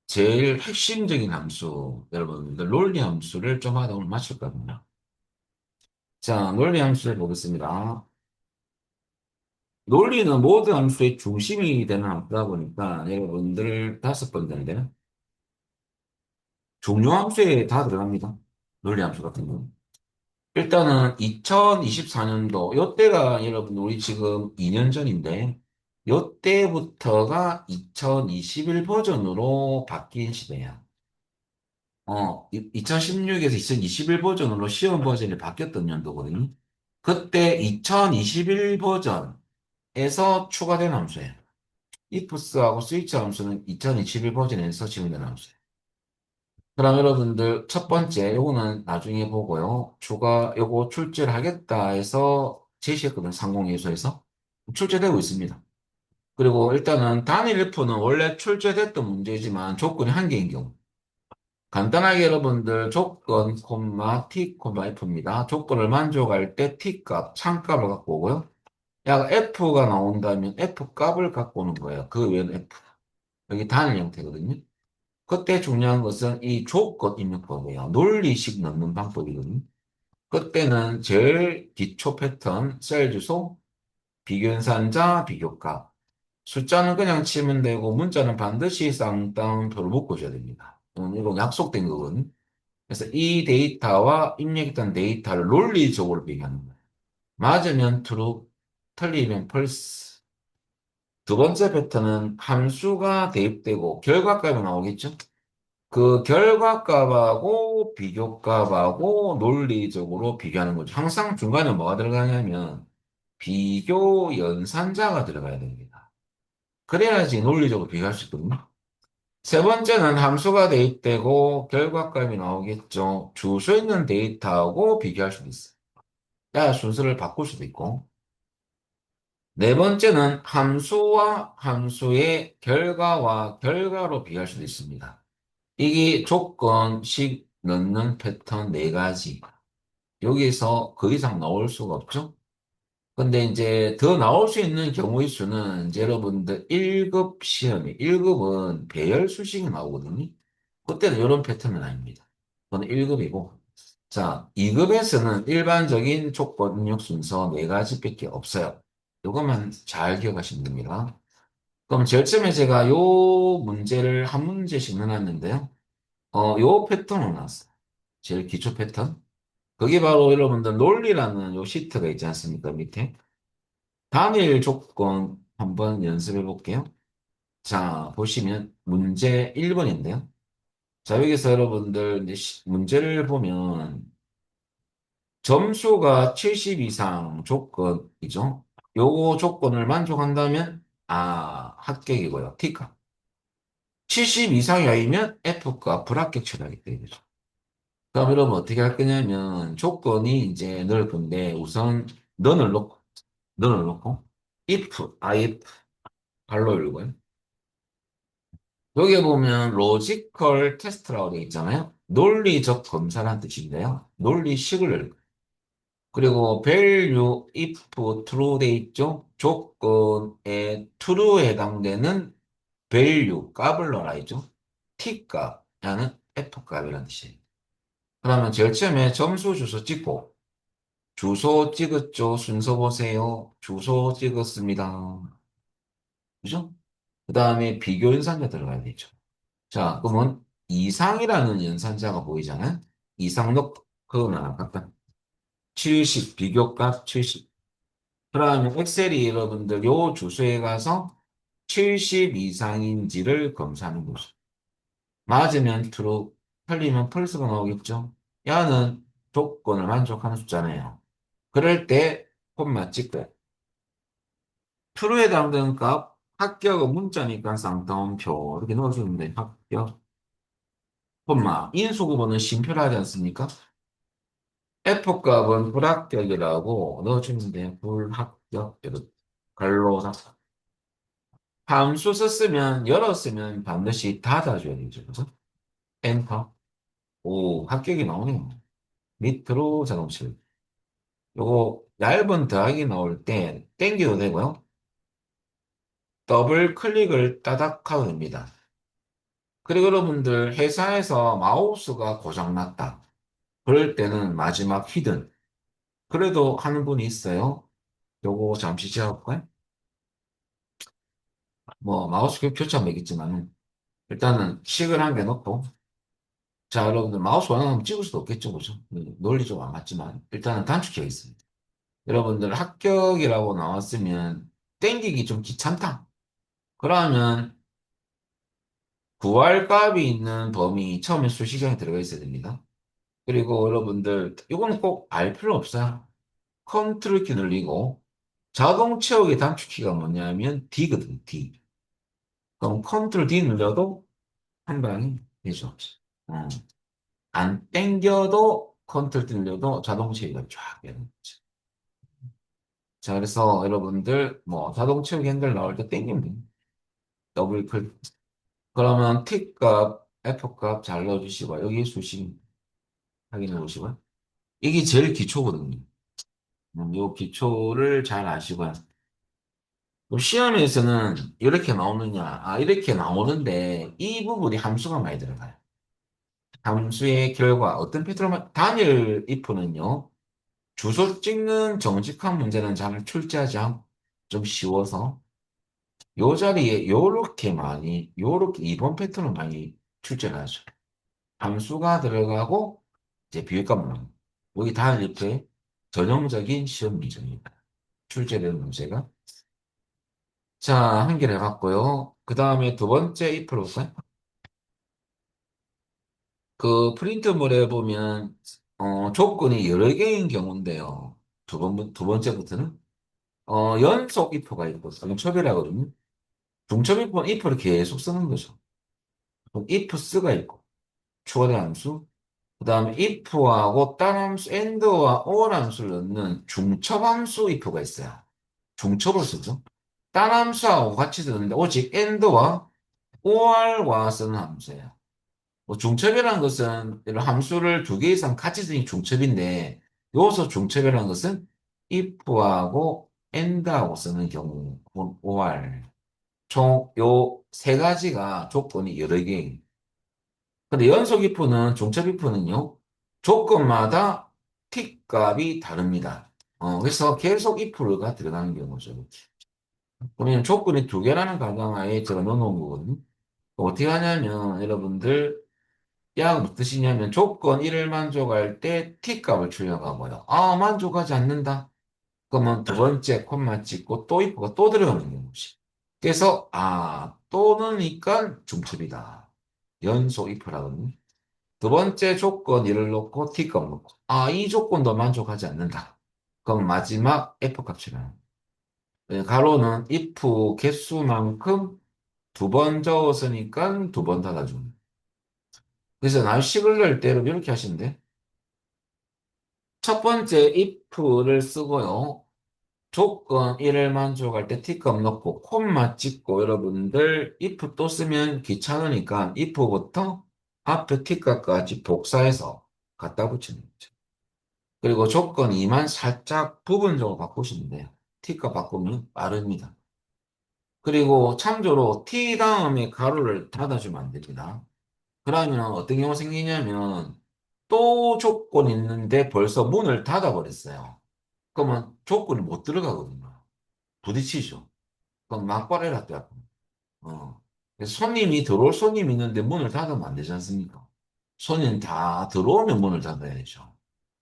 S1: 제일 핵심적인 함수, 여러분들 논리 함수를 좀 하다 오늘 맞출 거거든요. 자, 논리 함수를 보겠습니다. 논리는 모든 함수의 중심이 되는 함수다 보니까 여러분들 다섯 번째인데 중요 함수에 다 들어갑니다. 논리 함수 같은 경우. 일단은 2024년도, 요때가 여러분 우리 지금 2년 전인데 요때부터가 2021 버전으로 바뀐 시대야. 2016에서 2021 버전으로 시험 버전이 바뀌었던 연도거든요. 그때 2021 버전에서 추가된 함수예요. ifs하고 스위치 함수는 2021 버전에서 지원된 함수예요. 그럼 여러분들 첫 번째 요거는 나중에 보고요. 요거 출제를 하겠다 해서 제시했거든 상공회의소에서 출제되고 있습니다. 그리고 일단은 단일 F는 원래 출제됐던 문제지만 조건이 한 개인 경우. 간단하게 여러분들 조건, T, F입니다. 조건을 만족할 때 T 값, 참값을 갖고 오고요. 약 F가 나온다면 F 값을 갖고 오는 거예요. 그 외에는 F. 여기 단일 형태거든요. 그때 중요한 것은 이 조건 입력법이에요. 논리식 넣는 방법이거든요. 그때는 제일 기초 패턴, 셀 주소, 비교연산자, 비교값. 숫자는 그냥 치면 되고 문자는 반드시 쌍따옴표를 묶어줘야 됩니다. 이건 약속된 거거든요. 그래서 이 데이터와 입력했던 데이터를 논리적으로 비교하는 거예요. 맞으면 true, 틀리면 false. 두 번째 패턴은 함수가 대입되고 결과값이 나오겠죠? 그 결과값하고 비교값하고 논리적으로 비교하는 거죠. 항상 중간에 뭐가 들어가냐면 비교 연산자가 들어가야 됩니다. 그래야지 논리적으로 비교할 수 있거든요. 세 번째는 함수가 대입되고 결과값이 나오겠죠. 주소에 있는 데이터하고 비교할 수도 있어요. 순서를 바꿀 수도 있고. 네 번째는 함수와 함수의 결과와 결과로 비교할 수도 있습니다. 이게 조건식 넣는 패턴 네 가지. 여기서 그 이상 나올 수가 없죠? 근데 이제 더 나올 수 있는 경우의 수는 이제 여러분들 1급 시험이, 1급은 배열 수식이 나오거든요. 그때는 이런 패턴은 아닙니다. 그건 1급이고. 자, 2급에서는 일반적인 조건 입력 순서 네 가지밖에 없어요. 이것만 잘 기억하시면 됩니다. 그럼 제일 처음에 제가 요 문제를 한 문제씩 넣어놨는데요. 요 패턴으로 나왔어요. 제일 기초 패턴. 그게 바로 여러분들 논리라는 요 시트가 있지 않습니까? 밑에. 단일 조건 한번 연습해 볼게요. 자, 보시면 문제 1번인데요. 자, 여기서 여러분들 이제 문제를 보면 점수가 70 이상 조건이죠. 요거 조건을 만족한다면 합격이고요. T가. 70 이상이 아니면 F가 불합격 처리하기 때문이죠. 그럼 여러분 어떻게 할 거냐면 조건이 이제 넣을 건데 우선 넌을 놓고 넌을 놓고 if 발로 열고요. 여기 보면 로지컬 테스트라고 되어 있잖아요. 논리적 검사라는 뜻인데요. 논리식을 열고 그리고 value if true 돼 있죠. 조건에 true에 해당되는 value 값을 넣어라 있죠. t 값이라는 f 값이라는 뜻이에요. 그러면 제일 처음에 점수 주소 찍고 주소 찍었죠. 순서 보세요. 주소 찍었습니다. 그죠? 그 다음에 비교 연산자 들어가야 되죠. 자, 그러면 이상이라는 연산자가 보이잖아요. 이상 넣고 나갔다. 70 비교값 70. 그러면 엑셀이 여러분들 요 주소에 가서 70 이상인지를 검사하는 거죠. 맞으면 true, 틀리면 false가 나오겠죠. 야는 조건을 만족하는 숫자네요. 그럴 때 콤마 찍고 true에 해당되는 값 합격은 문자니까 쌍따옴표 이렇게 넣어주면 돼. 합격 인수구문은 쉼표로 하지 않습니까? F값은 불합격이라고 넣어주면 돼. 불합격 이렇게 갈로사 함수 썼으면 열었으면 반드시 닫아줘야 되죠. 그래서 엔터. 오, 합격이 나오네요. 밑으로 자동실. 요거 얇은 더하기 나올 때 땡겨도 되고요. 더블 클릭을 따닥 하도 됩니다. 그리고 여러분들 회사에서 마우스가 고장났다. 그럴 때는 마지막 히든. 그래도 하는 분이 있어요. 요거 잠시 지워볼까요? 뭐 마우스 교체하면 되겠지만은 일단은 씩을 한 개 넣고 자, 여러분들 마우스 원하면 찍을 수도 없겠죠, 그죠? 논리 좀 안 맞지만 일단은 단축키가 있습니다. 여러분들 합격이라고 나왔으면 땡기기 좀 귀찮다. 그러면 구할 값이 있는 범위 처음에 수식량이 들어가 있어야 됩니다. 그리고 여러분들 이거는 꼭 알 필요 없어요. 컨트롤 키 눌리고 자동 채우기 단축키가 뭐냐면 D거든, D. 그럼 컨트롤 D 눌려도 한 방이 되죠. 어. 안 땡겨도 컨트롤 D 눌려도 자동 채우기가 쫙 되는 거죠. 자, 그래서 여러분들 뭐 자동 채우기 핸들 나올 때 땡기면 됩니다. 더블 클릭. 그러면 T 값, F 값 잘 넣어주시고 여기 수식 확인해 보시고요. 이게 제일 기초거든요. 이 기초를 잘 아시고요. 그럼 시험에서는 이렇게 나오느냐? 이렇게 나오는데 이 부분이 함수가 많이 들어가요. 함수의 결과 어떤 패턴을 단일 if는요. 주소 찍는 정직한 문제는 잘 출제하지 않고 좀 쉬워서 요 자리에 요렇게 2번 패턴을 많이 출제를 하죠. 함수가 들어가고 이제 비율값 나옵니다. 여기 단일 if의 전형적인 시험 문제입니다. 출제되는 문제가. 자, 한 개를 해봤고요. 그 다음에 두 번째 if로 볼까요? 그 프린트물에 보면 조건이 여러 개인 경우인데요. 두 번째부터는 연속 if가 있고 중첩이라거든요. 중첩 if는 if를 계속 쓰는 거죠. 그럼 if 쓰가 있고 추가된 함수 그 다음에 if하고 딴 함수 and와 or 함수를 넣는 중첩함수 if가 있어요. 중첩을 쓰죠. 딴 함수하고 같이 쓰는데 오직 and와 or와 쓰는 함수예요. 뭐 중첩이라는 것은 이런 함수를 두 개 이상 같이 쓰는 게 중첩인데 여기서 중첩이라는 것은 if하고 and하고 쓰는 경우 혹은 or 총 요 세 가지가 조건이 여러 개예요. 근데 연속 if는 중첩 if는요 조건마다 t 값이 다릅니다. 그래서 계속 if가 들어가는 경우죠. 그러면 조건이 두 개라는 가정하에 제가 넣어놓은 거거든요. 어떻게 하냐면 여러분들 약 무슨 뜻이냐면 조건 1을 만족할 때 t값을 출력하고요. 아, 만족하지 않는다. 그러면 두 번째 콤마 찍고 또 if가 또 들어가는 경우지. 그래서 또 넣으니까 중첩이다. 연속 if라거든요. 두 번째 조건 1을 넣고 t값 넣고 이 조건도 만족하지 않는다. 그럼 마지막 f값 출력. 가로는 if 개수만큼 두 번 적었으니까 두 번 닫아주는. 그래서 날식을 넣을 때는 이렇게 하시는데 첫 번째 if를 쓰고요. 조건 1을 만족할 때 t값 넣고 콤마 찍고 여러분들 if 또 쓰면 귀찮으니까 if부터 앞에 t값까지 복사해서 갖다 붙이는 거죠. 그리고 조건 2만 살짝 부분적으로 바꾸시면 돼요. t값 바꾸면 빠릅니다. 그리고 참조로 t 다음에 가로를 닫아주면 안 됩니다. 그러면 어떤 경우 생기냐면 또 조건 있는데 벌써 문을 닫아버렸어요. 그러면 조건이 못 들어가거든요. 부딪히죠. 그럼 막바래라 또 약간. 그래서 손님이 들어올 손님이 있는데 문을 닫으면 안 되지 않습니까? 손님 다 들어오면 문을 닫아야죠.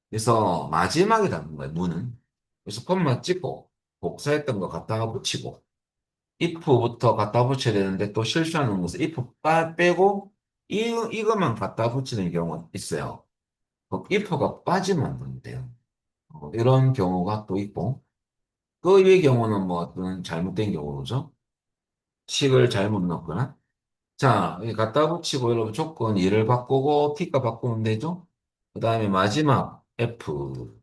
S1: 그래서 마지막에 닫는 거예요, 문은. 그래서 콤마 찍고 복사했던 거 갖다가 붙이고 if부터 갖다 붙여야 되는데 또 실수하는 것은 if 빼고 이것만 갖다 붙이는 경우가 있어요. if가 빠지면 안 되는데요. 이런 경우가 또 있고 그 외의 경우는 뭐 어떤 잘못된 경우죠. 식을 잘못 넣거나 자, 여기 갖다 붙이고 여러분 조건 2를 바꾸고 t가 바꾸면 되죠. 그 다음에 마지막 f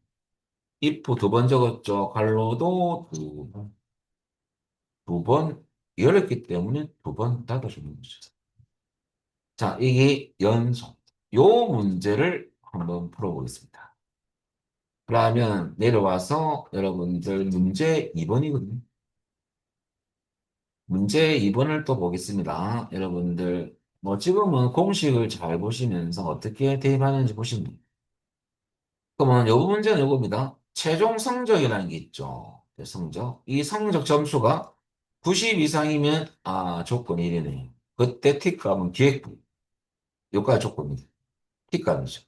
S1: if 두 번 적었죠. 갈로도 두 번 열었기 때문에 두 번 닫아주는 거죠. 자, 이게 연속. 요 문제를 한번 풀어보겠습니다. 그러면 내려와서 여러분들 문제 2번이거든요. 문제 2번을 또 보겠습니다. 여러분들, 뭐 지금은 공식을 잘 보시면서 어떻게 대입하는지 보시면 돼요. 그러면 요 문제는 요겁니다. 최종 성적이라는 게 있죠. 성적. 이 성적 점수가 90 이상이면, 조건 1이네요. 그때 T값은 기획부. 요까지 조건입니다. T값이죠.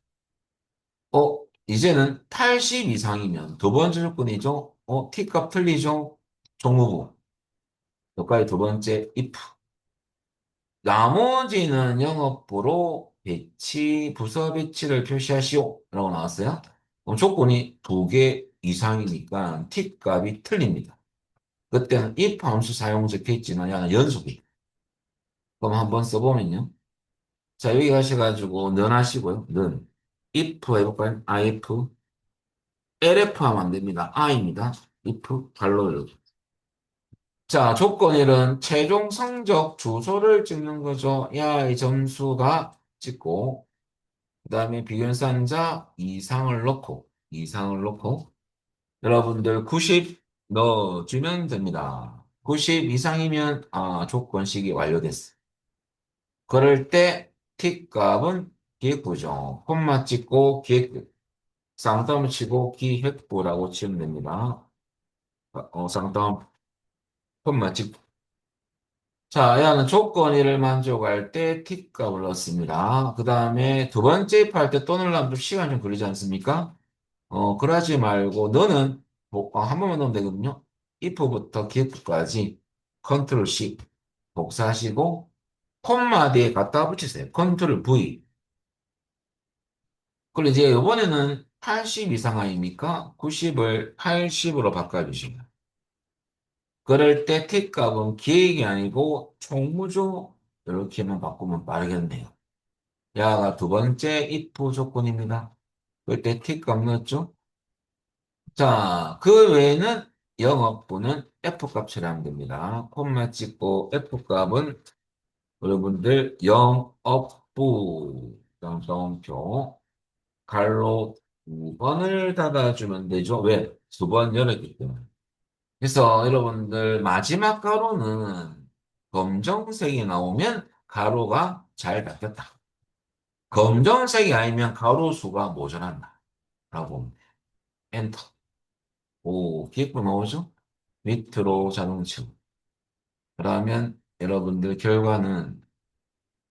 S1: 이제는 80 이상이면 두 번째 조건이죠. T값 틀리죠. 종무부. 여기까지 두 번째 if. 나머지는 영업부로 배치, 부서 배치를 표시하시오. 라고 나왔어요. 그럼 조건이 두 개 이상이니까 T값이 틀립니다. 그때는 if 함수 사용 적혀 있지만 야는 연속이. 그럼 한번 써보면요. 자, 여기 가셔가지고 는 하시고요. 는. if 해볼까요? if. LF 하면 안 됩니다. I입니다. if 갈로 열고. 자, 조건 1은 최종 성적 주소를 찍는 거죠. 야, 이 점수가 찍고, 그 다음에 비견산자 이상을 넣고, 여러분들 90 넣어주면 됩니다. 90 이상이면, 조건식이 완료됐어. 그럴 때, T값은 기획부죠. 콤마 찍고, 기획부. 쌍따옴 치고, 기획부라고 치면 됩니다. 쌍따옴, 콤마 찍고. 자, 얘는 조건 1을 만족할 때 T값을 넣습니다. 그 다음에 두 번째 입할 때 또 넣으려면 좀 시간 좀 걸리지 않습니까? 그러지 말고 너는 한 번만 넣으면 되거든요. if부터 get까지 컨트롤 C 복사하시고 콤마 뒤에 갖다 붙이세요. 컨트롤 V. 그리고 이제 이번에는 80 이상 아닙니까? 90을 80으로 바꿔주시면. 그럴 때 T값은 기획이 아니고 총무조 이렇게만 바꾸면 빠르겠네요. 야가 두 번째 if 조건입니다. 그때 틱값 넣었죠? 자, 그 외에는 영업부는 F값을 하면 됩니다. 콤마 찍고 F값은 여러분들 영업부 영성표 갈로 두 번을 닫아주면 되죠. 왜? 두 번 열었기 때문에. 그래서 여러분들 마지막 가로는 검정색이 나오면 가로가 잘 닫혔다. 검정색이 아니면 가로 수가 모자란다. 라고 보면 돼요. 엔터. 오, 기획부 나오죠? 밑으로 자동 치고. 그러면 여러분들 결과는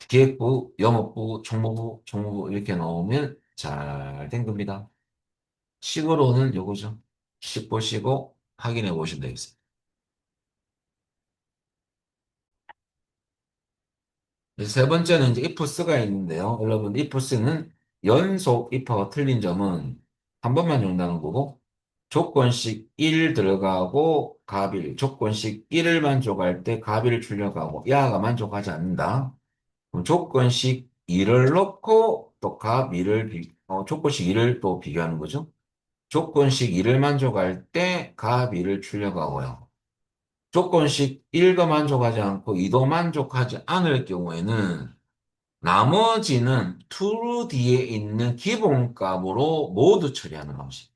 S1: 기획부, 영업부, 총무부, 총무부 이렇게 나오면 잘 된 겁니다. 식으로는 요거죠. 식 보시고 확인해 보시면 되겠습니다. 그래서 세 번째는 이제 ifs가 있는데요. 여러분, ifs는 연속 if가 틀린 점은 한 번만 용다는 거고, 조건식 1 들어가고 갑일, 조건식 1을 만족할 때 갑일을 출력하고, 야가 만족하지 않는다. 그럼 조건식 2를 넣고 또 갑 2를 조건식 2를 또 비교하는 거죠. 조건식 2를 만족할 때 갑 2를 출력하고요. 조건식 1도 만족하지 않고 2도 만족하지 않을 경우에는 나머지는 true 뒤에 있는 기본값으로 모두 처리하는 방식.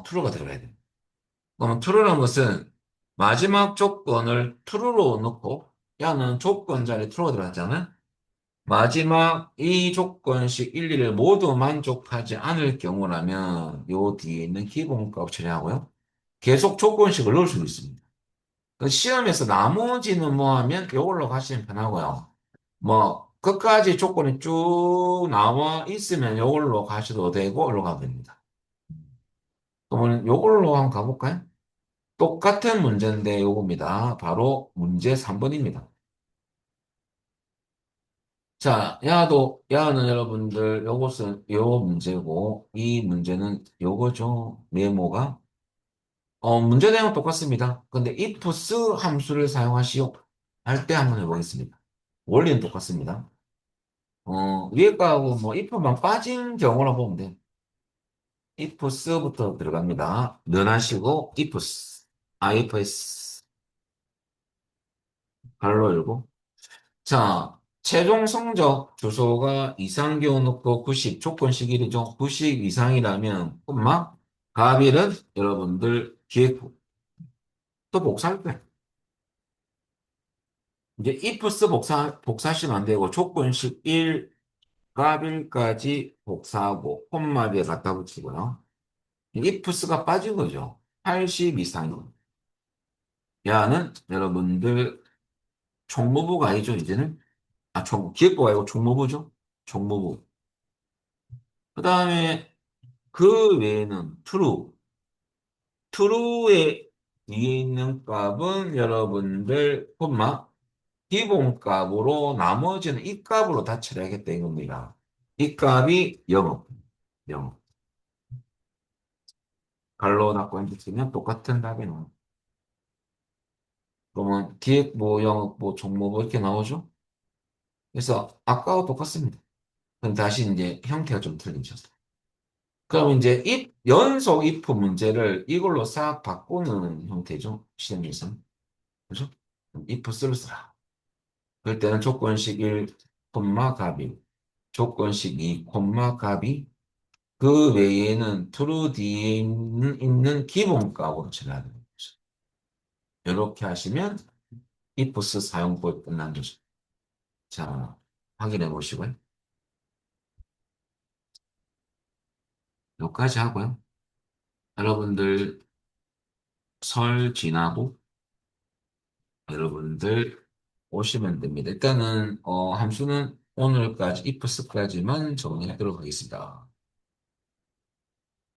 S1: true가 들어가야 돼요. 그럼 true라는 것은 마지막 조건을 true로 넣고 야는 조건 자리에 true가 들어갔잖아요. 마지막 이 조건식 1, 2를 모두 만족하지 않을 경우라면 요 뒤에 있는 기본값 처리하고요. 계속 조건식을 넣을 수 있습니다. 그 시험에서 나머지는 뭐 하면 이걸로 가시면 편하고요. 뭐 끝까지 조건이 쭉 나와 있으면 이걸로 가셔도 되고 이걸로 가도 됩니다. 그러면 이걸로 한번 가볼까요? 똑같은 문제인데 요겁니다. 바로 문제 3번입니다. 자, 야는 여러분들 요것은 요 문제고 이 문제는 요거죠. 메모가 문제 내용 똑같습니다. 근데 ifs 함수를 사용하시오 할 때 한번 해보겠습니다. 원리는 똑같습니다. 위에 거하고 뭐 if만 빠진 경우라 보면 돼. ifs부터 들어갑니다. 면하시고 ifs, ifs 발로 열고 자, 최종 성적 주소가 이상기호 넣고 90 조건식 1이죠. 90 이상이라면 콤마 가빌은 여러분들 기획부 또 복사할 거예요. 이제 ifs 복사하시면 안 되고 조건식 1 가빌까지 복사하고 콤마 뒤에 갖다 붙이고요. ifs가 빠진 거죠. 80 이상이요. 야는 여러분들 총무부가 아니죠, 이제는. 기획부가 아니고 총무부죠. 총무부. 그 다음에 그 외에는 true. true의 뒤에 있는 값은 여러분들 콤마 기본값으로 나머지는 이 값으로 다 처리하겠다 이겁니다. 이 값이 0. 0. 갈로 닫고 엔터 치면 똑같은 답이 나와요. 그러면 기획부, 영업부, 종목부 이렇게 나오죠? 그래서 아까와 똑같습니다. 그럼 다시 이제 형태가 좀 틀리죠. 그럼 이제 연속 if 문제를 이걸로 싹 바꾸는 형태죠. 시험에서. 그죠? if를 쓰라. 그럴 때는 조건식 1, 갑이, 조건식 2, 갑이, 그 외에는 true 뒤에 있는 기본값으로 처리하는 거죠. 이렇게 하시면 ifs 사용법이 끝난 거죠. 자, 확인해 보시고요. 여기까지 하고요. 여러분들 설 지나고 여러분들 오시면 됩니다. 일단은 함수는 오늘까지 ifs까지만 정리하도록 하겠습니다.